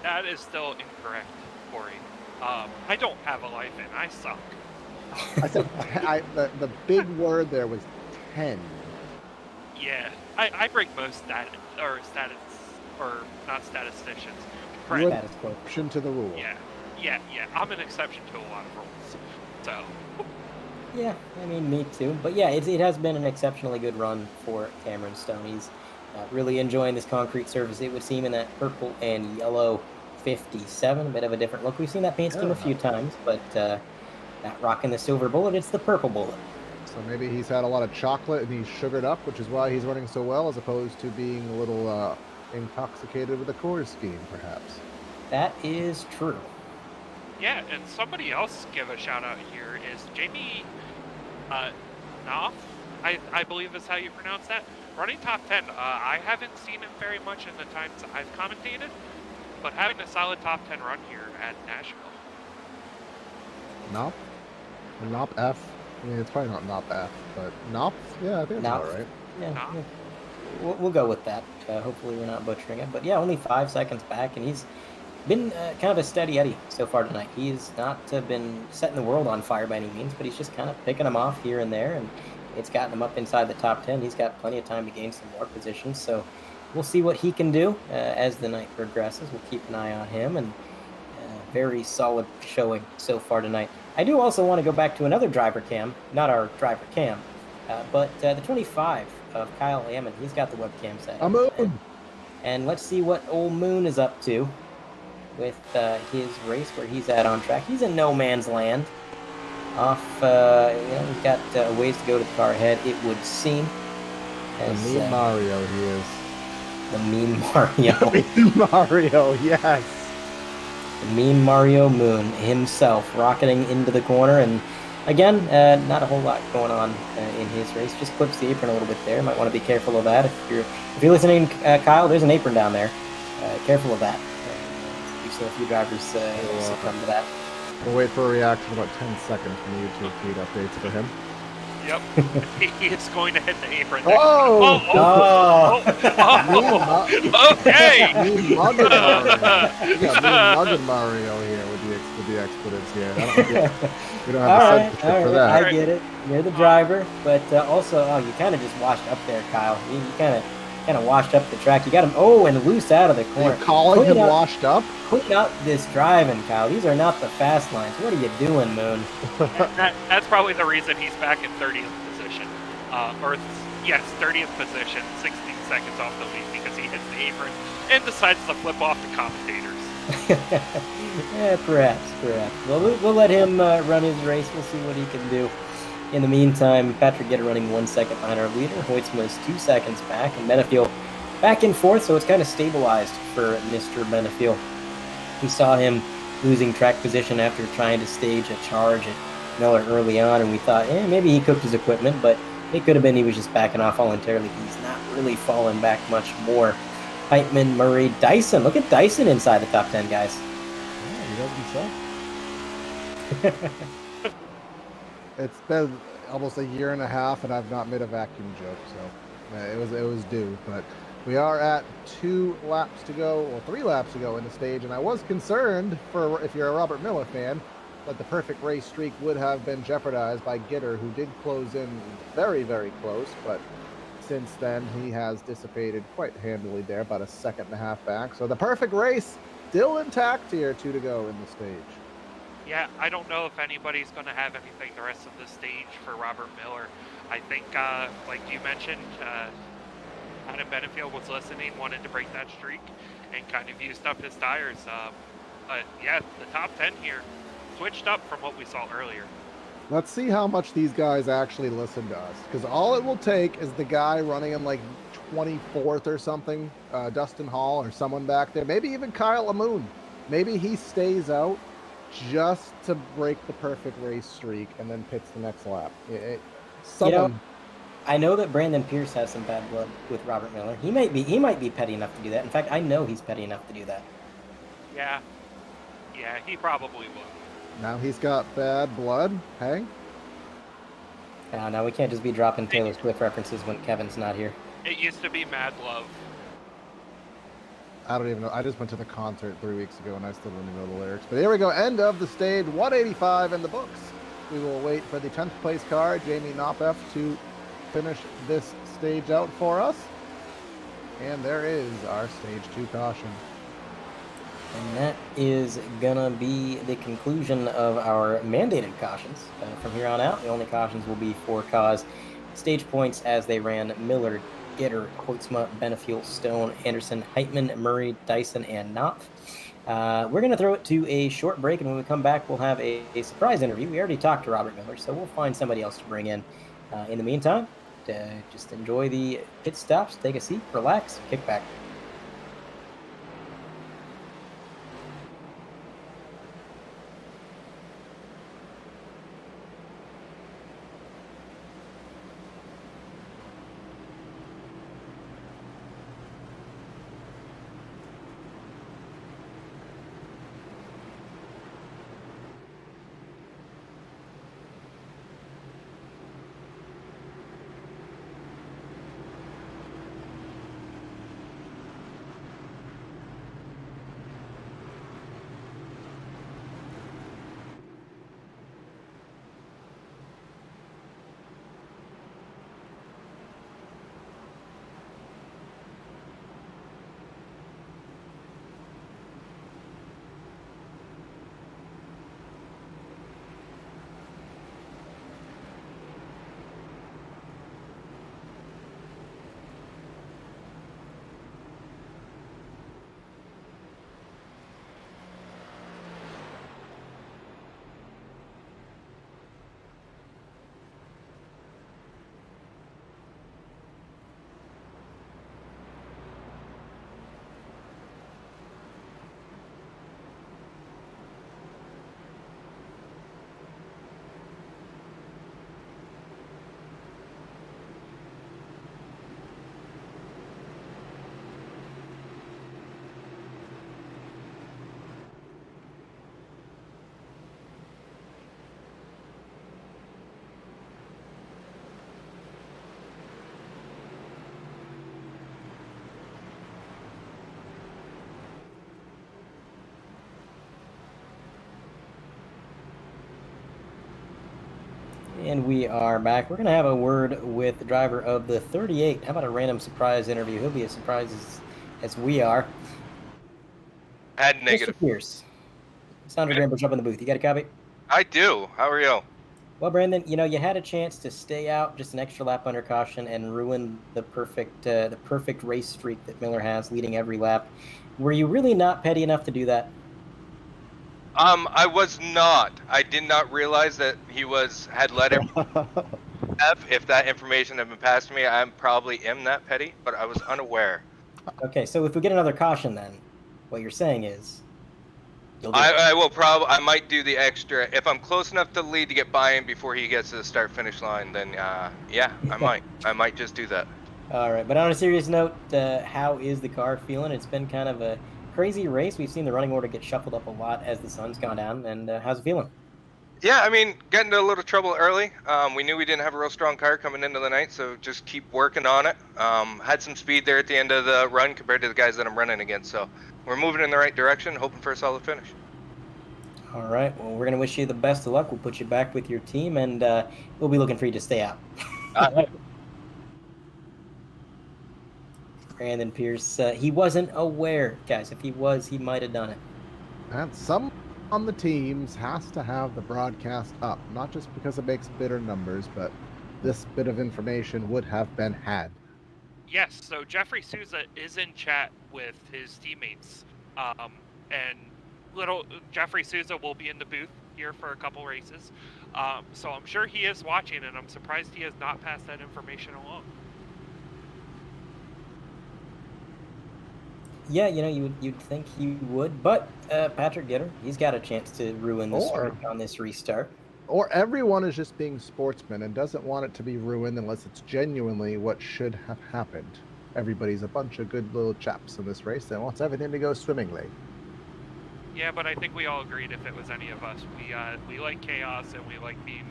That is still incorrect, Corey. I don't have a life and I suck. I said the big word there was 10. Yeah, I break most not statisticians. You're Status an quo. exception to the rule. Yeah. I'm an exception to a lot of rules. So. Yeah, I mean, me too. But yeah, it has been an exceptionally good run for Cameron Stone. He's really enjoying this concrete surface. It would seem in that purple and yellow 57, a bit of a different look. We've seen that paint scheme a few times, but not rocking the silver bullet, it's the purple bullet. So maybe he's had a lot of chocolate and he's sugared up, which is why he's running so well, as opposed to being a little intoxicated with the core scheme, perhaps. That is true. Yeah, and somebody else give a shout out here is Jamie Knopf, I believe is how you pronounce that. Running top 10. I haven't seen him very much in the times I've commentated, but having a solid top 10 run here at Nashville. Nop? Nop F? I mean, it's probably not Nop F, but Nop? Yeah, I think it's all right. Yeah. We'll go with that. Hopefully we're not butchering it. But yeah, only 5 seconds back, and he's been kind of a steady Eddie so far tonight. He's not been setting the world on fire by any means, but he's just kind of picking them off here and there, and it's gotten him up inside the top 10. He's got plenty of time to gain some more positions, so we'll see what he can do as the night progresses. We'll keep an eye on him, and very solid showing so far tonight. I do also want to go back to another driver cam, not our driver cam, but the 25 of Kyle Ammon. He's got the webcam set. And let's see what old Moon is up to with his race, where he's at on track. He's in no man's land. He's got a ways to go to the car ahead, it would seem. The mean Mario he is. The mean Mario. The mean Mario, yes. The mean Mario Moon himself rocketing into the corner, and again, not a whole lot going on in his race. Just clips the apron a little bit there. Might want to be careful of that. If you're listening, Kyle, there's an apron down there. Careful of that. We've seen a few drivers succumb to that. We'll wait for a reaction about 10 seconds from the YouTube feed updates for him. Yep. He is going to hit the apron. Oh! Okay! Mean Muggen Mario here with the expletives here. We don't have the censorship for that. I get it. You're the driver, but also, you kind of just washed up there, Kyle. You kind of washed up the track. You got him, and loose out of the corner. You're calling him washed up? Clean up this driving, Kyle. These are not the fast lines. What are you doing, Moon? That's probably the reason he's back in 30th position. 30th position, 16 seconds off the lead, because he hits the apron and decides to flip off the commentators. Yeah, perhaps. Well, we'll let him run his race. We'll see what he can do. In the meantime, Patrick Gitter running 1 second behind our leader. Hoytsma is 2 seconds back, and Benefiel back in fourth, so it's kind of stabilized for Mr. Benefiel. We saw him losing track position after trying to stage a charge at Miller early on, and we thought, maybe he cooked his equipment, but it could have been he was just backing off voluntarily. He's not really fallen back much more. Heitman, Murray, Dyson. Look at Dyson inside the top 10, guys. Yeah, he doesn't suck. It's been almost a year and a half, and I've not made a vacuum joke, so it was due. But we are at 2 laps to go, or 3 laps to go in the stage, and I was concerned, for if you're a Robert Miller fan, that the perfect race streak would have been jeopardized by Gitter, who did close in very, very close, but since then he has dissipated quite handily there, about a second and a half back. So the perfect race still intact here, 2 to go in the stage. Yeah, I don't know if anybody's going to have anything the rest of the stage for Robert Miller. I think, like you mentioned, Adam Benefiel was listening, wanted to break that streak, and kind of used up his tires. But yeah, the top 10 here switched up from what we saw earlier. Let's see how much these guys actually listen to us, because all it will take is the guy running in like 24th or something, Dustin Hall or someone back there, maybe even Kyle Amoon, maybe he stays out just to break the perfect race streak and then pits the next lap. Someone. I know that Brandon Pierce has some bad blood with Robert Miller. He might be petty enough to do that. In fact, I know he's petty enough to do that. Yeah. Yeah, he probably would. Now he's got bad blood. Hey. Now we can't just be dropping Taylor Swift references when Kevin's not here. It used to be Mad Love. I don't even know. I just went to the concert 3 weeks ago and I still don't even know the lyrics. But here we go. End of the stage 185 in the books. We will wait for the 10th place car, Jamie Knopf, to finish this stage out for us. And there is our stage 2 caution. And that is gonna be the conclusion of our mandated cautions. From here on out, the only cautions will be for cause stage points as they ran Miller, Gitter, Koitsma, Benefiel, Stone, Anderson, Heitman, Murray, Dyson, and Knopf. We're going to throw it to a short break, and when we come back, we'll have a surprise interview. We already talked to Robert Miller, so we'll find somebody else to bring in. In the meantime, just enjoy the pit stops, take a seat, relax, kick back. And we are back. We're going to have a word with the driver of the 38. How about a random surprise interview? He'll be as surprised as we are. Add negative. Mr. Pierce. Sandra Grambush up in the booth. You got a copy? I do. How are you? Well, Brandon, you had a chance to stay out just an extra lap under caution and ruin the perfect race streak that Miller has, leading every lap. Were you really not petty enough to do that? I was not. I did not realize that he had let him have. If that information had been passed to me, I probably am that petty, but I was unaware. Okay, so if we get another caution, then what you're saying is I will probably. I might do the extra if I'm close enough to the lead to get by him before he gets to the start-finish line. Then yeah, I might. I might just do that. All right, but on a serious note, how is the car feeling? It's been kind of a crazy race. We've seen the running order get shuffled up a lot as the sun's gone down. And how's it feeling? Yeah, I mean, got into a little trouble early. We knew we didn't have a real strong car coming into the night, so just keep working on it. Had some speed there at the end of the run compared to the guys that I'm running against, so we're moving in the right direction, hoping for a solid finish. All right, well, we're going to wish you the best of luck. We'll put you back with your team, and we'll be looking for you to stay out. Brandon Pierce, he wasn't aware, guys. If he was, he might have done it. And some on the teams has to have the broadcast up, not just because it makes better numbers, but this bit of information would have been had. Yes, so Jeffrey Souza is in chat with his teammates, and little Jeffrey Souza will be in the booth here for a couple races, so I'm sure he is watching, and I'm surprised he has not passed that information along. Yeah, you'd think he would, but Patrick Gitter, he's got a chance to ruin the streak on this restart. Or everyone is just being sportsmen and doesn't want it to be ruined unless it's genuinely what should have happened. Everybody's a bunch of good little chaps in this race and wants everything to go swimmingly. Yeah, but I think we all agreed if it was any of us, we like chaos and we like being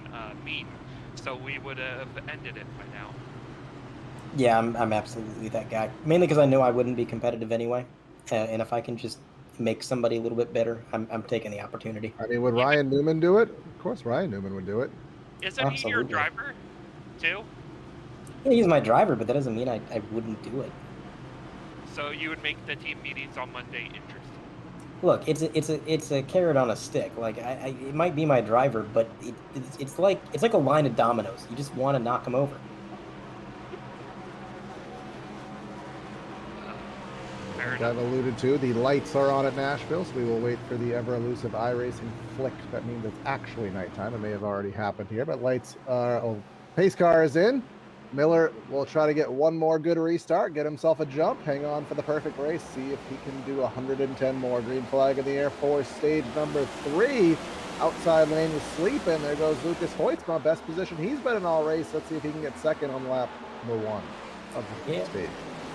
mean, so we would have ended it by now. Yeah, I'm absolutely that guy. Mainly because I know I wouldn't be competitive anyway, and if I can just make somebody a little bit better, I'm taking the opportunity. I mean, would Ryan Newman do it? Of course, Ryan Newman would do it. Isn't he your Absolutely. driver, too? Yeah, he's my driver, but that doesn't mean I wouldn't do it. So you would make the team meetings on Monday interesting. Look, it's a carrot on a stick. Like it might be my driver, but it's like a line of dominoes. You just want to knock them over. Like I've alluded to, the lights are on at Nashville, so we will wait for the ever-elusive iRacing flick. That means it's actually nighttime. It may have already happened here, but lights are... Oh, pace car is in. Miller will try to get one more good restart, get himself a jump, hang on for the perfect race, see if he can do 110 more. Green flag in the air for stage number 3. Outside lane is sleeping. There goes Lucas Hoytsma, best position he's been in all race. Let's see if he can get second on lap number 1 of the stage.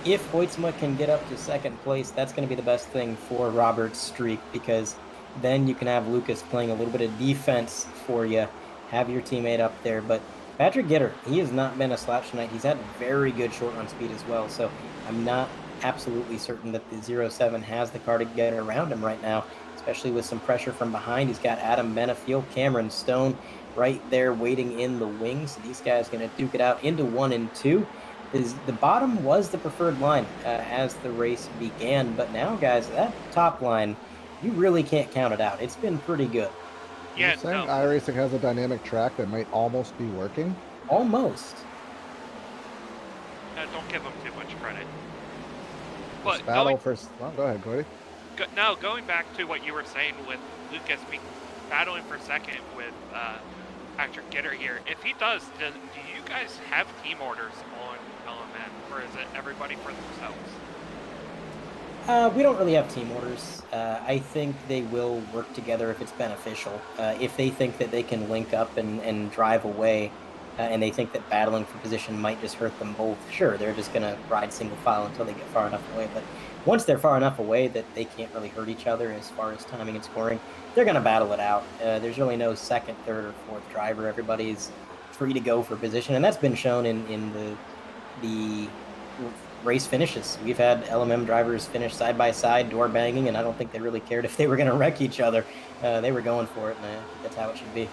If Hoytsma can get up to second place, that's going to be the best thing for Robert's streak, because then you can have Lucas playing a little bit of defense for you, have your teammate up there. But Patrick Gitter, he has not been a slouch tonight. He's had very good short run speed as well, so I'm not absolutely certain that the 07 has the car to get around him right now, especially with some pressure from behind. He's got Adam Benefiel, Cameron Stone right there waiting in the wings. So these guys going to duke it out into 1 and 2. The bottom was the preferred line as the race began, but now, guys, that top line, you really can't count it out. It's been pretty good. Yeah, You're saying iRacing has a dynamic track that might almost be working? Almost. Don't give them too much credit. But battle for... Oh, go ahead, Cody. Now, going back to what you were saying with Lucas battling for second with Patrick Gitter here, if he does you guys have team orders on LMN, or is it everybody for themselves? We don't really have team orders. I think they will work together if it's beneficial. If they think that they can link up and drive away, and they think that battling for position might just hurt them both, sure, they're just going to ride single file until they get far enough away. But once they're far enough away that they can't really hurt each other as far as timing and scoring, they're going to battle it out. There's really no second, third, or fourth driver. Everybody's free to go for position, and that's been shown in the race finishes. We've had LMM drivers finish side by side, door banging, and I don't think they really cared if they were going to wreck each other. They were going for it, and I think that's how it should be.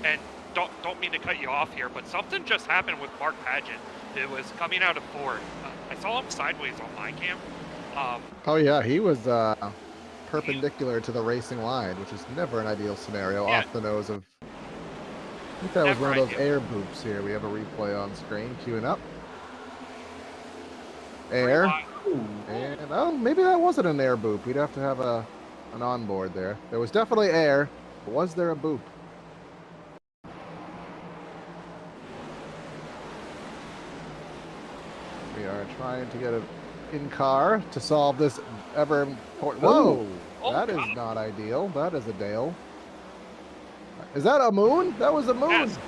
And don't mean to cut you off here, but something just happened with Mark Paget. It was coming out of Ford. I saw him sideways on my cam. Oh yeah, he was perpendicular to the racing line, which is never an ideal scenario. Yeah. Off the nose of... I think that was one of those air boops here. We have a replay on screen, queuing up. Air. And oh, maybe that wasn't an air boop. We'd have to have an onboard there. There was definitely air. But was there a boop? We are trying to get an in-car to solve this ever important... Whoa! That is not ideal. That is a Dale. Is that a moon? That was a moon! Yes.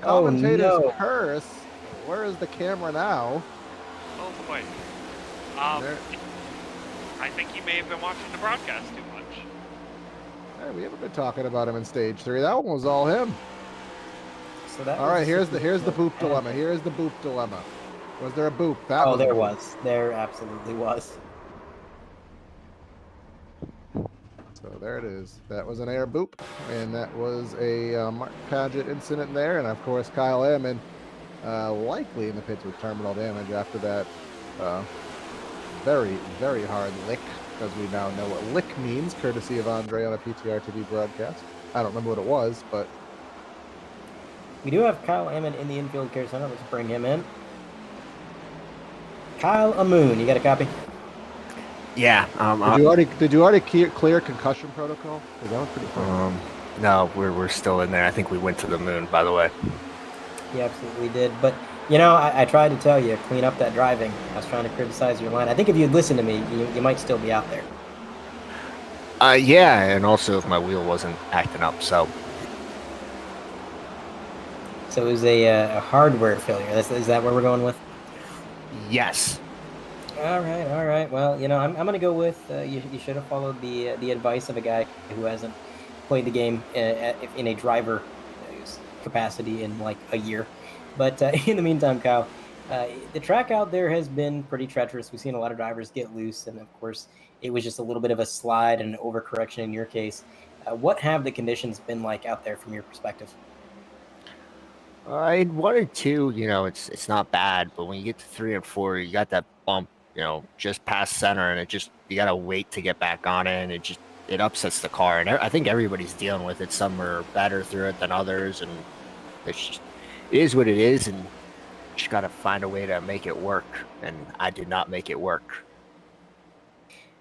Commentator's curse. Where is the camera now? Oh boy. I think he may have been watching the broadcast too much. Hey, we haven't been talking about him in stage 3. That one was all him. So that all right, here's the boop dilemma. Here is the boop dilemma. Was there a boop? There was. There absolutely was. So there it is. That was an air boop, and that was a Mark Paget incident there, and of course Kyle Ammon likely in the pits with terminal damage after that very, very hard lick, because we now know what lick means, courtesy of Andre on a PTR TV broadcast. I don't remember what it was, but... We do have Kyle Ammon in the infield care center. Let's bring him in. Kyle Amoon, you got a copy? Yeah. Did you already clear concussion protocol? That was pretty fun. No, we're still in there. I think we went to the moon, by the way. He absolutely did. But You know, I tried to tell you, clean up that driving. I was trying to criticize your line. I think if you'd listened to me, you might still be out there. Yeah, and also if my wheel wasn't acting up, so. So it was a hardware failure. Is that where we're going with? Yes. All right. Well, you know, I'm going to go with you should have followed the advice of a guy who hasn't played the game in a driver capacity in like a year. But in the meantime, Kyle, the track out there has been pretty treacherous. We've seen a lot of drivers get loose, and of course, it was just a little bit of a slide and an overcorrection in your case. What have the conditions been like out there from your perspective? In 1 and 2, it's not bad, but when you get to 3 and 4, you got that bump, just past center, and you gotta wait to get back on it, and it upsets the car, and I think everybody's dealing with it. Some are better through it than others, and it is what it is, and you just gotta find a way to make it work, and I did not make it work.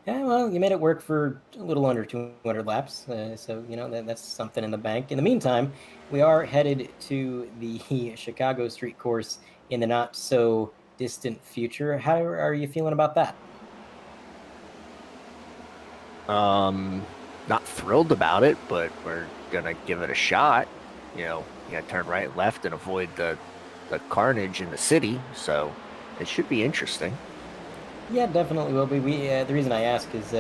Yeah, well, you made it work for a little under 200 laps, so you know that's something in the bank. In the meantime, we are headed to the Chicago Street Course in the not so distant future. How are you feeling about that? Not thrilled about it, but we're gonna give it a shot. You gotta turn right, left, and avoid the carnage in the city. So it should be interesting. Yeah, definitely will be. The reason I ask is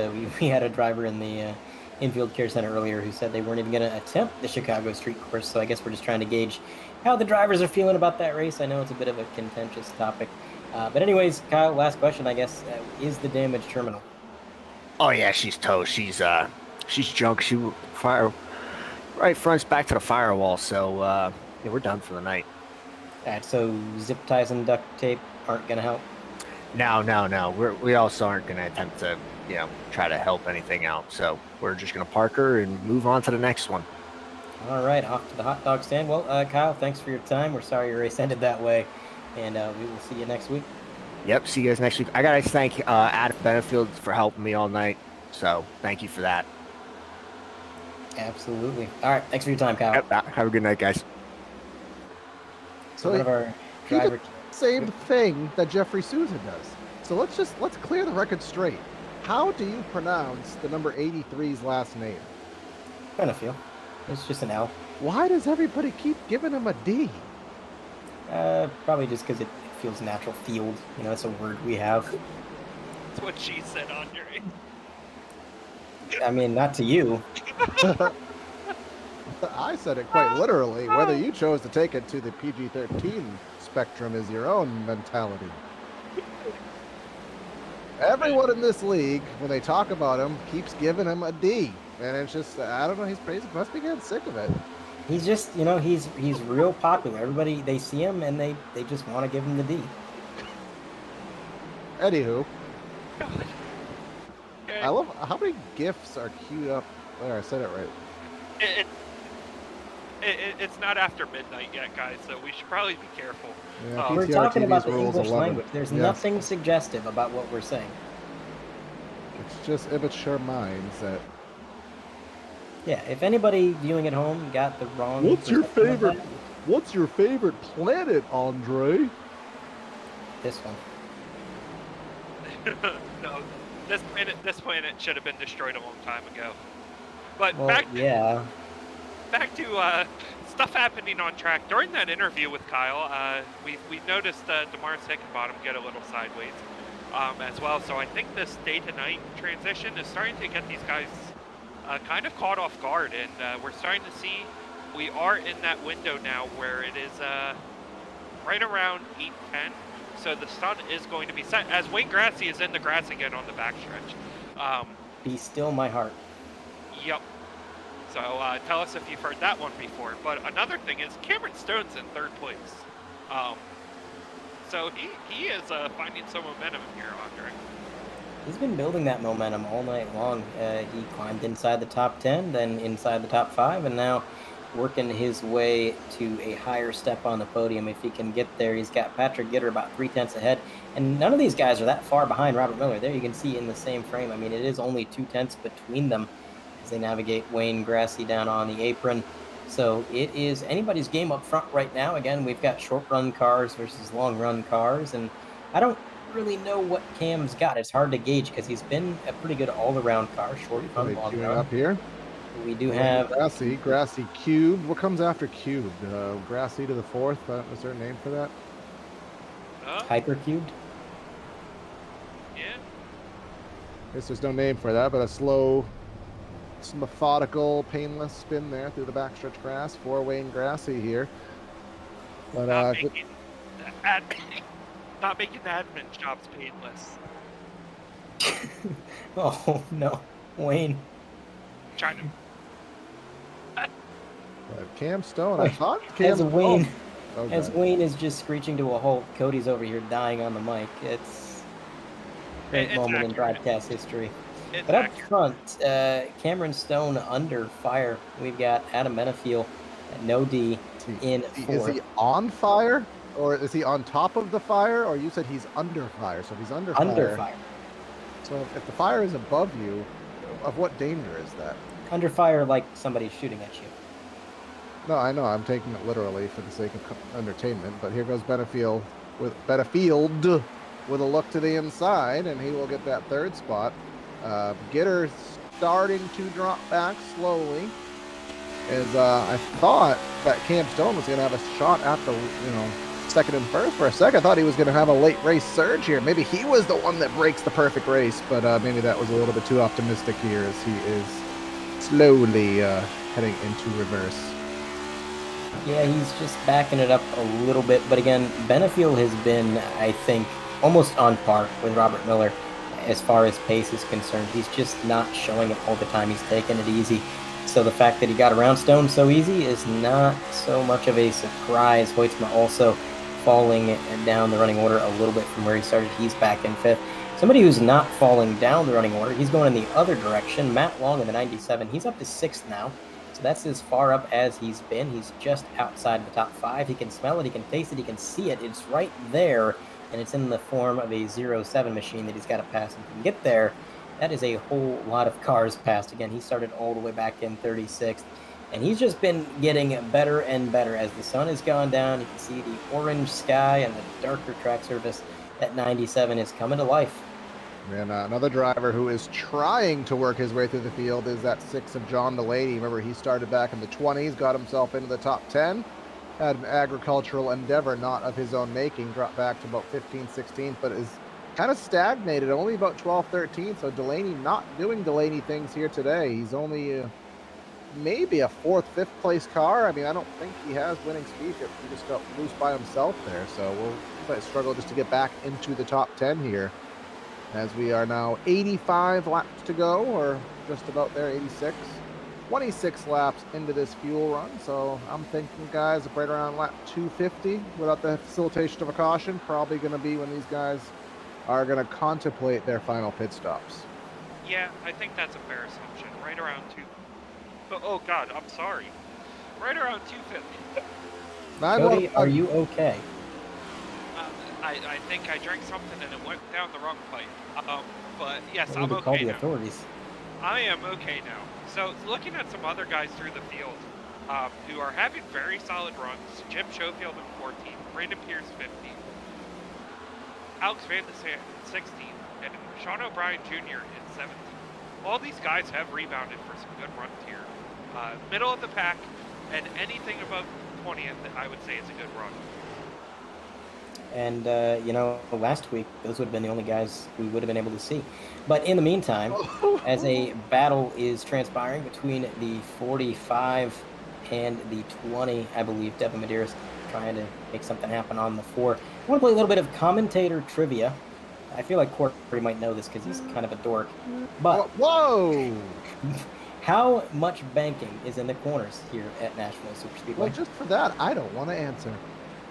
we had a driver in the infield care center earlier who said they weren't even going to attempt the Chicago Street Course. So I guess we're just trying to gauge how the drivers are feeling about that race. I know it's a bit of a contentious topic, but anyways, Kyle, last question, I guess, is the damage terminal? Oh yeah, she's toast. She's junk. She fire right fronts back to the firewall. So yeah, we're done for the night. All right, so zip ties and duct tape aren't going to help. No. We also aren't going to attempt to, try to help anything out. So we're just going to park her and move on to the next one. All right, off to the hot dog stand. Well, Kyle, thanks for your time. We're sorry your race ended that way, and we will see you next week. Yep, see you guys next week. I got to thank Adam Benefield for helping me all night. So thank you for that. Absolutely. All right, thanks for your time, Kyle. Yep, have a good night, guys. So one of our he did driver. the same thing that Jeffrey Sousa does. So let's clear the record straight. How do you pronounce the number 83's last name? Benefield. It's just an L. Why does everybody keep giving him a D? Probably just because it feels natural. Field, it's a word we have. That's what she said, Andre. I mean, not to you. I said it quite literally. Whether you chose to take it to the PG-13 spectrum is your own mentality. Everyone in this league, when they talk about him, keeps giving him a D. And it's just, I don't know, he must be getting sick of it. He's just, he's real popular. Everybody, they see him and they just want to give him the D. Anywho. I love how many GIFs are queued up. There, I said it right. It's not after midnight yet, guys, so we should probably be careful. Yeah, We're talking about the English 11. language. There's nothing suggestive about what we're saying. It's just immature minds that... Yeah, if anybody viewing at home got the wrong... What's your favorite planet, Andre? This one. No, this planet should have been destroyed a long time ago. But Well, back to stuff happening on track. During that interview with Kyle, we noticed DeMars Hickenbottom get a little sideways as well. So I think this day to night transition is starting to get these guys kind of caught off guard, and we're starting to see we are in that window now where it is right around 8:10. So the sun is going to be set as Wayne Grassy is in the grass again on the backstretch. Be still my heart. Yep. So tell us if you've heard that one before. But another thing is Cameron Stone's in third place. So he is finding some momentum here, Andre. He's been building that momentum all night long. He climbed inside the top 10, then inside the top 5, and now working his way to a higher step on the podium. If he can get there, he's got Patrick Gitter about 3/10 ahead. And none of these guys are that far behind Robert Miller. There you can see in the same frame. I mean, it is only 2/10 between them as they navigate Wayne Grassy down on the apron. So it is anybody's game up front right now. Again, we've got short run cars versus long run cars, and I don't really know what Cam's got. It's hard to gauge because he's been a pretty good all-around car, short run, long Queuing run. up here. We do have Grassy cubed. What comes after cubed? Grassy to the fourth. Is there a name for that? hypercubed. Yeah. Guess there's no name for that, but a slow, methodical, painless spin there through the backstretch grass for Wayne Grassy here. But not making the admin jobs painless. Oh no, Wayne. Trying to. Cam Stone, I thought As Wayne, Okay. as Wayne is just screeching to a halt, Cody's over here dying on the mic. It's a great It's moment in accurate. broadcast history. It's But up accurate. front, Cameron Stone under fire. We've got Adam Benefiel at no D in Is fourth. he on fire, or is he on top of the fire, or you said he's under fire? So if he's under fire. So if the fire is above you, of what danger is that? Under fire like somebody's shooting at you. No, I know. I'm taking it literally for the sake of entertainment. But here goes Benefield with a look to the inside, and he will get that third spot. Gitter starting to drop back slowly. As I thought that Cam Stone was going to have a shot at the second and first for a second. I thought he was going to have a late race surge here. Maybe he was the one that breaks the perfect race, but maybe that was a little bit too optimistic here as he is slowly heading into reverse. Yeah, he's just backing it up a little bit. But again, Benefiel has been, I think, almost on par with Robert Miller as far as pace is concerned. He's just not showing it all the time. He's taking it easy. So the fact that he got around Stone so easy is not so much of a surprise. Hoytsma also falling down the running order a little bit from where he started. He's back in fifth. Somebody who's not falling down the running order, he's going in the other direction. Matt Long in the 97. He's up to sixth now. So that's as far up as he's been. He's just outside the top five. He can smell it, he can taste it, he can see it. It's right there, and it's in the form of a 07 machine that he's got to pass. And can get there. That is a whole lot of cars passed. Again, he started all the way back in 36th, and he's just been getting better and better as the sun has gone down. You can see the orange sky and the darker track surface. That 97 is coming to life. And another driver who is trying to work his way through the field is that 6 of John Delaney. Remember, he started back in the 20s, got himself into the top 10, had an agricultural endeavor not of his own making, dropped back to about 15, 16, but is kind of stagnated, only about 12, 13. So Delaney not doing Delaney things here today. He's only maybe a 4th, 5th place car. I mean, I don't think he has winning speed. He just got loose by himself there. So we'll struggle just to get back into the top 10 here. As we are now 85 laps to go, or just about there, 86. 26 laps into this fuel run, so I'm thinking, guys, right around lap 250 without the facilitation of a caution, probably going to be when these guys are going to contemplate their final pit stops. Yeah, I think that's a fair assumption. Right around oh God, I'm sorry. Right around 250. Cody, are you okay? I think I drank something and it went down the wrong pipe. But yes, I need I'm to call okay the now. authorities. I am okay now. So looking at some other guys through the field who are having very solid runs. Jim Schofield in 14th, Brandon Pierce 15th, Alex Van de Sand 16th, and Sean O'Brien Jr. in 17th. All these guys have rebounded for some good runs here. Middle of the pack, and anything above 20th, I would say is a good run. And, last week, those would have been the only guys we would have been able to see. But in the meantime, as a battle is transpiring between the 45 and the 20, I believe, Devin Medeiros trying to make something happen on the 4. I want to play a little bit of commentator trivia. I feel like Corey might know this because he's kind of a dork. But whoa! How much banking is in the corners here at Nashville Superspeedway? Well, just for that, I don't want to answer.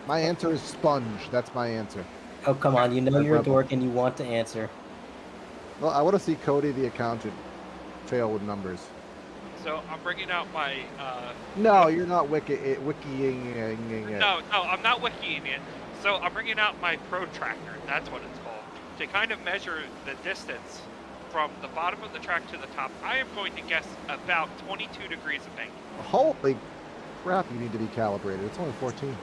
My answer is sponge. That's my answer. Oh, come on. You know you're a dork and you want to answer. Well, I want to see Cody the accountant fail with numbers. So I'm bringing out my... No, you're not wikiing it. No, I'm not wikiing it. So I'm bringing out my protractor. That's what it's called. To kind of measure the distance from the bottom of the track to the top. I am going to guess about 22 degrees of banking. Holy crap, you need to be calibrated. It's only 14.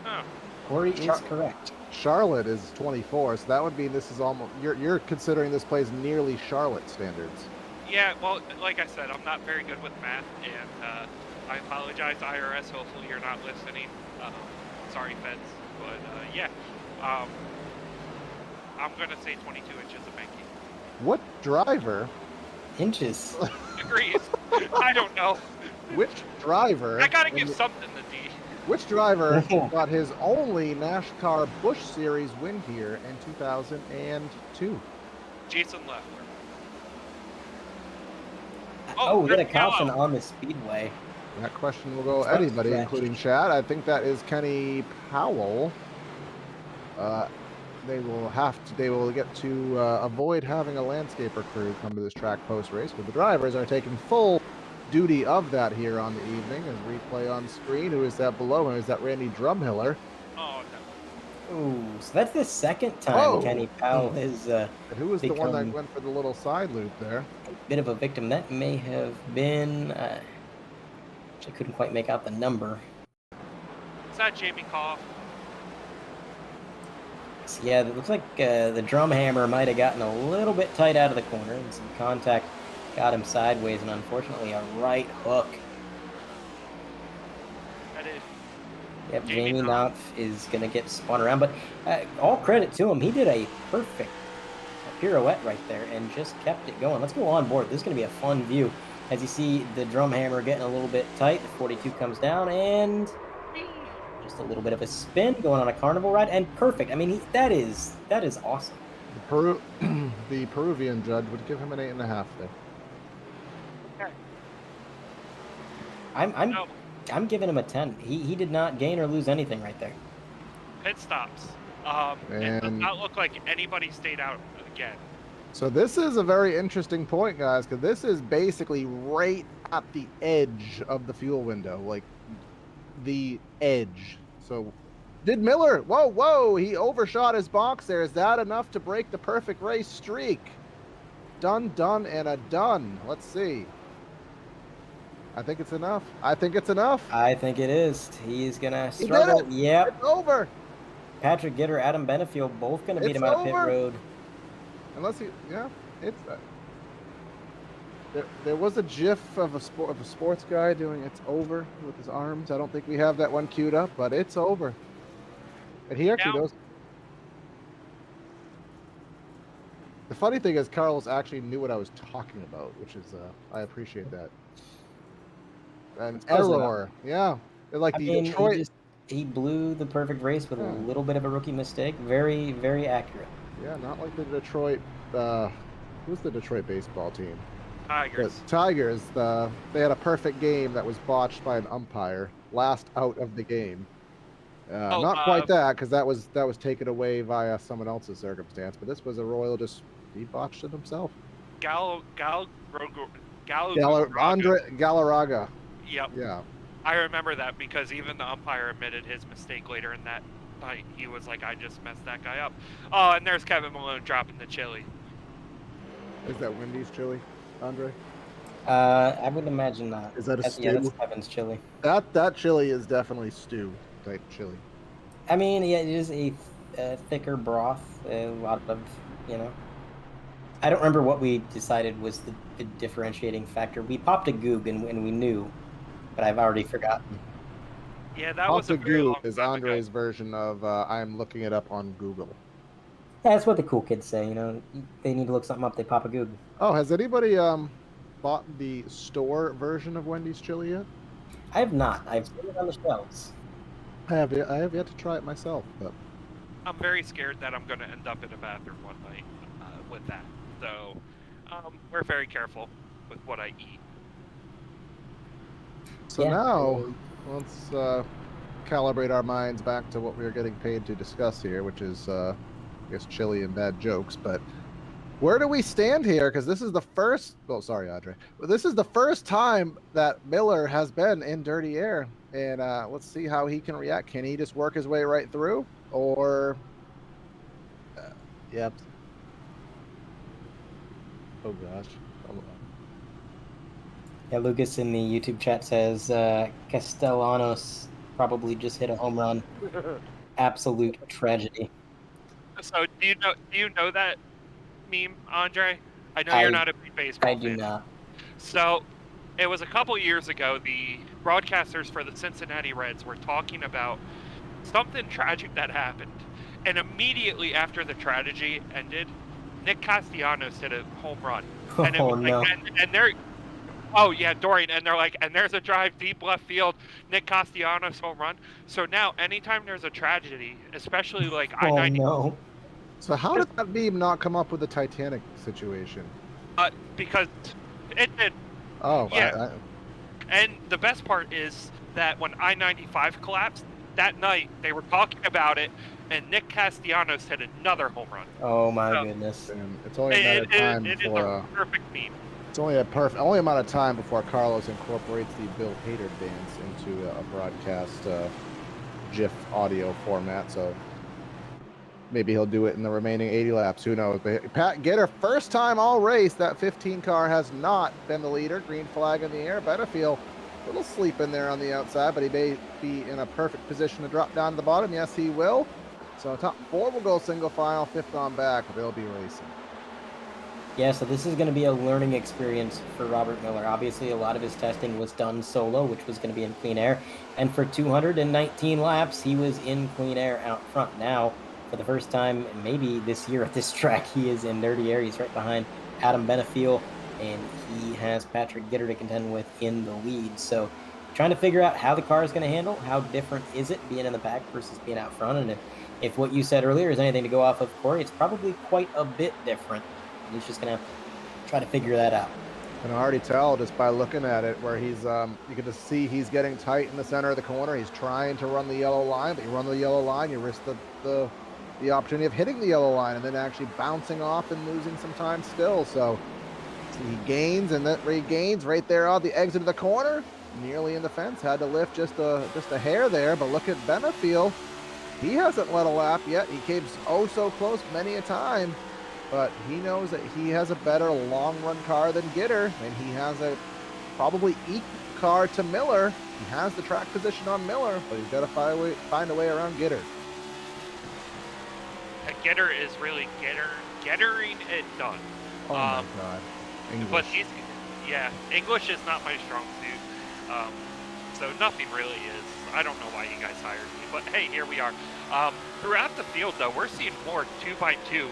Oh, Corey is correct. Charlotte is 24, so that would be this is almost you're considering this place nearly Charlotte standards. yeah. Well, like I said, I'm not very good with math, and I apologize, IRS. Hopefully, you're not listening. Sorry, feds, but yeah. I'm gonna say 22 inches of banking. What driver? Inches. Agreed. I don't know. Which driver? I gotta give something to D. Which driver got his only NASCAR Busch Series win here in 2002? Jason Leffler. Oh, we got a there's caution Gallo. on the speedway. That question will go Truck anybody, crash. including Chad. I think that is Kenny Powell. They will get to avoid having a landscaper crew come to this track post race, but the drivers are taking full duty of that here on the evening. As replay on screen, who is that below him? Is that Randy Drumhiller? Oh no. Ooh, so that's the second time Kenny Powell is And who was the one that become went for the little side loop there? a bit of a victim. That may have been. I couldn't quite make out the number. Is that Jamie Koff? So yeah, it looks like the drum hammer might have gotten a little bit tight out of the corner, and some contact got him sideways, and unfortunately a right hook. That is. Yep, Jamie Jamie Knopf. Knopf is going to get spun around, but all credit to him. He did a perfect pirouette right there and just kept it going. Let's go on board. This is going to be a fun view. As you see the drum hammer getting a little bit tight, the 42 comes down, and just a little bit of a spin going on a carnival ride, and perfect. I mean, that is awesome. The Peruvian judge would give him an 8.5 there. I'm giving him a 10. He did not gain or lose anything right there. Pit stops. It does not look like anybody stayed out again. So this is a very interesting point, guys, because this is basically right at the edge of the fuel window, like the edge. So did Miller, whoa, he overshot his box there. Is that enough to break the perfect race streak? Done, and a done. Let's see. I think it's enough. I think it's enough. I think it is. He's going to struggle. Yep. It's over. Patrick Gitter, Adam Benefield, both going to beat him out of pit road. Unless he, yeah, it's. There was a GIF of a sports guy doing "It's over" with his arms. I don't think we have that one queued up, but it's over. And he actually knows. The funny thing is, Carlos actually knew what I was talking about, which is I appreciate that. An error, yeah. Like Detroit. He blew the perfect race with a little bit of a rookie mistake. Very, very accurate. Yeah, not like the Detroit. Who's the Detroit baseball team? Tigers. The Tigers. They had a perfect game that was botched by an umpire. Last out of the game. Not quite that, because that was taken away via someone else's circumstance. But this was a Royal just he botched it himself. Andre Galarraga. Yep. Yeah. I remember that because even the umpire admitted his mistake later in that night. He was like, I just messed that guy up. Oh, and there's Kevin Malone dropping the chili. Is that Wendy's chili, Andre? I would imagine not. Is that a stew? Yeah, that's Kevin's chili. That chili is definitely stew type chili. I mean, yeah, it is a thicker broth. A lot of, I don't remember what we decided was the differentiating factor. We popped a goog and we knew, but I've already forgotten. Yeah, that was a very Goog long is time Andre's ago. version of I'm looking it up on Google. Yeah, that's what the cool kids say. They need to look something up. They pop a goog. Oh, has anybody bought the store version of Wendy's chili yet? I have not. I've seen it on the shelves. I have yet to try it myself, but I'm very scared that I'm going to end up in a bathroom one night with that. So we're very careful with what I eat. so now let's calibrate our minds back to what we are getting paid to discuss here, which is I guess chili and bad jokes. But where do we stand here? Because this is the first. Oh, sorry, Andre. Well, this is the first time that Miller has been in dirty air, and let's see how he can react. Can he just work his way right through, or? Yep. Oh gosh. Yeah, Lucas in the YouTube chat says Castellanos probably just hit a home run. Absolute tragedy. So do you know that meme, Andre? I know you're I not a big baseball I do fan. not. So it was a couple years ago. The broadcasters for the Cincinnati Reds were talking about something tragic that happened, and immediately after the tragedy ended, Nick Castellanos hit a home run, and it Oh was like, no. and they're, oh yeah, Dorian, and they're like, and there's a drive deep left field, Nick Castellanos home run. So now, anytime there's a tragedy, especially like Oh I-90, no. So how did that meme not come up with the Titanic situation? because it did, Oh, yeah. And the best part is that when I-95 collapsed, that night they were talking about it, and Nick Castellanos hit another home run. Oh my So, goodness. and it's only a matter of time it is before. a perfect meme. It's only amount of time before Carlos incorporates the Bill Hader dance into a broadcast GIF audio format. So maybe he'll do it in the remaining 80 laps. Who knows? But Pat Gitter, first time all race. That 15 car has not been the leader. Green flag in the air. Benefield, a little sleep in there on the outside, but he may be in a perfect position to drop down to the bottom. Yes, he will. So top 4 will go single file. 5th on back. They'll be racing. Yeah, so this is going to be a learning experience for Robert Miller. Obviously, a lot of his testing was done solo, which was going to be in clean air. And for 219 laps, he was in clean air out front. Now, for the first time, maybe this year at this track, he is in dirty air. He's right behind Adam Benefield, and he has Patrick Gitter to contend with in the lead. So trying to figure out how the car is going to handle, how different is it being in the back versus being out front. And if what you said earlier is anything to go off of, Corey, it's probably quite a bit different. He's just going to have to try to figure that out. I can already tell just by looking at it where he's, you can just see he's getting tight in the center of the corner. He's trying to run the yellow line, but you run the yellow line, you risk the opportunity of hitting the yellow line and then actually bouncing off and losing some time still. So he gains and then regains right there on the exit of the corner, nearly in the fence. Had to lift just a hair there, but look at Benefield. He hasn't led a lap yet. He came oh so close many a time. But he knows that he has a better long-run car than Gitter, and he has a probably equal car to Miller. He has the track position on Miller, but he's got to find a way around Gitter. Gitter is really gettering it done. Oh my God! English. But English is not my strong suit. So nothing really is. I don't know why you guys hired me, but hey, here we are. Throughout the field, though, we're seeing more 2x2.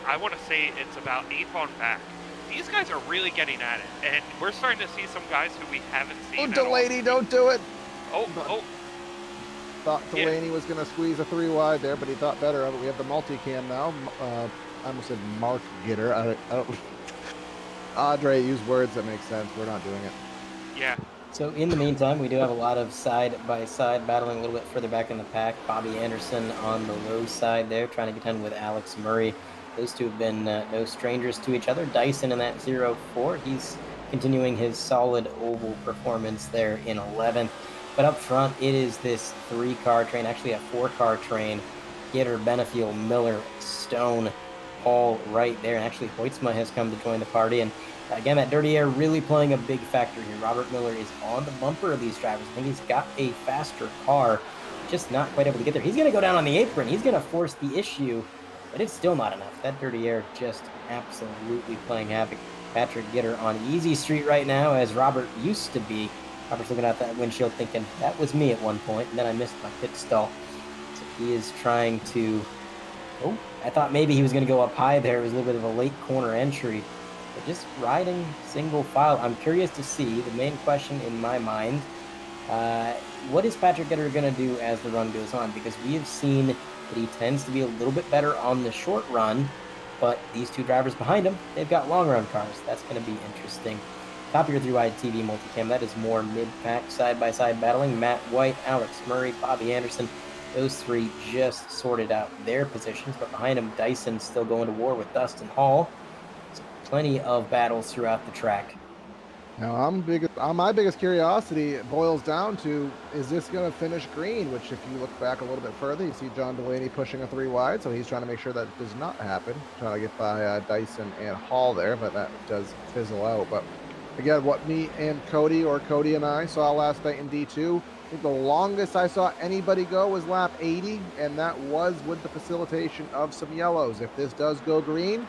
I want to say it's about 8th on back. These guys are really getting at it, and we're starting to see some guys who we haven't seen. Oh, Delaney, don't do it! Thought Delaney was going to squeeze a 3 wide there, but he thought better of it. We have the multicam now. I almost said Mark Gitter. I don't. Andre, use words that make sense. We're not doing it. Yeah. So in the meantime, we do have a lot of side-by-side battling a little bit further back in the pack. Bobby Anderson on the low side there, trying to contend with Alex Murray. Those two have been no strangers to each other. Dyson in that 0-4. He's continuing his solid oval performance there in 11th. But up front, it is this 3-car train, actually a 4-car train. Gitter, Benefield, Miller, Stone, all right there. And actually, Hoytsma has come to join the party. And again, that dirty air really playing a big factor here. Robert Miller is on the bumper of these drivers. I think he's got a faster car, just not quite able to get there. He's going to go down on the apron. He's going to force the issue, but it's still not enough. That dirty air just absolutely playing havoc. Patrick Gitter on easy street right now, as Robert used to be. Robert's looking out that windshield thinking, that was me at one point, and then I missed my pit stall. So he is trying to... Oh, I thought maybe he was going to go up high there. It was a little bit of a late corner entry. But just riding single file. I'm curious to see, the main question in my mind, what is Patrick Gitter going to do as the run goes on? Because we have seen that he tends to be a little bit better on the short run, but these two drivers behind him, they've got long run cars. That's going to be interesting. Top of your 3-wide TV multicam, that is more mid-pack side-by-side battling. Matt White, Alex Murray, Bobby Anderson, those three just sorted out their positions, but behind him, Dyson still going to war with Dustin Hall. So plenty of battles throughout the track. Now, my biggest curiosity boils down to, is this going to finish green? Which, if you look back a little bit further, you see John Delaney pushing a 3-wide, so he's trying to make sure that does not happen. Trying to get by Dyson and Hall there, but that does fizzle out. But again, what me and Cody and I saw last night in D2. I think the longest I saw anybody go was lap 80, and that was with the facilitation of some yellows. If this does go green,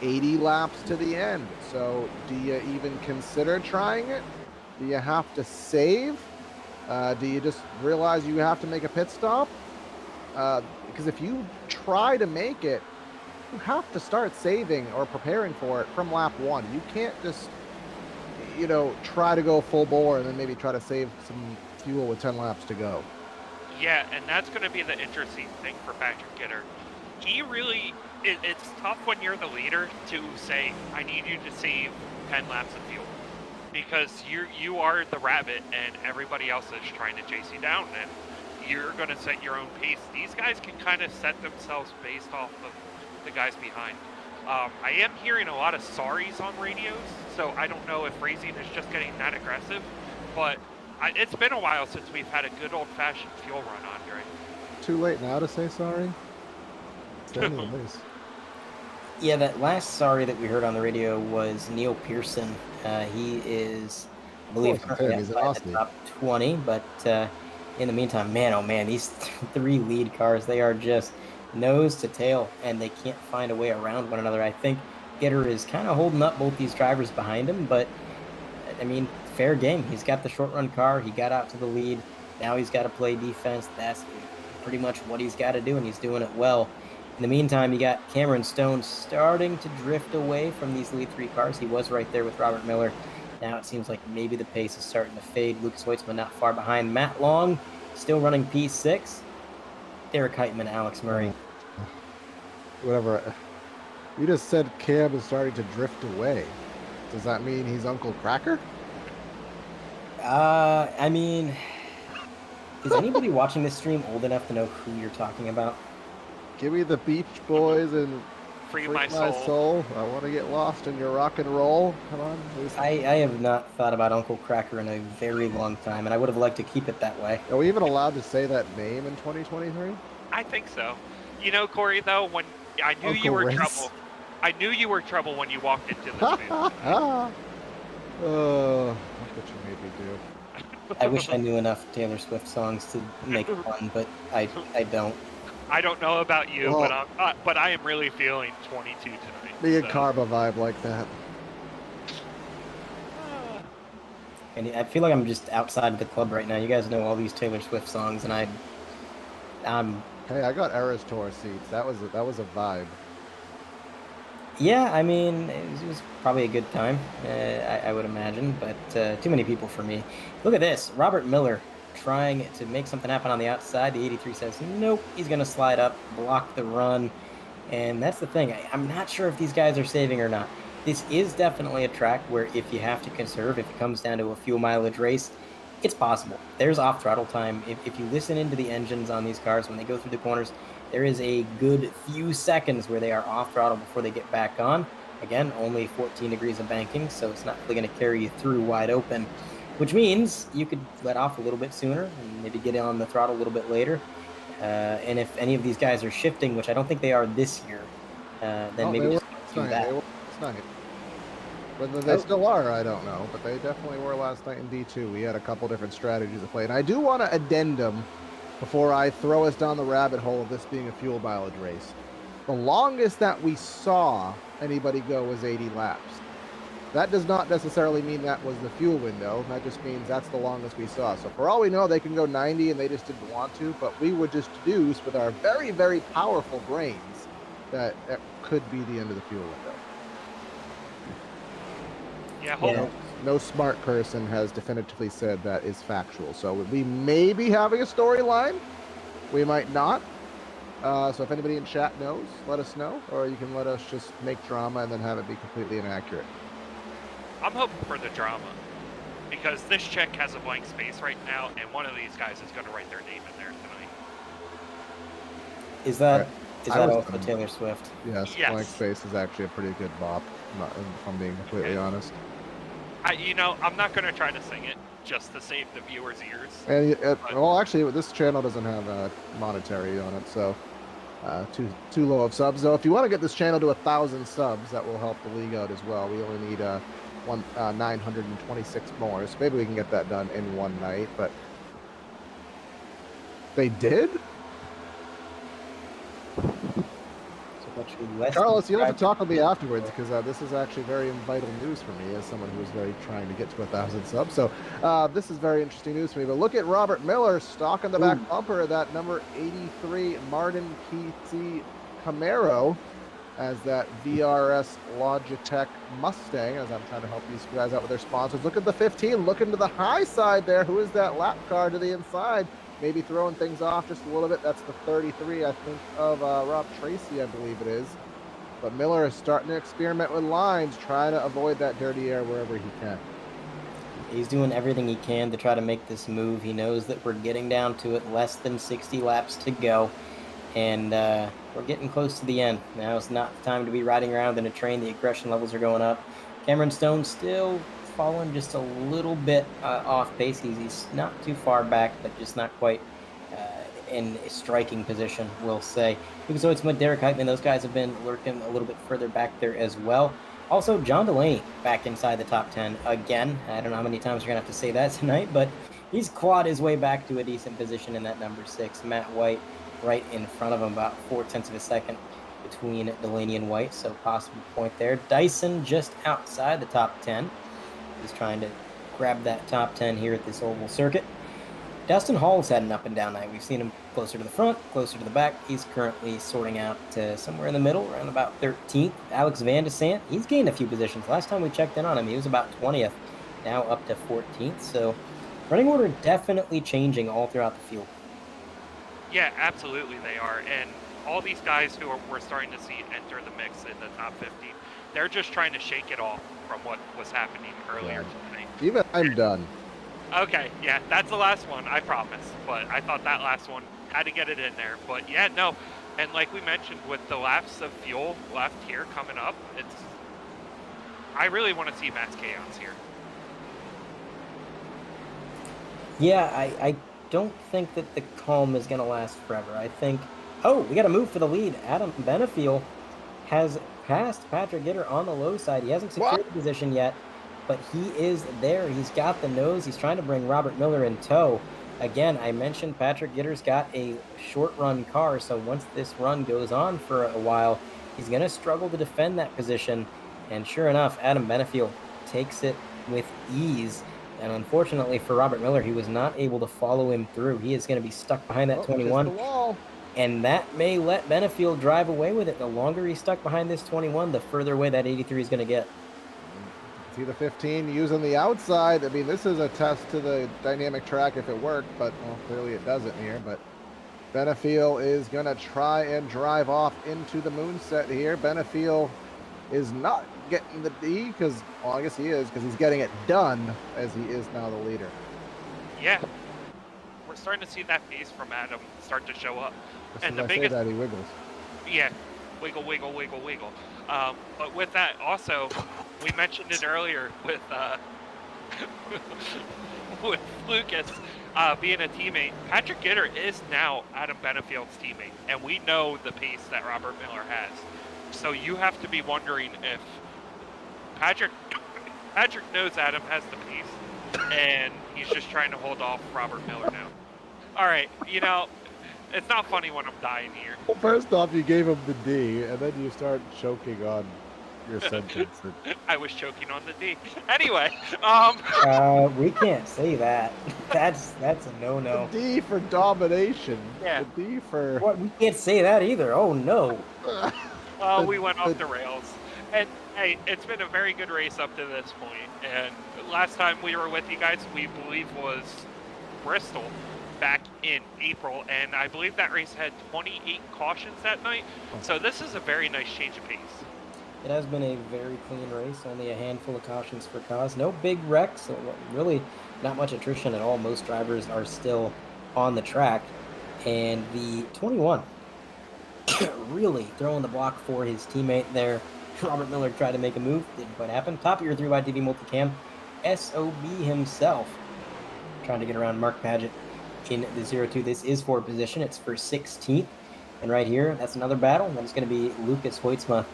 80 laps to the end. So do you even consider trying it? Do you have to save? Do you just realize you have to make a pit stop? Because if you try to make it, you have to start saving or preparing for it from lap 1. You can't just, try to go full bore and then maybe try to save some fuel with 10 laps to go. Yeah, and that's going to be the interesting thing for Patrick Gitter. He really, it's tough when you're the leader to say, I need you to save 10 laps of fuel. Because you are the rabbit and everybody else is trying to chase you down, and you're going to set your own pace. These guys can kind of set themselves based off of the guys behind. I am hearing a lot of sorries on radios, so I don't know if racing is just getting that aggressive, but it's been a while since we've had a good old-fashioned fuel run, Andre. Too late now to say sorry? Yeah, that last sorry that we heard on the radio was Neil Pearson. He is, I believe, currently outside the top 20, but in the meantime, man, oh man, these 3 lead cars, they are just nose to tail, and they can't find a way around one another. I think Gitter is kind of holding up both these drivers behind him, but, I mean, fair game. He's got the short run car. He got out to the lead. Now he's got to play defense. That's pretty much what he's got to do, and he's doing it well. In the meantime, you got Cameron Stone starting to drift away from these lead 3 cars. He was right there with Robert Miller. Now it seems like maybe the pace is starting to fade. Lucas Hoitzman not far behind. Matt Long still running P6. Derek Heitman, Alex Murray. Whatever. You just said Cam is starting to drift away. Does that mean he's Uncle Cracker? I mean, is anybody watching this stream old enough to know who you're talking about? Give me the Beach Boys and Free My Soul. I want to get lost in your rock and roll. Come on. I have not thought about Uncle Cracker in a very long time, and I would have liked to keep it that way. Are we even allowed to say that name in 2023? I think so. You know, Corey, though, when I knew Uncle you were Race? trouble. I knew you were trouble when you walked into this booth. Look what you made me do. I wish I knew enough Taylor Swift songs to make fun, but I don't. I don't know about you, Well, but I am really feeling 22 tonight. Me and so. Carba vibe like that. And I feel like I'm just outside of the club right now. You guys know all these Taylor Swift songs, and I'm. Hey, I got Eras Tour seats. That was a vibe. Yeah, I mean, it was probably a good time, I would imagine, but too many people for me. Look at this. Robert Miller trying to make something happen on the outside. The 83 says, nope, he's going to slide up, block the run. And that's the thing. I'm not sure if these guys are saving or not. This is definitely a track where if you have to conserve, if it comes down to a fuel mileage race, it's possible. There's off throttle time. If you listen into the engines on these cars when they go through the corners, there is a good few seconds where they are off throttle before they get back on. Again, only 14 degrees of banking, so it's not really going to carry you through wide open, which means you could let off a little bit sooner and maybe get on the throttle a little bit later. And if any of these guys are shifting, which I don't think they are this year, then maybe just do that. It's not. Whether they still are, I don't know, but they definitely were last night in D2. We had a couple different strategies to play, and I do want to addendum before I throw us down the rabbit hole of this being a fuel mileage race. The longest that we saw anybody go was 80 laps. That does not necessarily mean that was the fuel window. That just means that's the longest we saw. So for all we know, they can go 90 and they just didn't want to, but we would just deduce with our very, very powerful brains that could be the end of the fuel window. Yeah, no smart person has definitively said that is factual. So we may be having a storyline. We might not. So if anybody in chat knows, let us know. Or you can let us just make drama and then have it be completely inaccurate. I'm hoping for the drama. Because this check has a blank space right now, and one of these guys is going to write their name in there tonight. Is that also Taylor Swift? Yes, blank space is actually a pretty good bop, if I'm being completely honest. I'm not going to try to sing it just to save the viewers' ears. And well, actually, this channel doesn't have monetary on it, so too low of subs. So if you want to get this channel to 1,000 subs, that will help the league out as well. We only need 926 more. So maybe we can get that done in one night. But they did? Carlos, you'll have to talk with me afterwards because this is actually very vital news for me as someone who is very trying to get to 1,000 subs. So this is very interesting news for me. But look at Robert Miller stock on the back bumper of that number 83 Martin PT Camaro as that VRS Logitech Mustang, as I'm trying to help these guys out with their sponsors. Look at the 15, looking to the high side there. Who is that lap car to the inside? Maybe throwing things off just a little bit. That's the 33, I think, of Rob Tracy, I believe it is. But Miller is starting to experiment with lines, trying to avoid that dirty air wherever he can. He's doing everything he can to try to make this move. He knows that we're getting down to it, less than 60 laps to go. And we're getting close to the end. Now is not the time to be riding around in a train. The aggression levels are going up. Cameron Stone still falling just a little bit off pace. He's not too far back, but just not quite in a striking position, we'll say. Lucas Oitzman, Derek Heitman, those guys have been lurking a little bit further back there as well. Also, John Delaney back inside the top 10 again. I don't know how many times we're going to have to say that tonight, but he's clawed his way back to a decent position in that number 6. Matt White right in front of him, about 0.4 of a second between Delaney and White, so possible point there. Dyson just outside the top 10. He's trying to grab that top 10 here at this oval circuit. Dustin Hall's had an up and down night. We've seen him closer to the front, closer to the back. He's currently sorting out to somewhere in the middle, around about 13th. Alex Van de Sant, he's gained a few positions. Last time we checked in on him, he was about 20th, now up to 14th. So running order definitely changing all throughout the field. Yeah, absolutely they are. And all these guys who we're starting to see enter the mix in the top 50, they're just trying to shake it off from what was happening earlier tonight. Even I'm done. Okay, yeah, that's the last one, I promise. But I thought that last one had to get it in there. But yeah, no. And like we mentioned, with the laps of fuel left here coming up, I really want to see mass chaos here. Yeah, I don't think that the calm is going to last forever. I think, we got a move for the lead. Adam Benefiel has passed Patrick Gitter on the low side. He hasn't secured the position yet, but he is there. He's got the nose. He's trying to bring Robert Miller in tow. Again, I mentioned Patrick Gitter's got a short run car, so once this run goes on for a while, he's going to struggle to defend that position. And sure enough, Adam Benefiel takes it with ease. And unfortunately for Robert Miller, he was not able to follow him through. He is going to be stuck behind that 21. And that may let Benefiel drive away with it. The longer he's stuck behind this 21, the further away that 83 is going to get. See the 15 using the outside. I mean, this is a test to the dynamic track if it worked, but clearly it doesn't here. But Benefiel is going to try and drive off into the moonset here. Benefiel is not getting the D because, well, I guess he is because he's getting it done as he is now the leader. Yeah, we're starting to see that pace from Adam start to show up. And the biggest, say that, he wiggles. Yeah, wiggle, wiggle, wiggle, wiggle. But with that, also, we mentioned it earlier with with Lucas being a teammate. Patrick Gitter is now Adam Benefield's teammate, and we know the pace that Robert Miller has. So you have to be wondering if Patrick knows Adam has the pace, and he's just trying to hold off Robert Miller now. All right, it's not funny when I'm dying here. Well, first off, you gave him the D, and then you start choking on your sentence. I was choking on the D. Anyway, we can't say that. That's a no-no. The D for domination. Yeah. The D for... What? We can't say that either. Oh, no. We went off the rails. And, hey, it's been a very good race up to this point. And last time we were with you guys, we believe was Bristol back in April. And I believe that race had 28 cautions that night. So this is a very nice change of pace. It has been a very clean race, only a handful of cautions for cause. No big wrecks, so really not much attrition at all. Most drivers are still on the track. And the 21 really throwing the block for his teammate there. Robert Miller tried to make a move, didn't quite happen. Top of your 3 by TV multicam, SOB himself trying to get around Mark Paget in the 0-2. This is for position. It's for 16th. And right here, that's another battle. That's going to be Lucas Hoitzma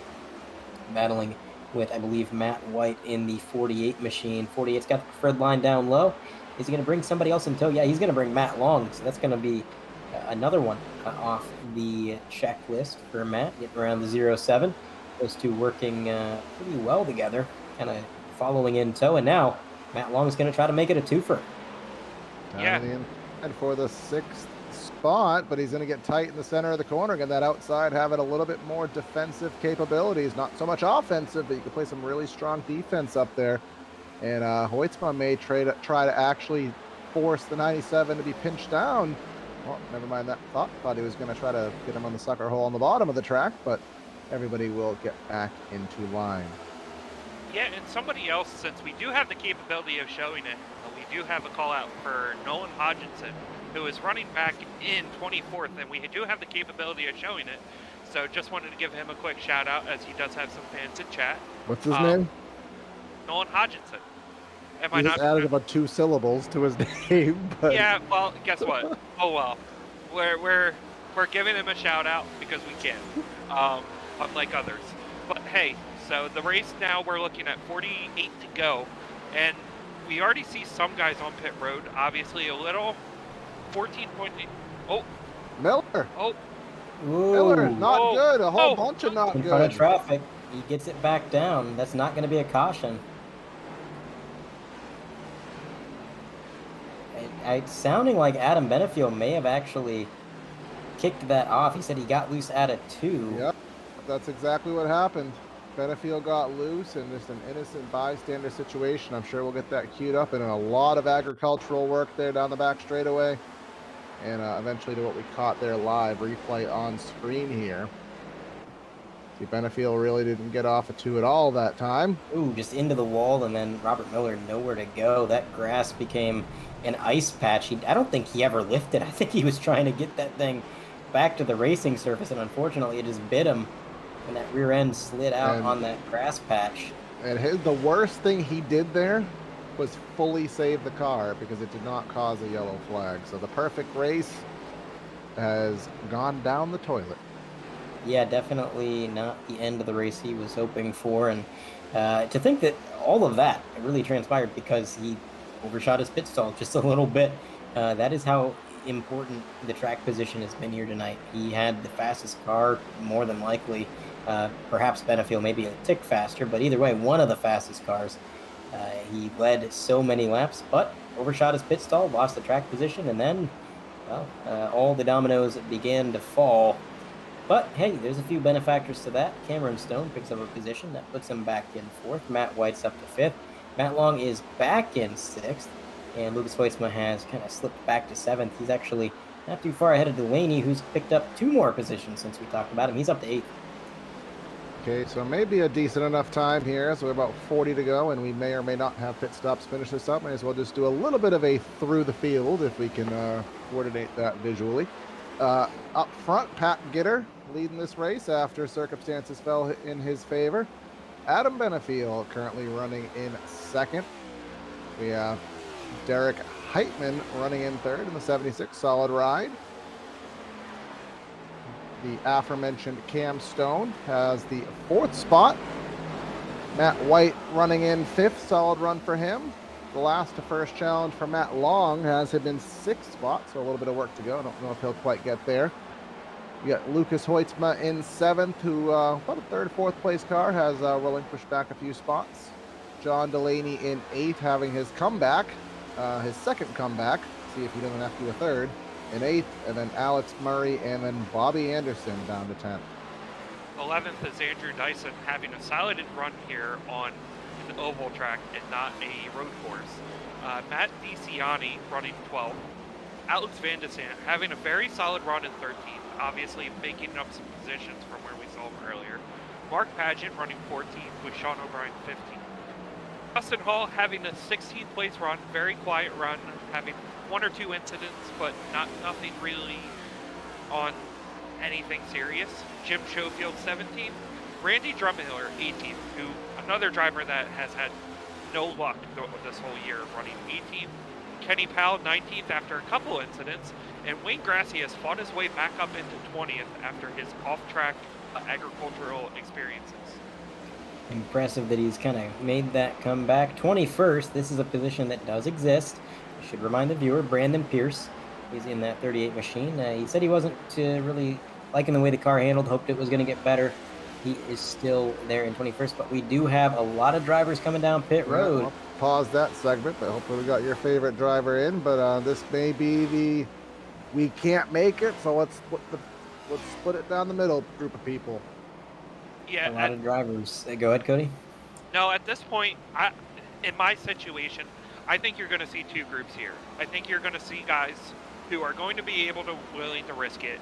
battling with, I believe, Matt White in the 48 machine. 48's got the preferred line down low. Is he going to bring somebody else in tow? Yeah, he's going to bring Matt Long, so that's going to be another one off the checklist for Matt, getting around the 07. Those two working pretty well together, kind of following in tow, and now Matt Long is going to try to make it a twofer. And for the 6th spot, but he's going to get tight in the center of the corner. Again, that outside having a little bit more defensive capabilities, not so much offensive, but you can play some really strong defense up there. And Hoytsma may try to actually force the 97 to be pinched down. Well, never mind that thought. Thought he was going to try to get him on the sucker hole on the bottom of the track, but everybody will get back into line. Yeah, and somebody else, since we do have the capability of showing it, we do have a call out for Nolan Hodgkinson, who is running back in 24th, and we do have the capability of showing it. So just wanted to give him a quick shout out, as he does have some fans in chat. What's his name? Nolan Hodgkinson. He just added about 2 syllables to his name. But... Yeah, well, guess what? Oh well, we're giving him a shout out because we can, unlike others. But hey, so the race now we're looking at 48 to go, and we already see some guys on pit road. Obviously, a little 14.8. Oh, Miller. Oh, Ooh. Miller, not good. A whole bunch of not in good. front of traffic. He gets it back down. That's not going to be a caution. It's sounding like Adam Benefield may have actually kicked that off. He said he got loose at a 2. Yep, that's exactly what happened. Benefield got loose and just an innocent bystander situation. I'm sure we'll get that queued up, and a lot of agricultural work there down the back straightaway. And eventually to what we caught there live, replay on screen here. See, Benefield really didn't get off a 2 at all that time. Ooh, just into the wall, and then Robert Miller nowhere to go. That grass became an ice patch. I don't think he ever lifted. I think he was trying to get that thing back to the racing surface, and unfortunately it just bit him, and that rear end slid out on that grass patch. And the worst thing he did there was fully save the car because it did not cause a yellow flag. So the perfect race has gone down the toilet. Yeah, definitely not the end of the race he was hoping for. And to think that all of that really transpired because he overshot his pit stall just a little bit. That is how important the track position has been here tonight. He had the fastest car, more than likely. Perhaps Benefield maybe a tick faster, but either way, one of the fastest cars. He led so many laps, but overshot his pit stall, lost the track position, and then, well, all the dominoes began to fall. But hey, there's a few benefactors to that. Cameron Stone picks up a position that puts him back in 4th. Matt White's up to 5th. Matt Long is back in 6th, and Lucas Hoytsma has kind of slipped back to 7th. He's actually not too far ahead of Delaney, who's picked up 2 more positions since we talked about him. He's up to 8th. Okay, so maybe a decent enough time here. So we're about 40 to go, and we may or may not have pit stops finish this up. May as well just do a little bit of a through the field if we can coordinate that visually. Up front, Pat Gitter leading this race after circumstances fell in his favor. Adam Benefield currently running in 2nd. We have Derek Heitman running in 3rd in the 76, solid ride. The aforementioned Cam Stone has the 4th spot. Matt White running in 5th, solid run for him. The last to first challenge for Matt Long has him in 6th spot, so a little bit of work to go. I don't know if he'll quite get there. We got Lucas Hoytsma in 7th, who about a 3rd, 4th place car has relinquished back a few spots. John Delaney in 8th, having his comeback, his 2nd comeback. See if he doesn't have to do a 3rd. In 8th, and then Alex Murray, and then Bobby Anderson down to 10th. 11th is Andrew Dyson, having a solid run here on an oval track and not a road course. Matt DiCiani running 12th. Alex Van de Sant having a very solid run in 13th, obviously making up some positions from where we saw him earlier. Mark Pageant running 14th with Sean O'Brien 15th. Justin Hall having a 16th place run, very quiet run, having 1 or 2 incidents, but nothing really on anything serious. Jim Schofield 17th. Randy Drumhiller 18th, who another driver that has had no luck this whole year, running 18th. Kenny Powell 19th after a couple incidents, and Wayne Grassi has fought his way back up into 20th after his off-track agricultural experiences. Impressive that he's kind of made that comeback. 21st, this is a position that does exist. I should remind the viewer, Brandon Pierce is in that 38 machine. He said he wasn't really liking the way the car handled, hoped it was going to get better. He is still there in 21st, but we do have a lot of drivers coming down pit road. Yeah, I'll pause that segment, but hopefully we got your favorite driver in. But this may be the we can't make it, so let's split it down the middle group of people. Yeah, a lot of drivers. Go ahead, Cody. No, at this point, in my situation, I think you're going to see two groups here. I think you're going to see guys who are going to be willing to risk it.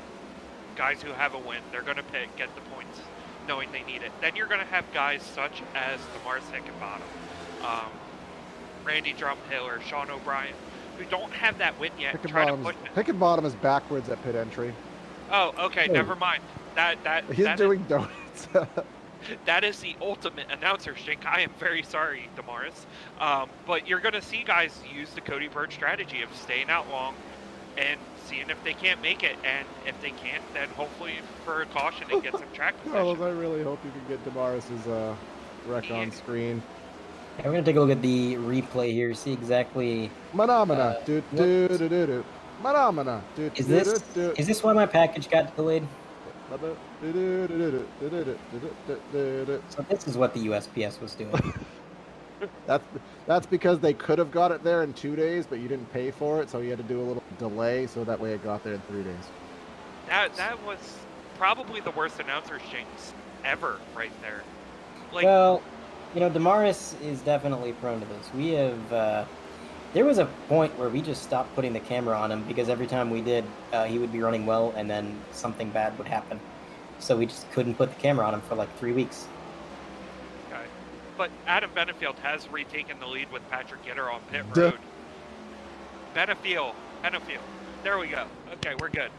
Guys who have a win, they're going to get the points, knowing they need it. Then you're going to have guys such as Demars Hickenbottom, Randy Drumtaylor, Sean O'Brien, who don't have that win yet. Hickenbottom is backwards at pit entry. Oh, okay, never mind. He's doing donuts. That is the ultimate announcer stink. I am very sorry, Damaris. But you're going to see guys use the Cody Bird strategy of staying out long and seeing if they can't make it. And if they can't, then hopefully for a caution and get some track position. Carlos, I really hope you can get Damaris's wreck on screen. Yeah, we're going to take a look at the replay here, see exactly... Phenomena. Phenomena. Is this why my package got delayed? So this is what the USPS was doing. That's because they could have got it there in 2 days, but you didn't pay for it, so you had to do a little delay, so that way it got there in 3 days. That was probably the worst announcer jinx ever right there. Well, Damaris is definitely prone to this. We have... there was a point where we just stopped putting the camera on him because every time we did, he would be running well and then something bad would happen. So we just couldn't put the camera on him for like 3 weeks. Okay. But Adam Benefield has retaken the lead with Patrick Gitter on pit road. Benefield. There we go. Okay, we're good.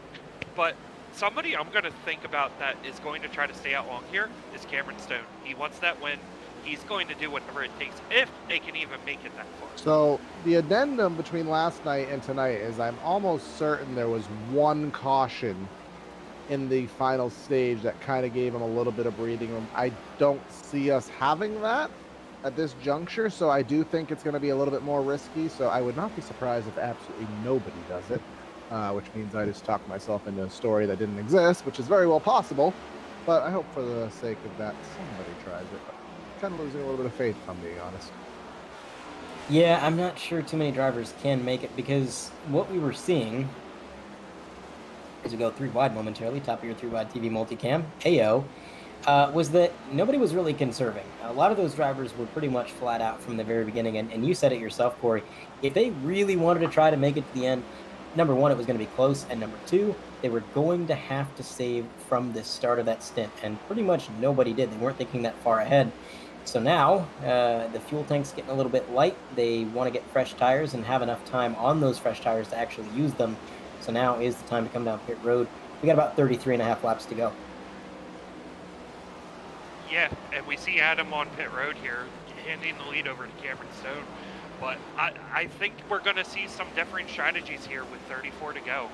But somebody I'm going to think about that is going to try to stay out long here is Cameron Stone. He wants that win. He's going to do whatever it takes if they can even make it that far. So the addendum between last night and tonight is I'm almost certain there was one caution in the final stage that kind of gave him a little bit of breathing room. I don't see us having that at this juncture, so I do think it's going to be a little bit more risky. So I would not be surprised if absolutely nobody does it, which means I just talked myself into a story that didn't exist, which is very well possible. But I hope for the sake of that, somebody tries it. Kind of losing a little bit of faith, if I'm being honest. Yeah, I'm not sure too many drivers can make it because what we were seeing, as we go 3 wide momentarily, top of your 3 wide TV multicam, AO, was that nobody was really conserving. A lot of those drivers were pretty much flat out from the very beginning, and you said it yourself, Corey. If they really wanted to try to make it to the end, number one, it was going to be close, and number two, they were going to have to save from the start of that stint, and pretty much nobody did. They weren't thinking that far ahead. So now, the fuel tank's getting a little bit light. They want to get fresh tires and have enough time on those fresh tires to actually use them. So now is the time to come down pit road. We got about 33 and a half laps to go. Yeah, and we see Adam on pit road here, handing the lead over to Cameron Stone. But I think we're going to see some different strategies here with 34 to go.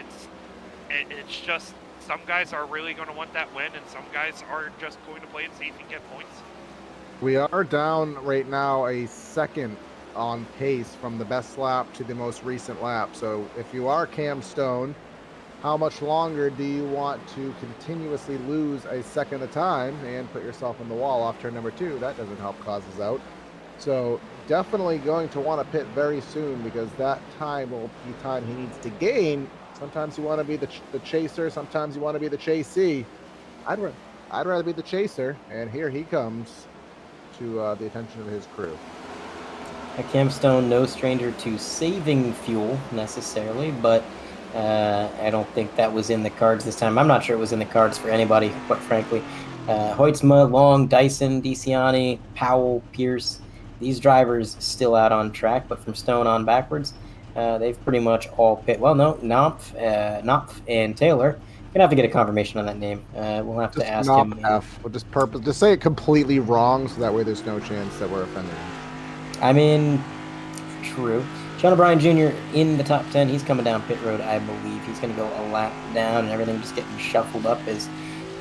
It's just some guys are really going to want that win, and some guys are just going to play it safe and get points. We are down right now a second on pace from the best lap to the most recent lap. So if you are Cam Stone, how much longer do you want to continuously lose a second at a time and put yourself in the wall off turn number 2? That doesn't help causes out. So definitely going to want to pit very soon because that time will be time he needs to gain. Sometimes you want to be the chaser. Sometimes you want to be the chasee. I'd rather be the chaser. And here he comes to the attention of his crew. Cam Stone, no stranger to saving fuel necessarily, but I don't think that was in the cards this time. I'm not sure it was in the cards for anybody, quite frankly. Hoytsma, Long, Dyson, DeCiani, Powell, Pierce, these drivers still out on track, but from Stone on backwards, they've pretty much all pit. Well, no, Knopf and Taylor. Gonna have to get a confirmation on that name. We'll have to ask him. We'll just say it completely wrong, so that way there's no chance that we're offending him. I mean, true. Sean O'Brien Jr. in the top 10. He's coming down pit road, I believe. He's going to go a lap down and everything just getting shuffled up as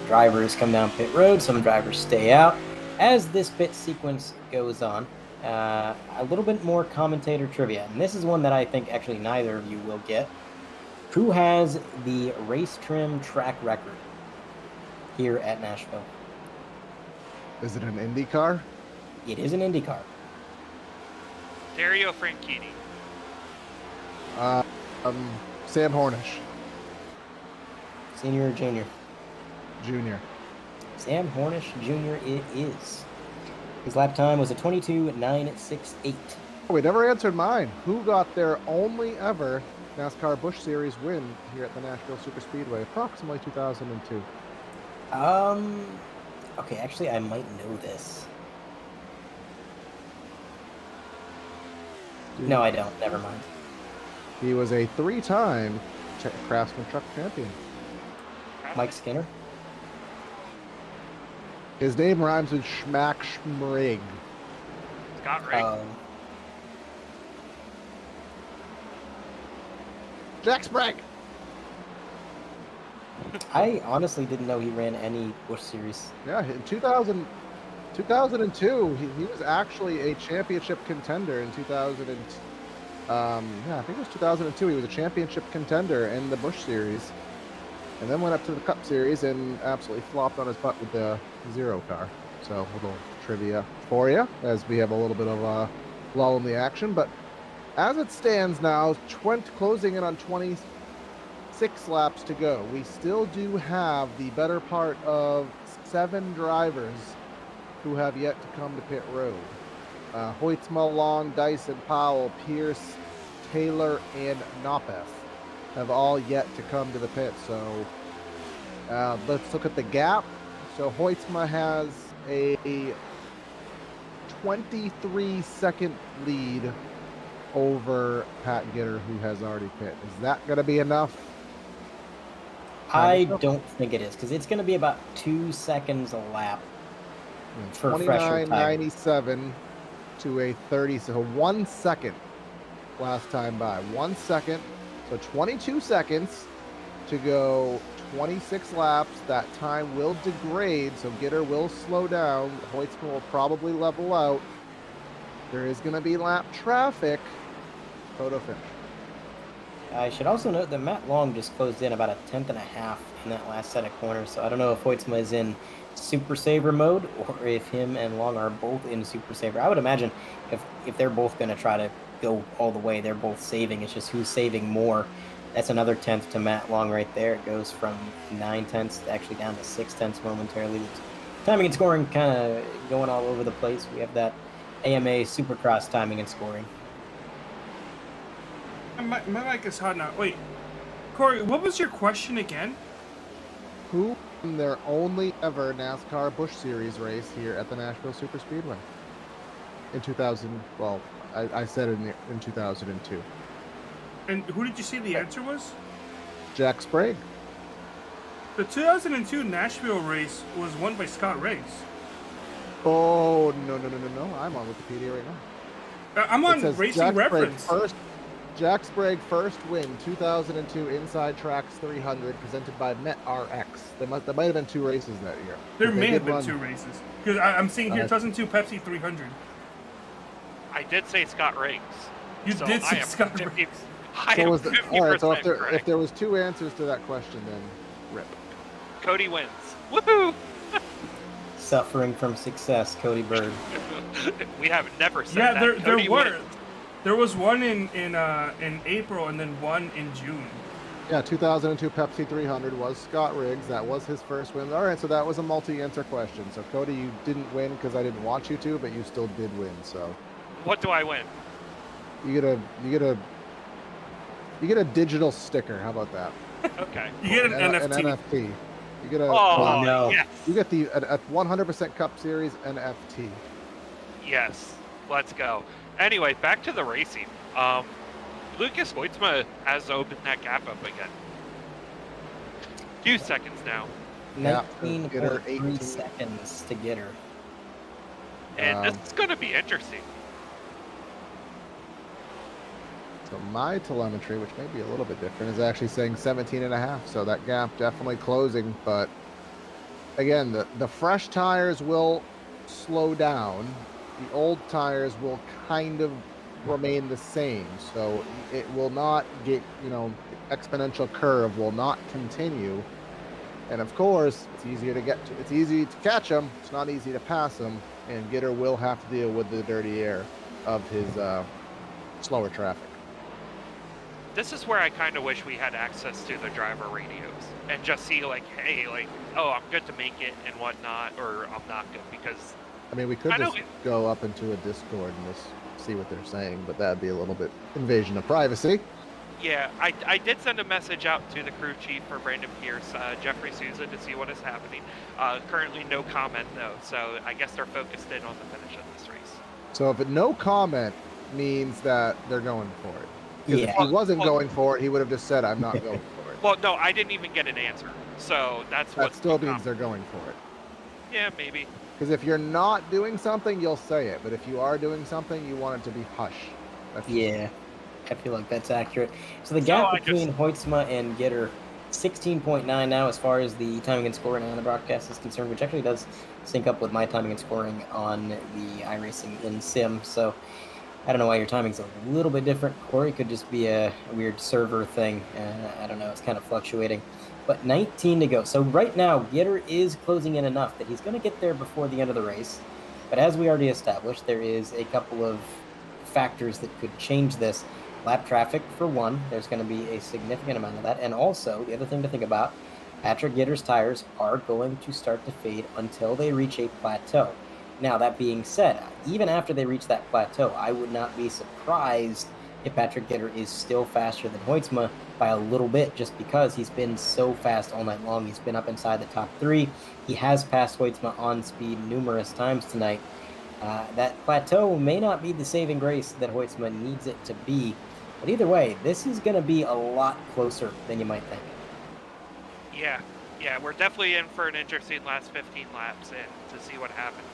drivers come down pit road. Some drivers stay out. as this bit sequence goes on, a little bit more commentator trivia, and this is one that I think actually neither of you will get. Who has the race trim track record here at Nashville? Is it an Indy car? It is an Indy car. Dario Franchitti. Sam Hornish. Senior or junior? Junior. Sam Hornish Jr. it is. His lap time was a 22.968. Oh, we never answered mine. Who got their only ever NASCAR Busch Series win here at the Nashville Superspeedway, approximately 2002? Okay, actually, I might know this. No, I don't. Never mind. He was a 3-time Craftsman Truck champion. Mike Skinner? His name rhymes with Schmack Schmrig. Scott Riggs. Jack Sprague. I honestly didn't know he ran any Busch Series. Yeah, in 2002, he was actually a championship contender in 2000. I think it was 2002. He was a championship contender in the Busch Series, and then went up to the Cup Series and absolutely flopped on his butt with the Zero car. So a little trivia for you, as we have a little bit of a lull in the action. But as it stands now, closing in on 26 laps to go. We still do have the better part of 7 drivers who have yet to come to pit road. Hoytsma, Long, Dyson, Powell, Pierce, Taylor, and Knopeth have all yet to come to the pit. So let's look at the gap. So Hoytsma has a 23-second lead over Pat Gitter, who has already pit. Is that going to be enough? I don't think it is, because it's going to be about 2 seconds a lap for fresher tires. 29.97 to a 30, so 1 second last time by. 1 second, so 22 seconds to go 26 laps. That time will degrade, so Gitter will slow down. Hoytsma will probably level out. There is going to be lap traffic. Photo finish. I should also note that Matt Long just closed in about a 1/10 and a half in that last set of corners, so I don't know if Hoytsma is in Super Saver mode or if him and Long are both in Super Saver. I would imagine if they're both going to try to go all the way, they're both saving. It's just who's saving more. That's another 1/10 to Matt Long right there. It goes from 9/10 actually down to 6/10 momentarily. Timing and scoring kind of going all over the place. We have that AMA Supercross timing and scoring. My mic is hot now. Wait, Corey, what was your question again? Who won their only ever NASCAR Busch Series race here at the Nashville Superspeedway in 2000? Well, I said in 2002. And who did you say the answer was? Jack Sprague. The 2002 Nashville race was won by Scott Riggs. Oh, no. I'm on Wikipedia right now. I'm on Racing Reference. Jack Sprague first win, 2002 Inside Tracks 300, presented by Met RX. There might have been 2 races that year. There may have been 2 races. Because I'm seeing here 2002 Pepsi 300. I did say Scott Riggs. You did say Scott Riggs. So if there was 2 answers to that question, then rip. Cody wins. Woohoo! Suffering from success, Cody Bird. We have never said that. Yeah, Cody wins. There was one in April and then one in June. Yeah, 2002 Pepsi 300 was Scott Riggs. That was his first win. All right, so that was a multi-answer question. So Cody, you didn't win because I didn't want you to, but you still did win. So what do I win? You get a digital sticker. How about that? Okay. You get an NFT. An NFT. You get a no. Yes. You get a 100% Cup Series NFT. Yes. Let's go. Anyway, back to the racing. Lucas Hoytsma has opened that gap up again. 2 seconds now. 19.3 seconds to get her. And this is going to be interesting. So my telemetry, which may be a little bit different, is actually saying 17 and a half. So that gap definitely closing. But again, the fresh tires will slow down, the old tires will kind of remain the same. So it will not get, the exponential curve will not continue. And of course, it's easy to catch him. It's not easy to pass him. And Gitter will have to deal with the dirty air of his slower traffic. This is where I kind of wish we had access to the driver radios and just see like, hey, like, oh, I'm good to make it and whatnot, or I'm not good, because I mean, we could just go up into a Discord and just see what they're saying, but that'd be a little bit invasion of privacy. Yeah, I did send a message out to the crew chief for Brandon Pierce, Jeffrey Souza, to see what is happening. Currently no comment though, so I guess they're focused in on the finish of this race. So if no comment means that they're going for it. Because if he wasn't going for it, he would have just said, I'm not going for it. Well, no, I didn't even get an answer. So that still means they're going for it. Yeah, maybe. Because if you're not doing something, you'll say it. But if you are doing something, you want it to be hush. Yeah, I feel like that's accurate. So the gap between Hoytsma and Gitter, 16.9 now as far as the timing and scoring on the broadcast is concerned, which actually does sync up with my timing and scoring on the iRacing in Sim. So I don't know why your timing's a little bit different, Corey. Could just be a weird server thing. I don't know. It's kind of fluctuating. But 19 to go. So right now, Gitter is closing in enough that he's going to get there before the end of the race. But as we already established, there is a couple of factors that could change this. Lap traffic, for one. There's going to be a significant amount of that. And also, the other thing to think about, Patrick Gitter's tires are going to start to fade until they reach a plateau. Now, that being said, even after they reach that plateau, I would not be surprised if Patrick Gitter is still faster than Hoytsma by a little bit, just because he's been so fast all night long. He's been up inside the top 3. He has passed Hoytsma on speed numerous times tonight. That plateau may not be the saving grace that Hoytsma needs it to be, but either way, this is going to be a lot closer than you might think. Yeah, we're definitely in for an interesting last 15 laps and to see what happens.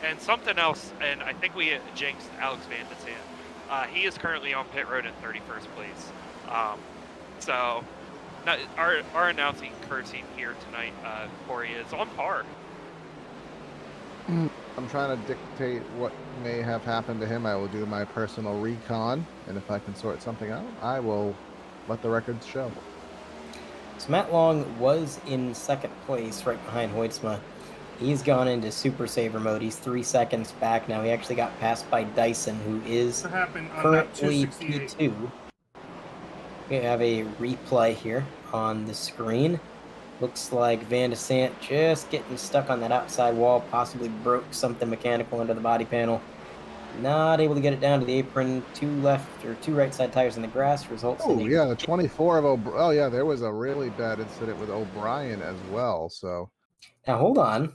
And something else, and I think we jinxed Alex Van de Sand. He is currently on pit road in 31st place. So our announcing cursing here tonight, Corey, is on par. I'm trying to dictate what may have happened to him. I will do my personal recon, and if I can sort something out, I will let the records show. So Matt Long was in second place right behind Hoytsma. He's gone into super saver mode. He's 3 seconds back now. He actually got passed by Dyson, who is currently P2. We have a replay here on the screen. Looks like Van de Sant just getting stuck on that outside wall, possibly broke something mechanical under the body panel. Not able to get it down to the apron. 2 right side tires in the grass results in the 24 of Oh yeah, there was a really bad incident with O'Brien as well. So now hold on.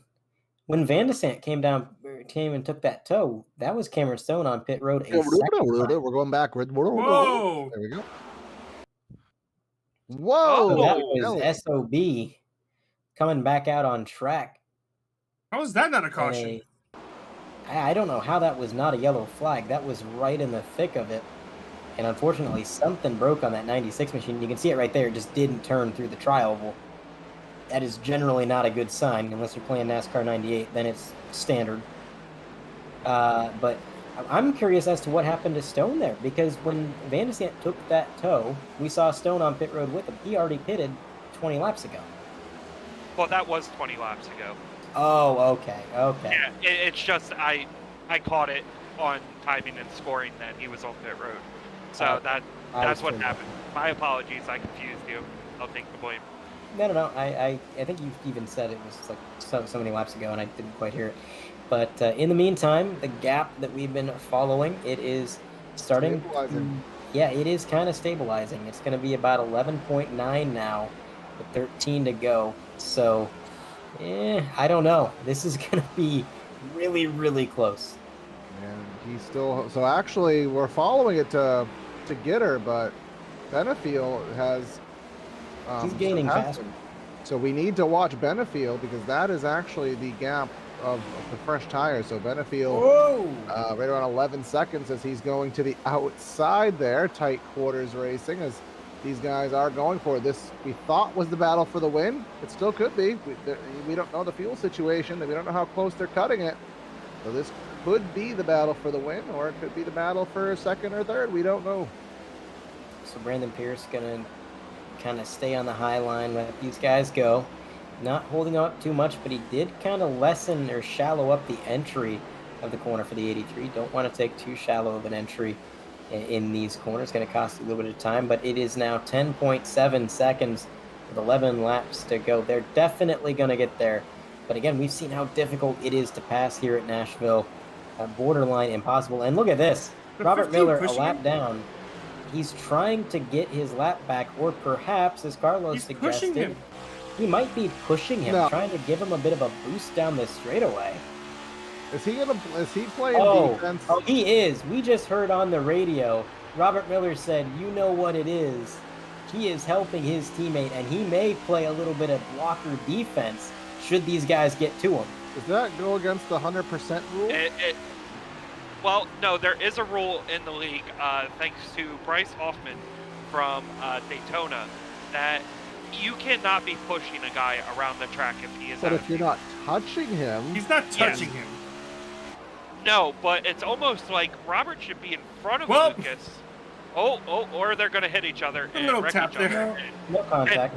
When Van de Sant came and took that toe, that was Cameron Stone on pit road. We're going backward. Whoa! There we go. Whoa! So that was SOB coming back out on track. How is that not a caution? I don't know how that was not a yellow flag. That was right in the thick of it. And unfortunately, something broke on that 96 machine. You can see it right there. It just didn't turn through the tri-oval. That is generally not a good sign unless you're playing NASCAR 98. Then it's standard. But I'm curious as to what happened to Stone there, because when Van de Sant took that toe, we saw Stone on pit road with him. He already pitted 20 laps ago. Well, that was 20 laps ago. Oh, okay. Yeah, it's just I caught it on timing and scoring that he was on pit road. So that's what happened. My apologies, I confused you. I'll take the blame. No. I think you even said it was like so many laps ago, and I didn't quite hear it. But in the meantime, the gap that we've been following, it is starting. It is kind of stabilizing. It's going to be about 11.9 now, with 13 to go. So, I don't know. This is going to be really, really close. And he's still. So actually, we're following it to Gitter, but Benefield has. He's gaining faster. So we need to watch Benefield, because that is actually the gap of the fresh tires. So Benefield right around 11 seconds as he's going to the outside there. Tight quarters racing as these guys are going for this. We thought was the battle for the win. It still could be. We don't know the fuel situation. We don't know how close they're cutting it. So this could be the battle for the win, or it could be the battle for second or third. We don't know. So Brandon Pierce gonna kind of stay on the high line, let these guys go. Not holding up too much, but he did kind of lessen or shallow up the entry of the corner for the 83. Don't want to take too shallow of an entry in these corners. Going to cost you a little bit of time, but it is now 10.7 seconds with 11 laps to go. They're definitely going to get there. But again, we've seen how difficult it is to pass here at Nashville. Borderline impossible. And look at this. Robert Miller a lap down. He's trying to get his lap back, or perhaps, as Carlos suggested, he might be pushing him, trying to give him a bit of a boost down the straightaway. Is he playing defense? Oh, he is. We just heard on the radio, Robert Miller said, you know what it is. He is helping his teammate, and he may play a little bit of blocker defense should these guys get to him. Does that go against the 100% rule? Well, no, there is a rule in the league, thanks to Bryce Hoffman from Daytona, that you cannot be pushing a guy around the track if he is But if you're not touching him... He's not touching him. No, but it's almost like Robert should be in front of Lucas. Or they're going to hit each other and wreck each other. No contact.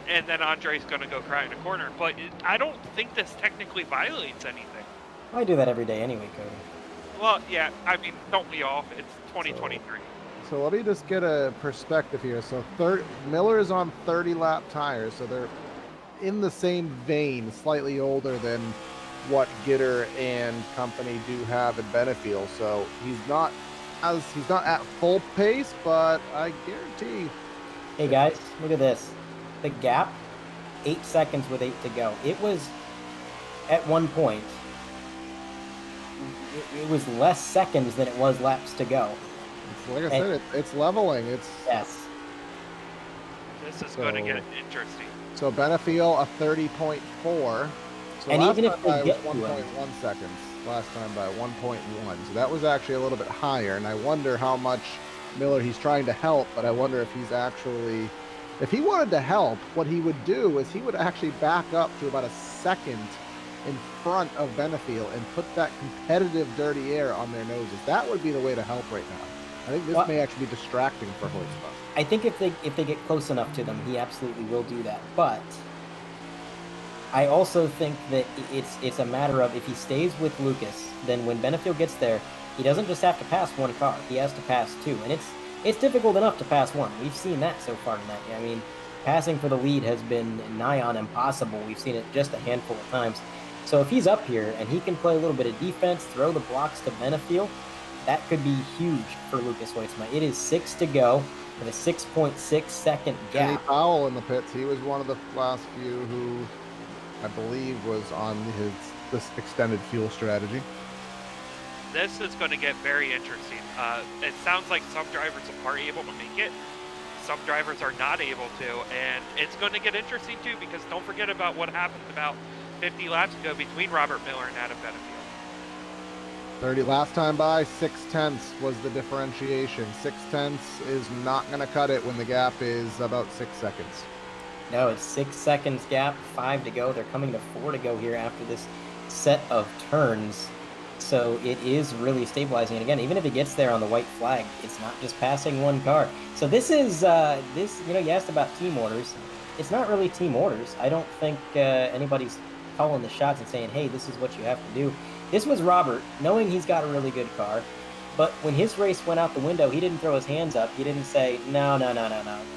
And then Andre's going to go cry in a corner. But I don't think this technically violates anything. I do that every day anyway, Cody. Well, yeah, I mean, don't we all? It's 2023. So let me just get a perspective here. So Miller is on 30-lap tires, so they're in the same vein, slightly older than what Gitter and company do have at Benefield. So he's not at full pace, but I guarantee. Hey guys, look at this. The gap, 8 seconds with 8 to go. It was at one point. It was less seconds than it was laps to go. Like I said, it's leveling. Yes. This is going to get interesting. So Benefield a 30.4. So and even if they get 1.1 seconds last time by 1.1. So that was actually a little bit higher. And I wonder how much Miller he's trying to help, but I wonder if he's actually, if he wanted to help, what he would do is he would actually back up to about a second in front of Benefield and put that competitive dirty air on their noses. That would be the way to help right now. I think this may actually be distracting for Hoytsma. I think if they get close enough to them, he absolutely will do that. But I also think that it's a matter of if he stays with Lucas, then when Benefield gets there, he doesn't just have to pass one car. He has to pass two, and it's difficult enough to pass one. We've seen that so far tonight. I mean, passing for the lead has been nigh on impossible. We've seen it just a handful of times. So if he's up here and he can play a little bit of defense, throw the blocks to Benefield, that could be huge for Lucas Hoytsma. It is 6 to go with a 6.6 second gap. Kenny Powell in the pits. He was one of the last few who I believe was on this extended fuel strategy. This is going to get very interesting. It sounds like some drivers are able to make it. Some drivers are not able to. And it's going to get interesting, too, because don't forget about what happened about 50 laps ago between Robert Miller and Adam Benefield. 30 last time by, 6/10 was the differentiation. 6/10 is not going to cut it when the gap is about 6 seconds. No, it's 6 seconds gap, 5 to go. They're coming to 4 to go here after this set of turns. So it is really stabilizing. And again, even if it gets there on the white flag, it's not just passing one car. So this is, you asked about team orders. It's not really team orders. I don't think anybody's calling the shots and saying, hey, this is what you have to do. This was Robert, knowing he's got a really good car. But when his race went out the window, he didn't throw his hands up. He didn't say, no.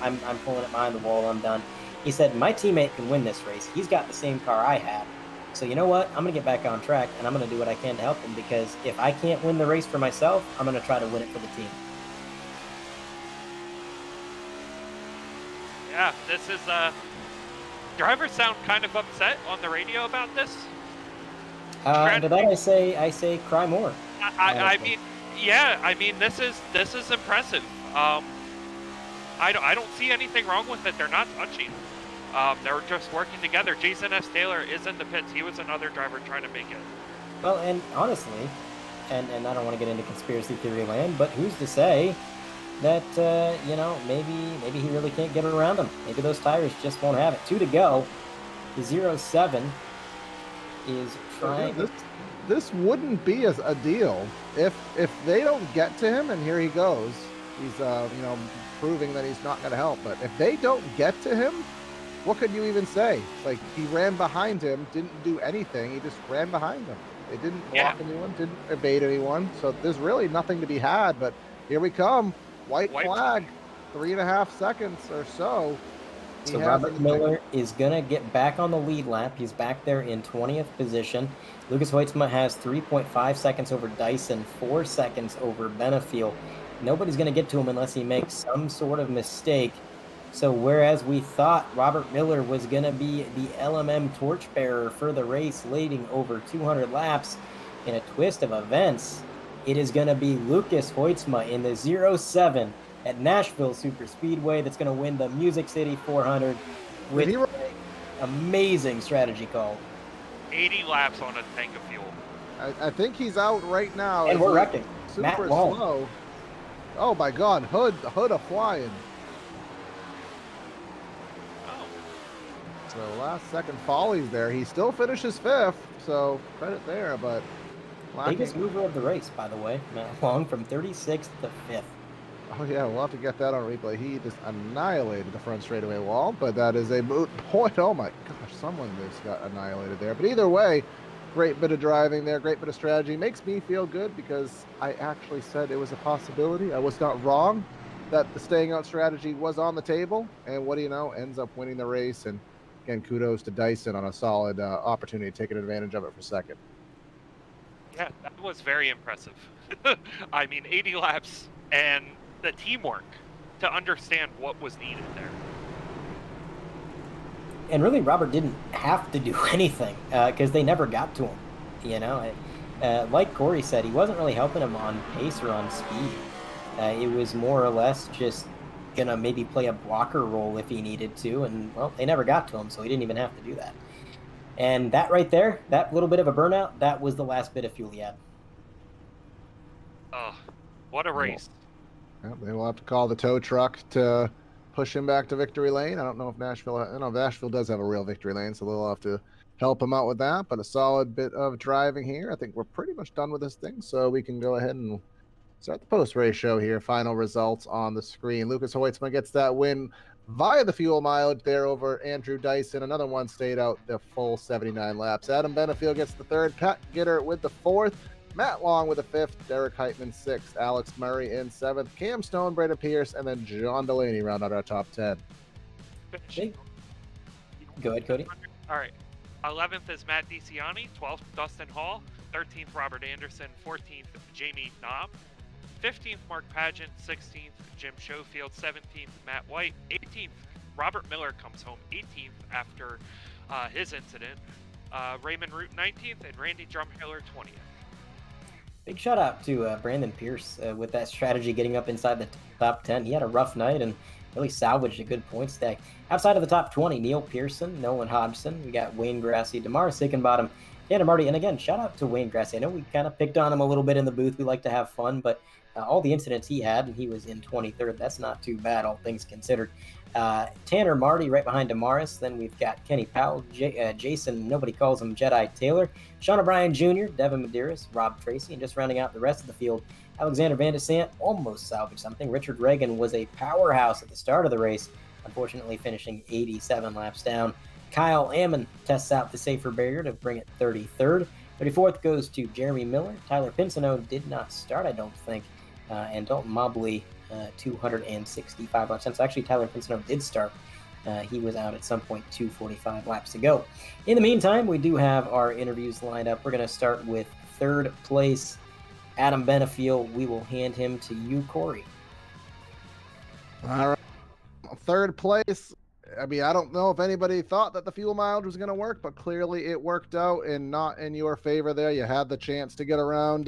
I'm pulling it behind the wall. I'm done. He said, my teammate can win this race. He's got the same car I had. So you know what? I'm going to get back on track, and I'm going to do what I can to help him, because if I can't win the race for myself, I'm going to try to win it for the team. Yeah, this is drivers sound kind of upset on the radio about this. To that I say cry more. I mean, yeah, I mean this is impressive. I don't see anything wrong with it. They're not touching. They're just working together. Jason S. Taylor is in the pits. He was another driver trying to make it. Well, and honestly, and I don't want to get into conspiracy theory land, but who's to say that, maybe he really can't get around them. Maybe those tires just won't have it. 2 to go. The 0-7 is trying. This wouldn't be as a deal if they don't get to him, and here he goes. He's proving that he's not going to help. But if they don't get to him, what could you even say? Like, he ran behind him, didn't do anything. He just ran behind him. They didn't block anyone, didn't evade anyone. So there's really nothing to be had. But here we come. White flag, 3.5 seconds or so. So Robert Miller is going to get back on the lead lap. He's back there in 20th position. Lucas Hoytsma has 3.5 seconds over Dyson, 4 seconds over Benefiel. Nobody's going to get to him unless he makes some sort of mistake. So whereas we thought Robert Miller was going to be the LMM torchbearer for the race, leading over 200 laps in a twist of events, it is going to be Lucas Hoytsma in the 07 at Nashville Superspeedway that's going to win the Music City 400 with an amazing strategy call. 80 laps on a tank of fuel. I think he's out right now. And we're wrecking. Super slow. Oh my God, hood a flying. Oh. So last second follies there. He still finishes 5th, so credit there, but biggest mover of the race, by the way. Matt Long from 36th to 5th. Oh yeah, we'll have to get that on replay. He just annihilated the front straightaway wall, but that is a moot point. Oh my gosh, someone just got annihilated there. But either way, great bit of driving there, great bit of strategy. Makes me feel good because I actually said it was a possibility. I was not wrong that the staying out strategy was on the table. And what do you know, ends up winning the race. And again, kudos to Dyson on a solid opportunity, taking advantage of it for second. Yeah, that was very impressive. I mean, 80 laps and the teamwork to understand what was needed there. And really, Robert didn't have to do anything because they never got to him. You know, like Corey said, he wasn't really helping him on pace or on speed. It was more or less just gonna maybe play a blocker role if he needed to, and well, they never got to him, so he didn't even have to do that. And that right there, that little bit of a burnout, that was the last bit of fuel he had. Oh, what a race. Well, they will have to call the tow truck to push him back to victory lane. I don't know if Nashville does have a real victory lane, so they'll have to help him out with that. But a solid bit of driving here. I think we're pretty much done with this thing, so we can go ahead and start the post-race show here. Final results on the screen. Lucas Hoytsma gets that win via the fuel mileage there over Andrew Dyson. Another one stayed out the full 79 laps. Adam Benefiel gets the 3rd. Pat Gitter with the 4th. Matt Long with the 5th, Derek Heitman 6th, Alex Murray in 7th, Cam Stone, Brandon Pierce, and then John Delaney round out our top 10. Go ahead, Cody. All right. 11th is Matt DiCiani, 12th Dustin Hall, 13th Robert Anderson, 14th Jamie Knob, 15th Mark Pageant, 16th Jim Schofield, 17th Matt White, 18th Robert Miller comes home 18th after his incident, Raymond Root 19th, and Randy Drumheller 20th. Big shout out to Brandon Pierce with that strategy getting up inside the top 10. He had a rough night and really salvaged a good point stack. Outside of the top 20, Neil Pearson, Nolan Hodgson, we got Wayne Grassy, Damar Sickenbottom, Tanner Marty, and again, shout out to Wayne Grassy. I know we kind of picked on him a little bit in the booth. We like to have fun, but all the incidents he had, and he was in 23rd. That's not too bad, all things considered. Tanner Marty right behind Damaris. Then we've got Kenny Powell, Jason, nobody calls him Jedi Taylor, Sean O'Brien Jr., Devin Medeiros, Rob Tracy, and just rounding out the rest of the field, Alexander Van de Sant almost salvaged something. Richard Reagan was a powerhouse at the start of the race, unfortunately finishing 87 laps down. Kyle Ammon tests out the safer barrier to bring it 33rd. 34th goes to Jeremy Miller. Tyler Pinsino did not start, I don't think. And Dalton Mobley, 265 laps. So actually, Tyler Pinsino did start. He was out at some point, 245 laps to go. In the meantime, we do have our interviews lined up. We're going to start with 3rd place, Adam Benefiel. We will hand him to you, Corey. All right. 3rd place. I mean, I don't know if anybody thought that the fuel mileage was going to work, but clearly it worked out and not in your favor there. You had the chance to get around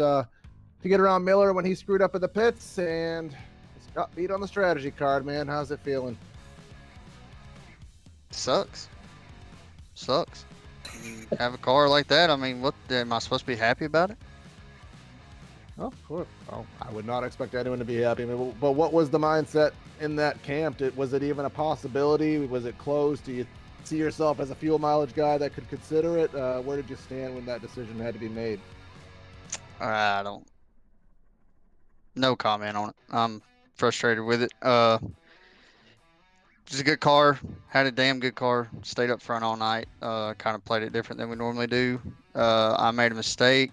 Miller when he screwed up in the pits and just got beat on the strategy card, man. How's it feeling? Sucks. You have a car like that. I mean, what am I supposed to be happy about it? Oh, of course. Oh, I would not expect anyone to be happy. I mean, but what was the mindset in that camp? Was it even a possibility? Was it close? Do you see yourself as a fuel mileage guy that could consider it? Where did you stand when that decision had to be made? I don't. No comment on it. I'm frustrated with it. Just a good car. Had a damn good car. Stayed up front all night. Kind of played it different than we normally do. I made a mistake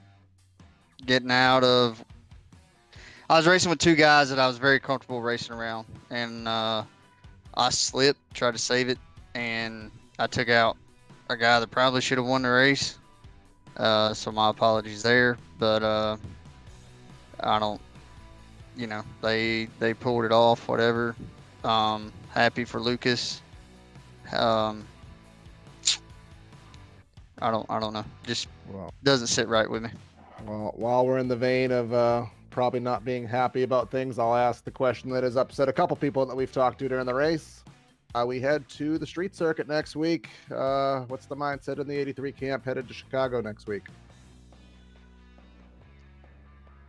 getting out of. I was racing with two guys that I was very comfortable racing around, and I slipped, tried to save it, and I took out a guy that probably should have won the race. So my apologies there, but I don't. You know, they pulled it off. Whatever. Happy for Lucas. I don't know. Just doesn't sit right with me. Well, while we're in the vein of probably not being happy about things, I'll ask the question that has upset a couple people that we've talked to during the race. We head to the street circuit next week. What's the mindset in the 83 camp headed to Chicago next week?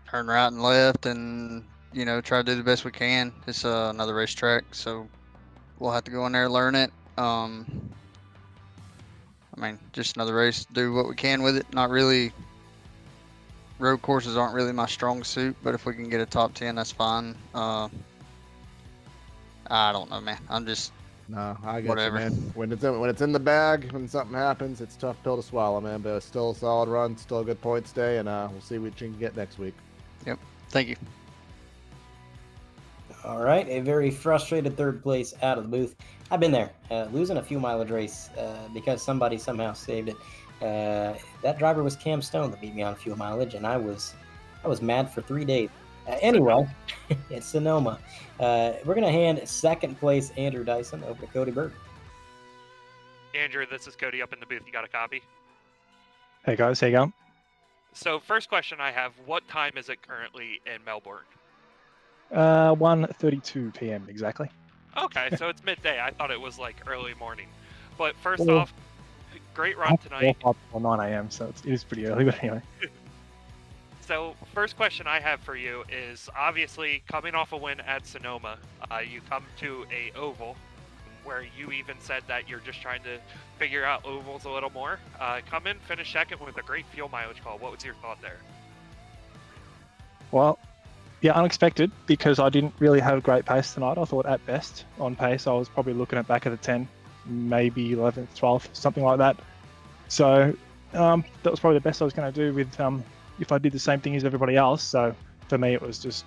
Turn right and left, and try to do the best we can. It's another racetrack, so we'll have to go in there and learn it. Just another race. Do what we can with it. Not really. Road courses aren't really my strong suit, but if we can get a top 10, that's fine. I don't know, man. I'm just I get whatever. You, man. When it's in the bag, when something happens, it's a tough pill to swallow, man. But it's still a solid run, still a good points day, and we'll see what you can get next week. Yep. Thank you. All right, a very frustrated third place out of the booth. I've been there, losing a fuel mileage race because somebody somehow saved it. That driver was Cam Stone that beat me on fuel mileage, and I was mad for 3 days. Anyway, it's Sonoma. We're gonna hand second place Andrew Dyson over to Cody Bird. Andrew, this is Cody up in the booth. You got a copy? Hey guys, how you going? So first question I have, what time is it currently in Melbourne? 1:32 p.m. exactly. Okay, so it's midday. I thought it was like early morning. But first off, great run tonight. 9 a.m. so it is pretty early, but anyway. So first question I have for you is obviously coming off a win at Sonoma, you come to a oval where you even said that you're just trying to figure out ovals a little more. Come in, finish second with a great fuel mileage call. What was your thought there? Well, yeah, unexpected because I didn't really have great pace tonight. I thought at best on pace I was probably looking at back of the 10, maybe 11th, 12th, something like that. So that was probably the best I was going to do with if I did the same thing as everybody else. So for me, it was just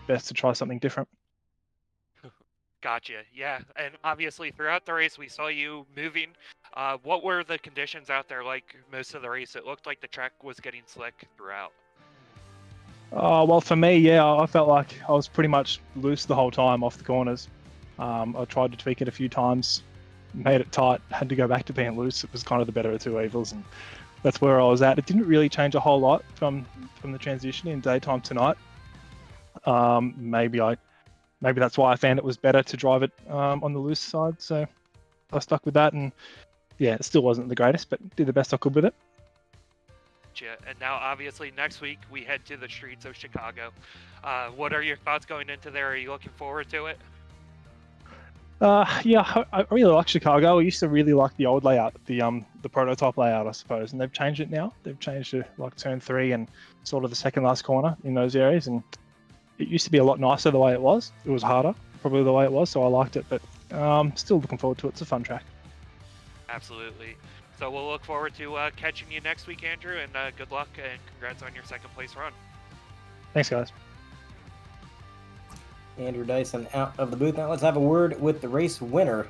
best to try something different. Gotcha. Yeah, and obviously throughout the race we saw you moving. What were the conditions out there like most of the race? It looked like the track was getting slick throughout. Well, for me, yeah, I felt like I was pretty much loose the whole time off the corners. I tried to tweak it a few times, made it tight, had to go back to being loose. It was kind of the better of two evils, and that's where I was at. It didn't really change a whole lot from the transition in daytime tonight. Maybe that's why I found it was better to drive it on the loose side. So I stuck with that, and yeah, it still wasn't the greatest, but did the best I could with it. And now obviously next week we head to the streets of Chicago. What are your thoughts going into there? Are you looking forward to it? Yeah, I really like Chicago. I used to really like the old layout, the prototype layout, I suppose, and they've changed it now. They've changed to like turn 3 and sort of the second last corner in those areas, and it used to be a lot nicer the way it was. It was harder, probably the way it was, so I liked it, but still looking forward to it. It's a fun track. Absolutely. So we'll look forward to catching you next week, Andrew, and good luck and congrats on your second place run. Thanks, guys. Andrew Dyson out of the booth. Now let's have a word with the race winner,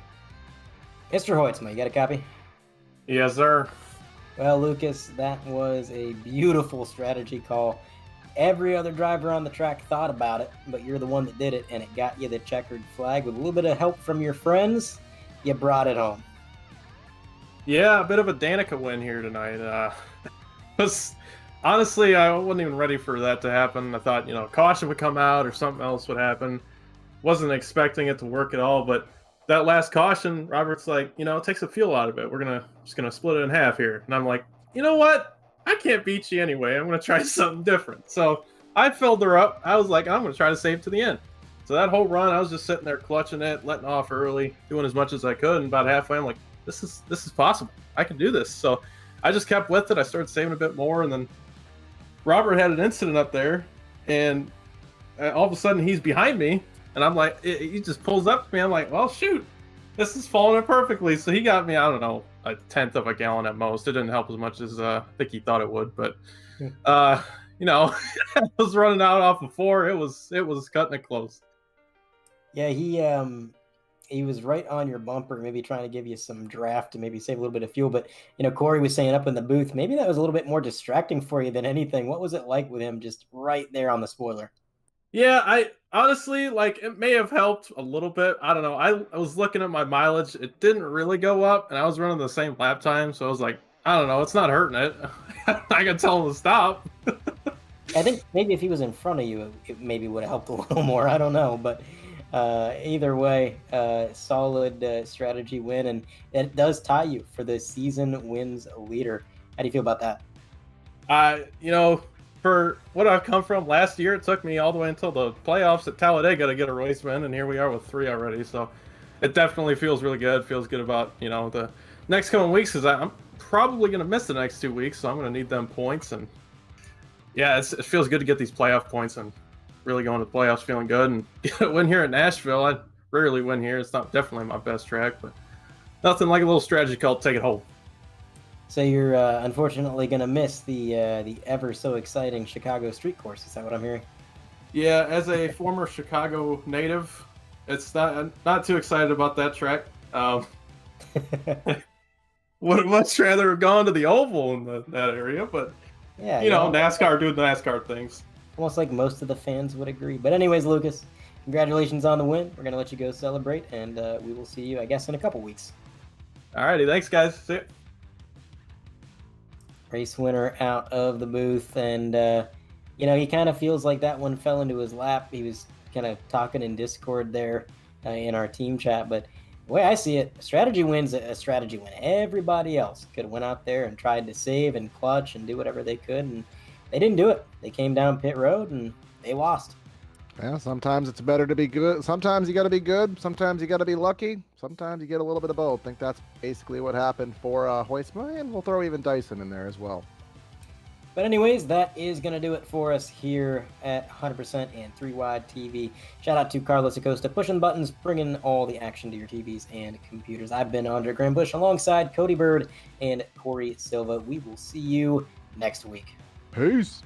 Mr. Hoytsma. You got a copy? Yes, sir. Well, Lucas, that was a beautiful strategy call. Every other driver on the track thought about it, but you're the one that did it, and it got you the checkered flag. With a little bit of help from your friends, you brought it home. Yeah, a bit of a Danica win here tonight. Honestly, I wasn't even ready for that to happen. I thought, caution would come out or something else would happen. Wasn't expecting it to work at all, but that last caution, Robert's like, it takes the fuel out of it. We're just gonna split it in half here. And I'm like, you know what? I can't beat you anyway. I'm gonna try something different. So I filled her up. I was like, I'm gonna try to save to the end. So that whole run, I was just sitting there clutching it, letting off early, doing as much as I could. And about halfway, I'm like, this is possible. I can do this. So I just kept with it. I started saving a bit more, and then Robert had an incident up there, and all of a sudden he's behind me, and I'm like, he just pulls up to me. I'm like, well, shoot, this is falling in perfectly. So he got me, I don't know, a tenth of a gallon at most. It didn't help as much as I think he thought it would, but you know, I was running out off of 4. It was cutting it close. Yeah, he was right on your bumper, maybe trying to give you some draft to maybe save a little bit of fuel. But, you know, Corey was saying up in the booth, maybe that was a little bit more distracting for you than anything. What was it like with him just right there on the spoiler? Yeah, I honestly, like, it may have helped a little bit. I don't know. I was looking at my mileage. It didn't really go up, and I was running the same lap time. So I was like, I don't know. It's not hurting it. I can tell him to stop. I think maybe if he was in front of you, it maybe would have helped a little more. I don't know. But either way, solid strategy win. And it does tie you for the season wins leader. How do you feel about that? You know, for what I've come from last year, it took me all the way until the playoffs at Talladega to get a race win, and here we are with 3 already. So it definitely feels really good. Feels good about, you know, the next coming weeks, because I'm probably going to miss the next 2 weeks, so I'm going to need them points. And yeah, it feels good to get these playoff points and really going to the playoffs feeling good. And get a win here at Nashville. I rarely win here. It's not definitely my best track, but nothing like a little strategy called take it home. So you're unfortunately going to miss the ever so exciting Chicago street course. Is that what I'm hearing? Yeah, as a former Chicago native, it's not too excited about that track. Would much rather have gone to the Oval in that area, but Yeah, you know, NASCAR doing NASCAR things. Almost like most of the fans would agree. But anyways, Lucas, congratulations on the win. We're going to let you go celebrate, and we will see you, I guess, in a couple weeks. Alrighty, thanks, guys. See ya. Race winner out of the booth, and you know, he kind of feels like that one fell into his lap. He was kind of talking in Discord there in our team chat, but the way I see it, strategy wins a strategy win. Everybody else could have went out there and tried to save and clutch and do whatever they could, and they didn't do it. They came down pit road and they lost. Yeah, sometimes it's better to be good. Sometimes you got to be good. Sometimes you got to be lucky. Sometimes you get a little bit of both. I think that's basically what happened for Hoistman, and we'll throw even Dyson in there as well. But anyways, that is going to do it for us here at 100% and 3 Wide TV. Shout out to Carlos Acosta, pushing buttons, bringing all the action to your TVs and computers. I've been Andre Graham Bush alongside Cody Bird and Corey Silva. We will see you next week. Peace.